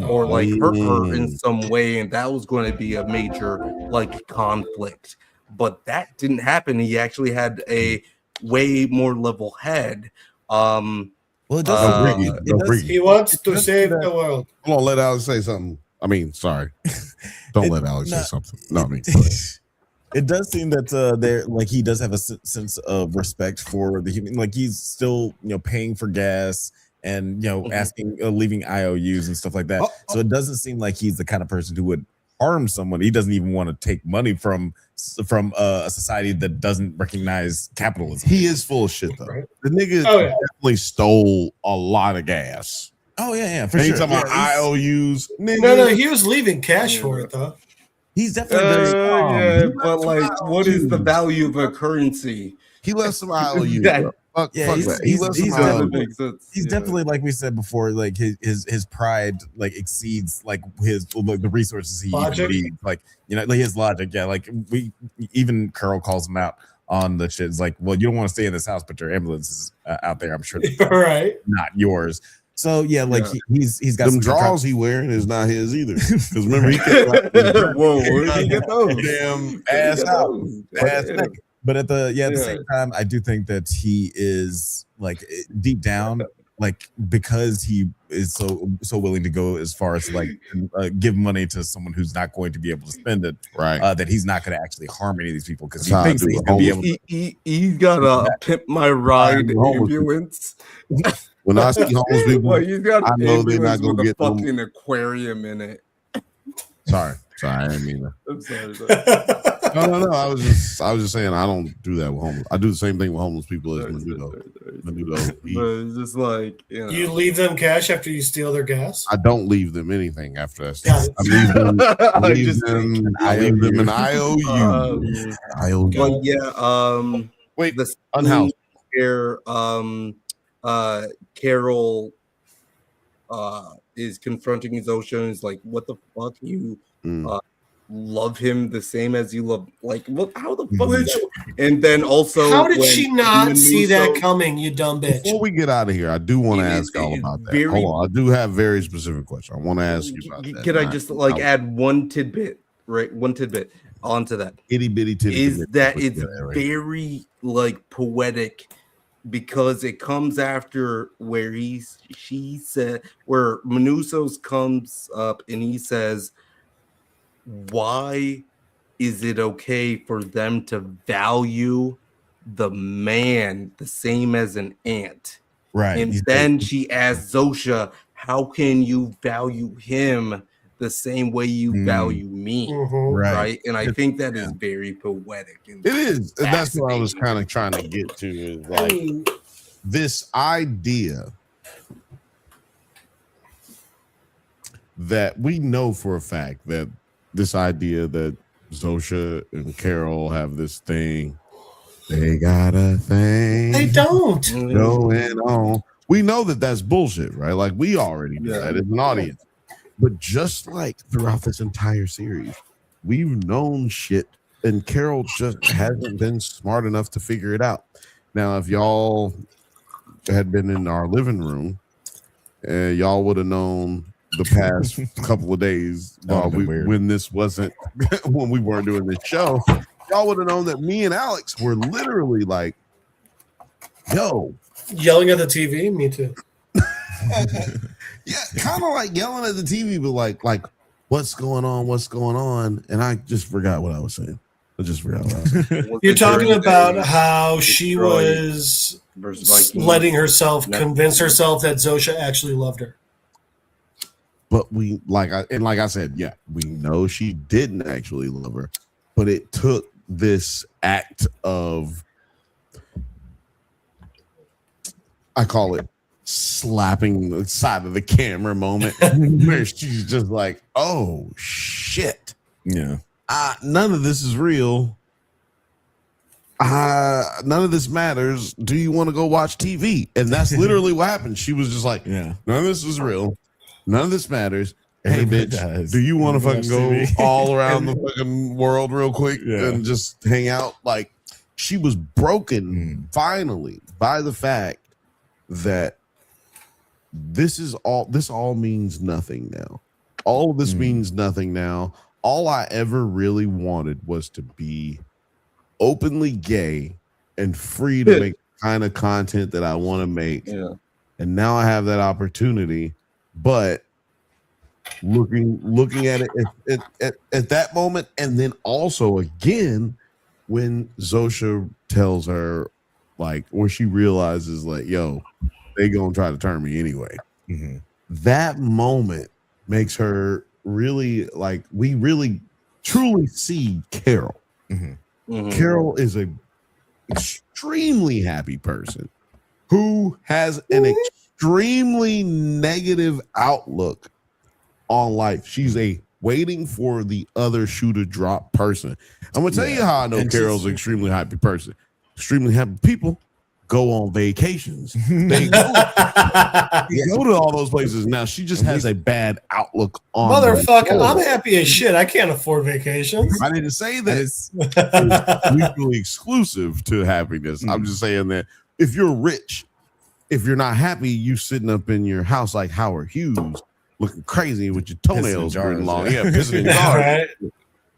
Speaker 9: or like hurt her in some way, and that was going to be a major like conflict. But that didn't happen. He actually had a way more level head.
Speaker 1: Well, it does.
Speaker 3: He wants to save the world.
Speaker 2: Come on, let Alex say something. I mean, sorry. Don't let Alex say something. No, I mean,
Speaker 1: it does seem that there, like, he does have a sense of respect for the human. Like, he's still, paying for gas and asking, leaving IOUs and stuff like that. So it doesn't seem like he's the kind of person who would harm someone. He doesn't even want to take money from a society that doesn't recognize capitalism.
Speaker 2: he is full of shit though.
Speaker 3: Right.
Speaker 2: The nigga
Speaker 3: Oh, yeah.
Speaker 2: definitely stole a lot of gas.
Speaker 1: Oh yeah, for
Speaker 2: And
Speaker 1: sure.
Speaker 2: he's talking about IOUs. Nigga,
Speaker 3: No, he was leaving cash for it though.
Speaker 1: He's definitely very
Speaker 9: But like, what is the value of a currency?
Speaker 2: he left some IOUs.
Speaker 9: That-
Speaker 2: bro. Fuck
Speaker 1: he's
Speaker 2: that. He left some
Speaker 1: he's
Speaker 2: IOUs.
Speaker 1: definitely,
Speaker 9: makes sense.
Speaker 1: he's
Speaker 9: Yeah.
Speaker 1: definitely, like we said before, like his pride like exceeds like the resources he
Speaker 3: Logic.
Speaker 1: needs. Like like his logic. Yeah, like even Carl calls him out on the shit. It's like, well, you don't want to stay in this house, but your ambulance is out there. I'm sure that's
Speaker 3: Right.
Speaker 1: not yours. So yeah, like he's got
Speaker 2: Them
Speaker 1: some
Speaker 2: draws he wearing is not his either. Because remember he kept like,
Speaker 9: Whoa, where did he get those?
Speaker 2: damn ass out, ass neck.
Speaker 1: But at the same time, I do think that he is like deep down, like because he is so willing to go as far as like give money to someone who's not going to be able to spend it,
Speaker 2: right?
Speaker 1: That he's not going to actually harm any of these people because he thinks that he's going to be able to.
Speaker 9: He's got a pimp my ride ambulance.
Speaker 2: When I see homeless people,
Speaker 9: well, he's got
Speaker 2: I know they're not going to get
Speaker 9: fucking them. Aquarium in it.
Speaker 2: Sorry, I didn't mean that.
Speaker 9: I'm sorry.
Speaker 2: No. I was just saying I don't do that with homeless. I do the same thing with homeless people as Menudo.
Speaker 9: But it's just like
Speaker 3: you leave them cash after you steal their gas.
Speaker 2: I don't leave them anything after that. I leave them an IOU.
Speaker 9: But yeah,
Speaker 2: wait,
Speaker 9: the
Speaker 2: unhoused.
Speaker 9: Where Carol is confronting Zosha and is like, "What the fuck? You love him the same as you love like what? How the fuck?" And then also,
Speaker 3: how did she not see that coming? You dumb bitch.
Speaker 2: Before we get out of here, I do want to ask all about that. Hold on, I do have very specific questions. I want to ask you about that.
Speaker 9: Can I just like add one tidbit? Right, one tidbit onto that.
Speaker 2: Itty bitty tidbit
Speaker 9: is that it's very like poetic. Because it comes after where she said where Manusos comes up and he says, why is it okay for them to value the man the same as an ant?
Speaker 1: Right.
Speaker 9: And then she asks Zosha, how can you value him the same way you value me? Right. And I think that is very poetic.
Speaker 2: It is. And that's what I was kind of trying to get to is like this idea that we know for a fact that this idea that Zosha and Carol have this thing, they got a thing.
Speaker 3: They don't.
Speaker 2: Going on. We know that that's bullshit, right? Like we already know that as an audience. But just like throughout this entire series, we've known shit and Carol just hasn't been smart enough to figure it out. Now, if y'all had been in our living room, y'all would have known the past couple of days when this wasn't when we weren't doing this show. Y'all would have known that me and Alex were literally like, yo,
Speaker 3: yelling at the TV. Me too.
Speaker 2: Yeah, kind of like yelling at the TV, but like what's going on? And I just forgot what I was saying.
Speaker 3: You're talking about how she was letting herself convince herself that Zosha actually loved her.
Speaker 2: But like I said, yeah, we know she didn't actually love her, but it took this act of, I call it slapping the side of the camera moment where she's just like, oh shit.
Speaker 1: Yeah.
Speaker 2: None of this is real. None of this matters. Do you want to go watch TV? And that's literally what happened. She was just like,
Speaker 1: yeah,
Speaker 2: none of this is real. None of this matters. Hey, bitch, do you want to fucking go all around the fucking world real quick and just hang out? Like, she was broken finally by the fact that this all means nothing now. All of this means nothing now. All I ever really wanted was to be openly gay and free to make the kind of content that I want to make.
Speaker 9: Yeah.
Speaker 2: And now I have that opportunity, but looking at it at that moment, and then also again when Zosha tells her, like, where she realizes, like, yo, they gonna try to turn me anyway. That moment makes her really, like, we really truly see Carol. Carol is a extremely happy person who has an extremely negative outlook on life. She's a waiting for the other shoe to drop person. I'm gonna tell you how I know Carol's an extremely happy person. Extremely happy people go on vacations. They go to all those places. Now she just has a bad outlook on
Speaker 3: motherfucker. I'm happy as shit. I can't afford vacations.
Speaker 2: I didn't say that it's mutually exclusive to happiness. I'm just saying that if you're rich, if you're not happy, you sitting up in your house like Howard Hughes, looking crazy with your toenails written long. Yeah, pissing in jars.
Speaker 1: Right.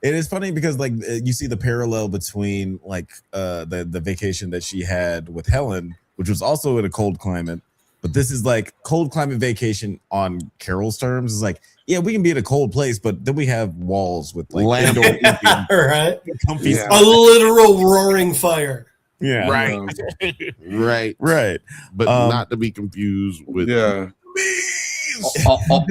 Speaker 1: It is funny because, like, you see the parallel between, like, the vacation that she had with Helen, which was also in a cold climate, But this is like cold climate vacation on Carol's terms. It's like, yeah, we can be in a cold place, but then we have walls with like
Speaker 2: Land
Speaker 3: right?
Speaker 1: comfy
Speaker 3: A literal roaring fire.
Speaker 1: Yeah.
Speaker 2: Right. But not to be confused with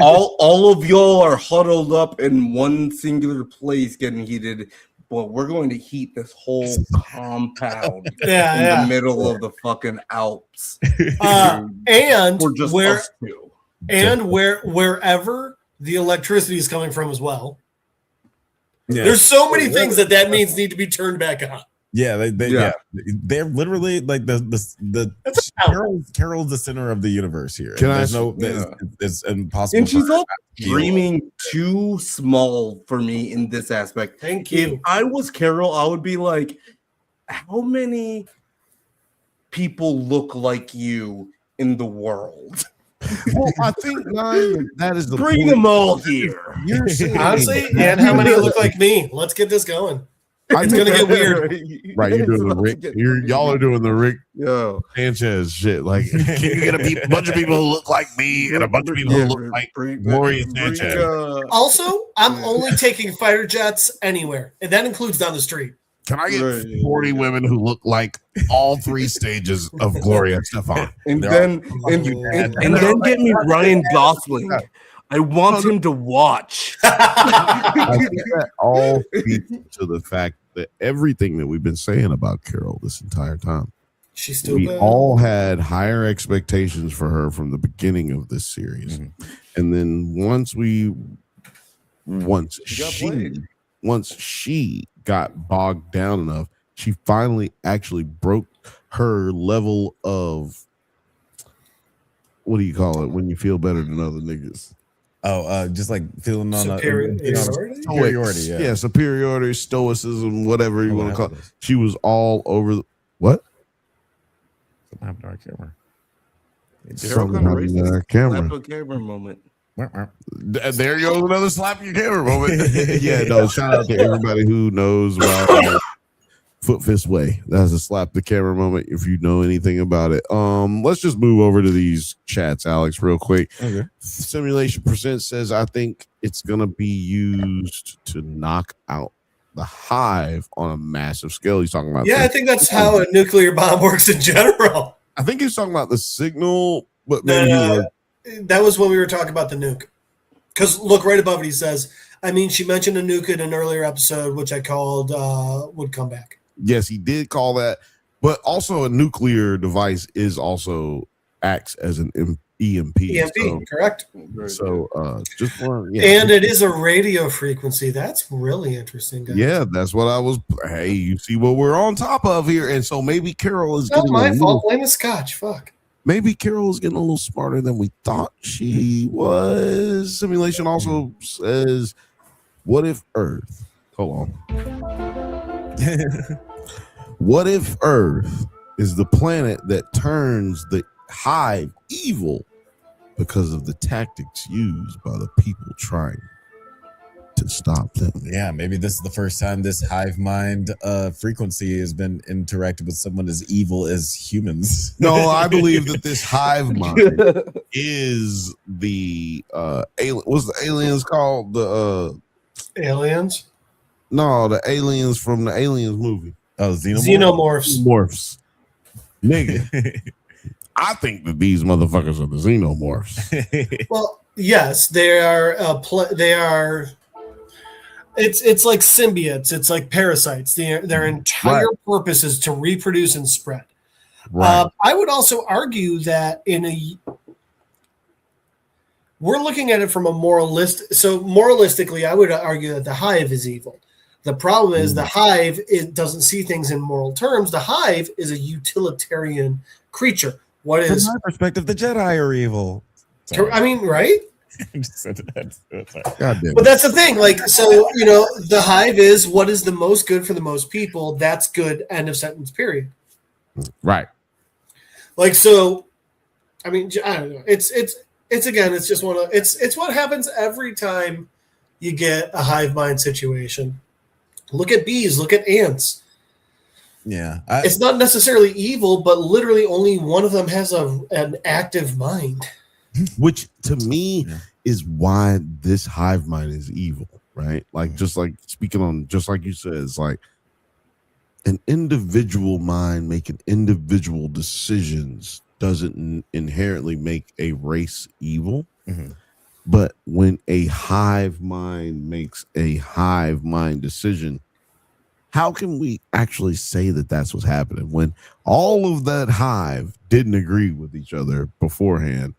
Speaker 9: all of y'all are huddled up in one singular place getting heated, but we're going to heat this whole compound in the middle of the fucking Alps.
Speaker 3: And
Speaker 9: we're just us two.
Speaker 3: And wherever the electricity is coming from as well.
Speaker 1: Yeah.
Speaker 3: There's so many things that means need to be turned back on.
Speaker 1: Yeah, they're literally like the Carol's the center of the universe here. It's impossible.
Speaker 9: And she's all dreaming too small for me in this aspect.
Speaker 3: Thank you.
Speaker 9: If I was Carol, I would be like, how many people look like you in the world?
Speaker 2: Well, I think that is the
Speaker 9: bring
Speaker 2: point.
Speaker 9: them all here.
Speaker 2: You're saying,
Speaker 3: honestly, and how many look like me? Let's get this going. It's gonna get weird.
Speaker 2: Right, you're doing the Rick. Y'all are doing the Rick Sanchez shit. Like, can you get a bunch of people who look like me and a bunch of people who look like Gloria Sanchez?
Speaker 3: Also, I'm only taking fighter jets anywhere, and that includes down the street.
Speaker 2: Can I get 40 women who look like all three stages of Gloria Estefan?
Speaker 9: And then get me Ryan Gosling. I want him to watch.
Speaker 2: I think that all speaks to the fact that everything that we've been saying about Carol this entire time,
Speaker 3: she's still
Speaker 2: we all had higher expectations for her from the beginning of this series, and then once she got bogged down enough, she finally actually broke her level of, what do you call it when you feel better than other niggas?
Speaker 1: Just like feeling on
Speaker 3: superiority.
Speaker 2: Superiority, stoicism, whatever you want to call it. She was all over what?
Speaker 1: Something happened to our camera.
Speaker 2: Something happened to our camera.
Speaker 9: Slap a camera moment.
Speaker 2: There goes another slap your camera moment. Yeah, no, shout out to everybody who knows about Foot Fist Way. That's a slap the camera moment if you know anything about it. Let's just move over to these chats, Alex, real quick.
Speaker 1: Okay.
Speaker 2: Simulation Percent says, I think it's gonna be used to knock out the hive on a massive scale. He's talking about
Speaker 3: I think that's how a nuclear bomb works in general.
Speaker 2: I think he's talking about the signal, but
Speaker 3: maybe that was when we were talking about the nuke. Because look right above it, he says, she mentioned a nuke in an earlier episode, which I called would come back.
Speaker 2: Yes, he did call that, but also a nuclear device is also acts as an EMP.
Speaker 3: Correct.
Speaker 2: So just one,
Speaker 3: and it is a radio frequency. That's really interesting, guys.
Speaker 2: Yeah, that's what I was. Hey, you see what we're on top of here, and so maybe Carol is
Speaker 3: not my fault. Blame the scotch. Fuck.
Speaker 2: Maybe Carol is getting a little smarter than we thought she was. Simulation also says, "What if Earth?" Hold on. What if Earth is the planet that turns the hive evil because of the tactics used by the people trying to stop them?
Speaker 1: Yeah, maybe this is the first time this hive mind frequency has been interacted with someone as evil as humans.
Speaker 2: No, I believe that this hive mind is the what's the aliens called? The
Speaker 3: aliens?
Speaker 2: No, the aliens from the Aliens movie.
Speaker 1: Oh,
Speaker 3: Xenomorphs.
Speaker 2: Nigga. I think that these motherfuckers are the xenomorphs.
Speaker 3: Well, yes, they are. They are. It's like symbiotes. It's like parasites. Their entire purpose is to reproduce and spread.
Speaker 2: Right.
Speaker 3: I would also argue that we're looking at it from a moralistic. So moralistically, I would argue that the hive is evil. The problem is the hive doesn't see things in moral terms. The hive is a utilitarian creature. From
Speaker 1: my perspective, the Jedi are evil.
Speaker 3: Sorry. Right?
Speaker 2: God damn.
Speaker 3: But that's the thing. The hive is what is the most good for the most people. That's good. End of sentence. Period.
Speaker 2: Right.
Speaker 3: I don't know. It's again. It's just it's what happens every time you get a hive mind situation. Look at bees. Look at ants.
Speaker 1: Yeah,
Speaker 3: it's not necessarily evil, but literally only one of them has an active mind.
Speaker 2: Which to me is why this hive mind is evil, right? Like just like speaking on, just like you said, it's like an individual mind making individual decisions doesn't inherently make a race evil. But when a hive mind makes a hive mind decision, how can we actually say that that's what's happening when all of that hive didn't agree with each other beforehand?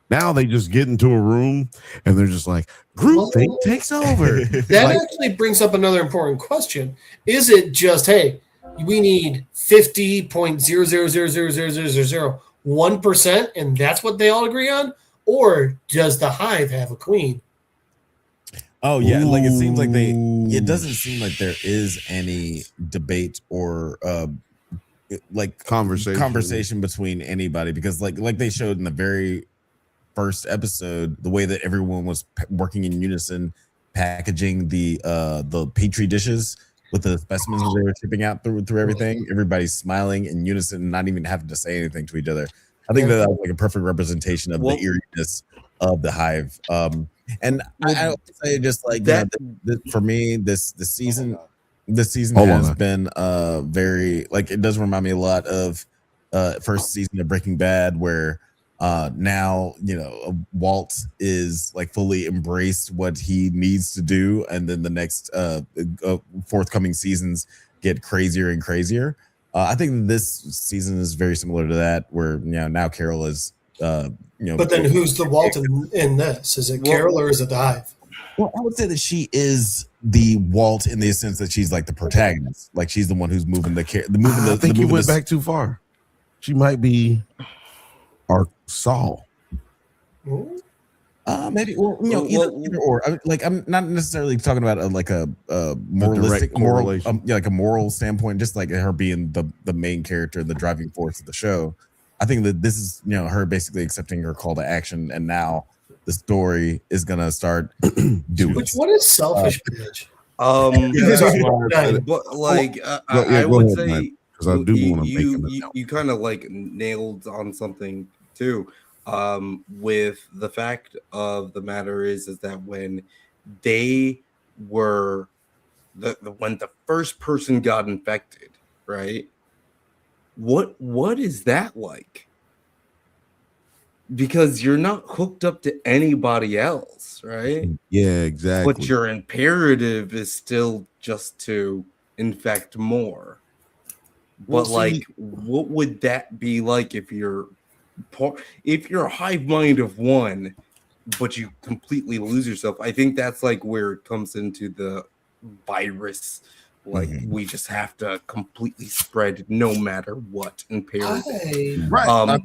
Speaker 2: Now they just get into a room and they're just like, groupthink takes over.
Speaker 3: That actually brings up another important question. Is it just, hey, we need 50.0000001%, and that's what they all agree on? Or does the hive have a queen?
Speaker 1: Oh yeah, like it seems like it doesn't seem like there is any debate or like conversation between anybody, because like they showed in the very first episode, the way that everyone was working in unison, packaging the petri dishes with the specimens that they were shipping out through everything. Everybody's smiling in unison, not even having to say anything to each other. I think that was like a perfect representation of the eeriness of the hive. And I would say just like that, for me, this season has been very, like, it does remind me a lot of first season of Breaking Bad, where now Walt is like fully embraced what he needs to do, and then the next forthcoming seasons get crazier and crazier. I think this season is very similar to that, where now Carol is
Speaker 3: But then who's the Walt in this? Is it Carol or is it the hive?
Speaker 1: Well, I would say that she is the Walt in the sense that she's like the protagonist, like she's the one who's moving I
Speaker 2: think you went back too far. She might be our Saul.
Speaker 1: Maybe, or either or. Like, I'm not necessarily talking about a moralistic like a moral standpoint, just like her being the main character, the driving force of the show. I think that this is her basically accepting her call to action, and now the story is gonna start doing.
Speaker 3: Which one is selfish, bitch?
Speaker 9: But like I would say,
Speaker 2: because I do want to
Speaker 9: you kind of like nailed on something too. With the fact of the matter is that when they were when the first person got infected, right? What is that like? Because you're not hooked up to anybody else, right?
Speaker 2: Yeah, exactly.
Speaker 9: But your imperative is still just to infect more. But what would that be like if you're a hive mind of one, but you completely lose yourself? I think that's like where it comes into the virus. Like we just have to completely spread no matter what imperative.
Speaker 2: Right.
Speaker 9: I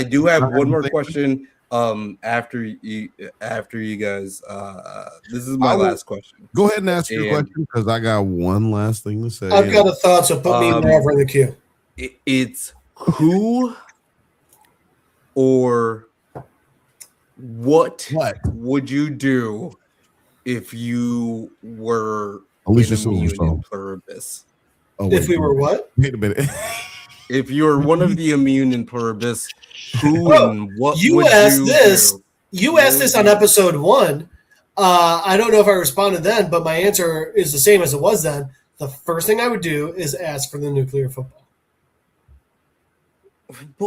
Speaker 9: do have one more question. After you guys, this is my last question.
Speaker 2: Go ahead and ask your question, because I got one last thing to say.
Speaker 3: I've got a thought, so put me wherever in the queue.
Speaker 9: It's who or what would you do if you were
Speaker 2: Alicia
Speaker 9: immune in
Speaker 2: Silverstone.
Speaker 9: Pluribus?
Speaker 3: If we were what?
Speaker 2: Wait a minute.
Speaker 9: If you were one of the immune in Pluribus, who and what
Speaker 3: you
Speaker 9: would
Speaker 3: asked
Speaker 9: you
Speaker 3: this?
Speaker 9: do?
Speaker 3: You asked this on episode 1. I don't know if I responded then, but my answer is the same as it was then. The first thing I would do is ask for the nuclear football.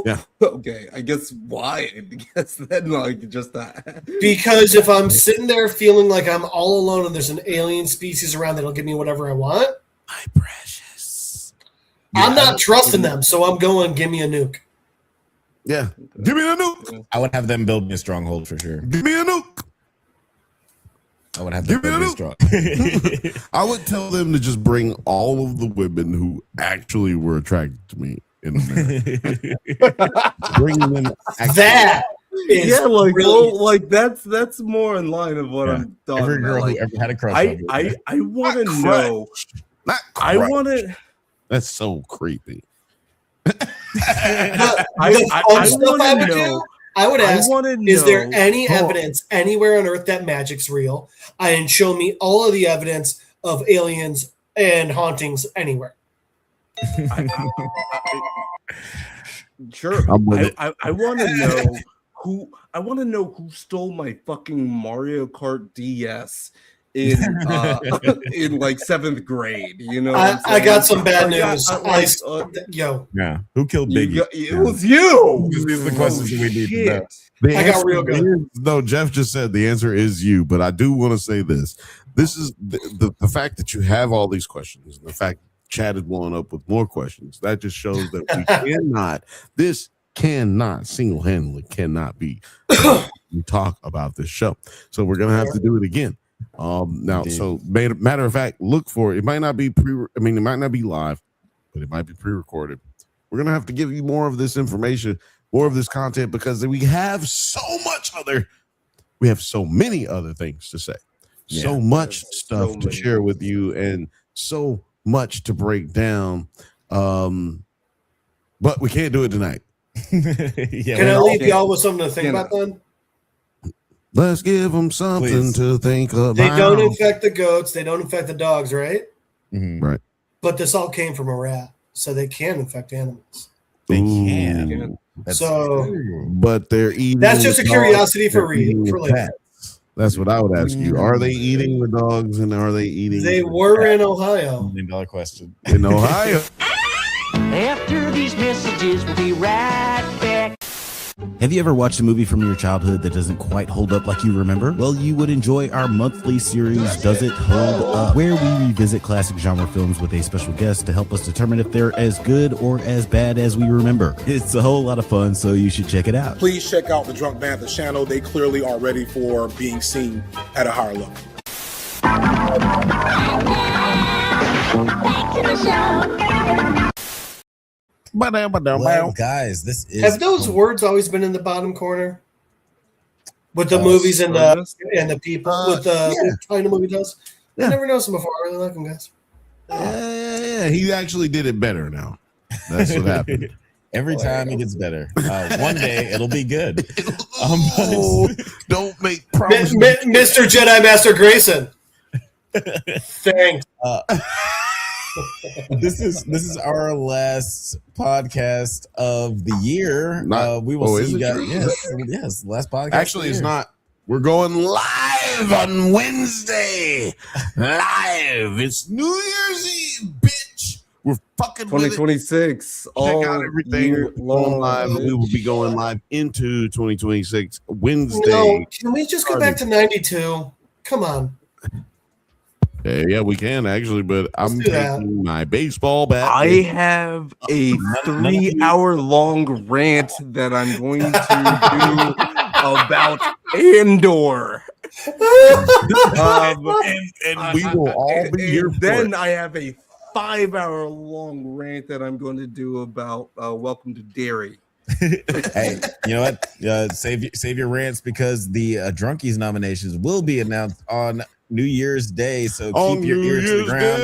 Speaker 2: Yeah.
Speaker 9: Okay, I guess why? I guess then like just that.
Speaker 3: Because if I'm sitting there feeling like I'm all alone and there's an alien species around that'll give me whatever I want,
Speaker 1: my precious,
Speaker 3: I'm not trusting them, so I'm going, give me a nuke.
Speaker 2: Yeah, give me a nuke.
Speaker 1: I would have them build me a stronghold for sure.
Speaker 2: Give me a nuke.
Speaker 1: I would have them build me a strong.
Speaker 2: I would tell them to just bring all of the women who actually were attracted to me in America. Bring them.
Speaker 3: That is
Speaker 9: that's more in line of what I'm talking
Speaker 1: Every girl
Speaker 9: about.
Speaker 1: who ever had a crush on me.
Speaker 9: I want to know. I want to.
Speaker 2: That's so creepy.
Speaker 3: I would ask, is there any evidence anywhere on Earth that magic's real? And show me all of the evidence of aliens and hauntings anywhere.
Speaker 9: Sure.
Speaker 2: I'm with it.
Speaker 9: I want to know who. I want to know who stole my fucking Mario Kart DS in like 7th grade. You know,
Speaker 3: I got some bad news.
Speaker 1: Yeah, who killed Biggie?
Speaker 9: It was you.
Speaker 1: These are the questions that we need to know.
Speaker 2: The
Speaker 3: I got
Speaker 2: answer
Speaker 3: real good.
Speaker 2: is- no, Jeff just said the answer is you, but I do want to say this. This is the fact that you have all these questions, and the fact Chad is blowing up with more questions. That just shows that this cannot single-handedly cannot be we talk about this show. So we're gonna have to do it again. Now, so matter of fact, look for it. It might not be it might not be live, but it might be pre-recorded. We're gonna have to give you more of this information, more of this content, because we have so many other things to say, so much stuff to share with you, and so much to break down. But we can't do it tonight.
Speaker 3: Can I leave y'all with something to think about then?
Speaker 2: Let's give them something to think about.
Speaker 3: They don't infect the goats. They don't infect the dogs, right?
Speaker 2: Mm-hmm. Right.
Speaker 3: But this all came from a rat, so they can infect animals.
Speaker 1: They can.
Speaker 2: But they're eating.
Speaker 3: That's just a curiosity for later.
Speaker 2: Pets. That's what I would ask you. Are they eating the dogs, and are they eating?
Speaker 3: They were in Ohio.
Speaker 1: $1 million question.
Speaker 2: In Ohio.
Speaker 4: After these messages, we'll be right back.
Speaker 5: Have you ever watched a movie from your childhood that doesn't quite hold up like you remember? Well, you would enjoy our monthly series, Does It Hold Up?, where we revisit classic genre films with a special guest to help us determine if they're as good or as bad as we remember. It's a whole lot of fun, so you should check it out.
Speaker 6: Please check out the Drunk Banthas channel. They clearly are ready for being seen at a higher level.
Speaker 13: Back to the show.
Speaker 1: Well, guys, this is.
Speaker 3: Have those words always been in the bottom corner? With the movies and the people with the kind of movie does? I never noticed them before. I really like them, guys.
Speaker 2: Yeah, he actually did it better now. That's what happened.
Speaker 1: Every time it gets better. One day it'll be good.
Speaker 2: Don't make promises.
Speaker 3: Mr. Jedi Master Grayson. Thanks.
Speaker 1: This is our last podcast of the year. We will see you guys. Yes, last podcast.
Speaker 2: Actually, it's not. We're going live on Wednesday. Live. It's New Year's Eve, bitch. We're fucking
Speaker 9: 2026.
Speaker 2: Check out everything. We're going live. We will be going live into 2026 Wednesday.
Speaker 3: No, can we just go back to 92? Come on.
Speaker 2: Yeah, we can actually, but I'm taking my baseball bat.
Speaker 9: I have a 3-hour-long rant that I'm going to do about Andor.
Speaker 2: And we will all be here.
Speaker 9: Then I have a 5-hour-long rant that I'm going to do about Welcome to Derry.
Speaker 1: Hey, you know what? Save your rants, because the Drunkies nominations will be announced on New Year's Day. So keep your ear to the ground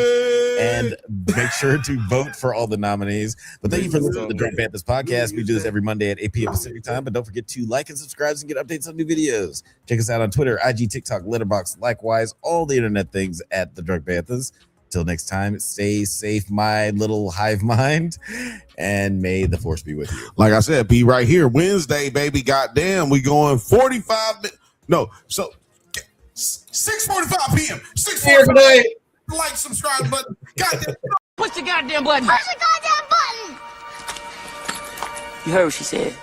Speaker 1: and make sure to vote for all the nominees. But thank you for listening to the Drunk Banthas podcast. We do this every Monday at 8 p.m. Pacific time. But don't forget to like and subscribe and get updates on new videos. Check us out on Twitter, IG, TikTok, Letterboxd, likewise, all the internet things at the Drunk Banthas. Till next time, stay safe, my little hive mind, and may the force be with you.
Speaker 2: Like I said, be right here Wednesday, baby. Goddamn, we going 45 minutes. No, so 6:45 p.m. 6:45. Like, subscribe button. Goddamn.
Speaker 4: Push the goddamn button.
Speaker 13: Push the goddamn button.
Speaker 4: You heard what she said.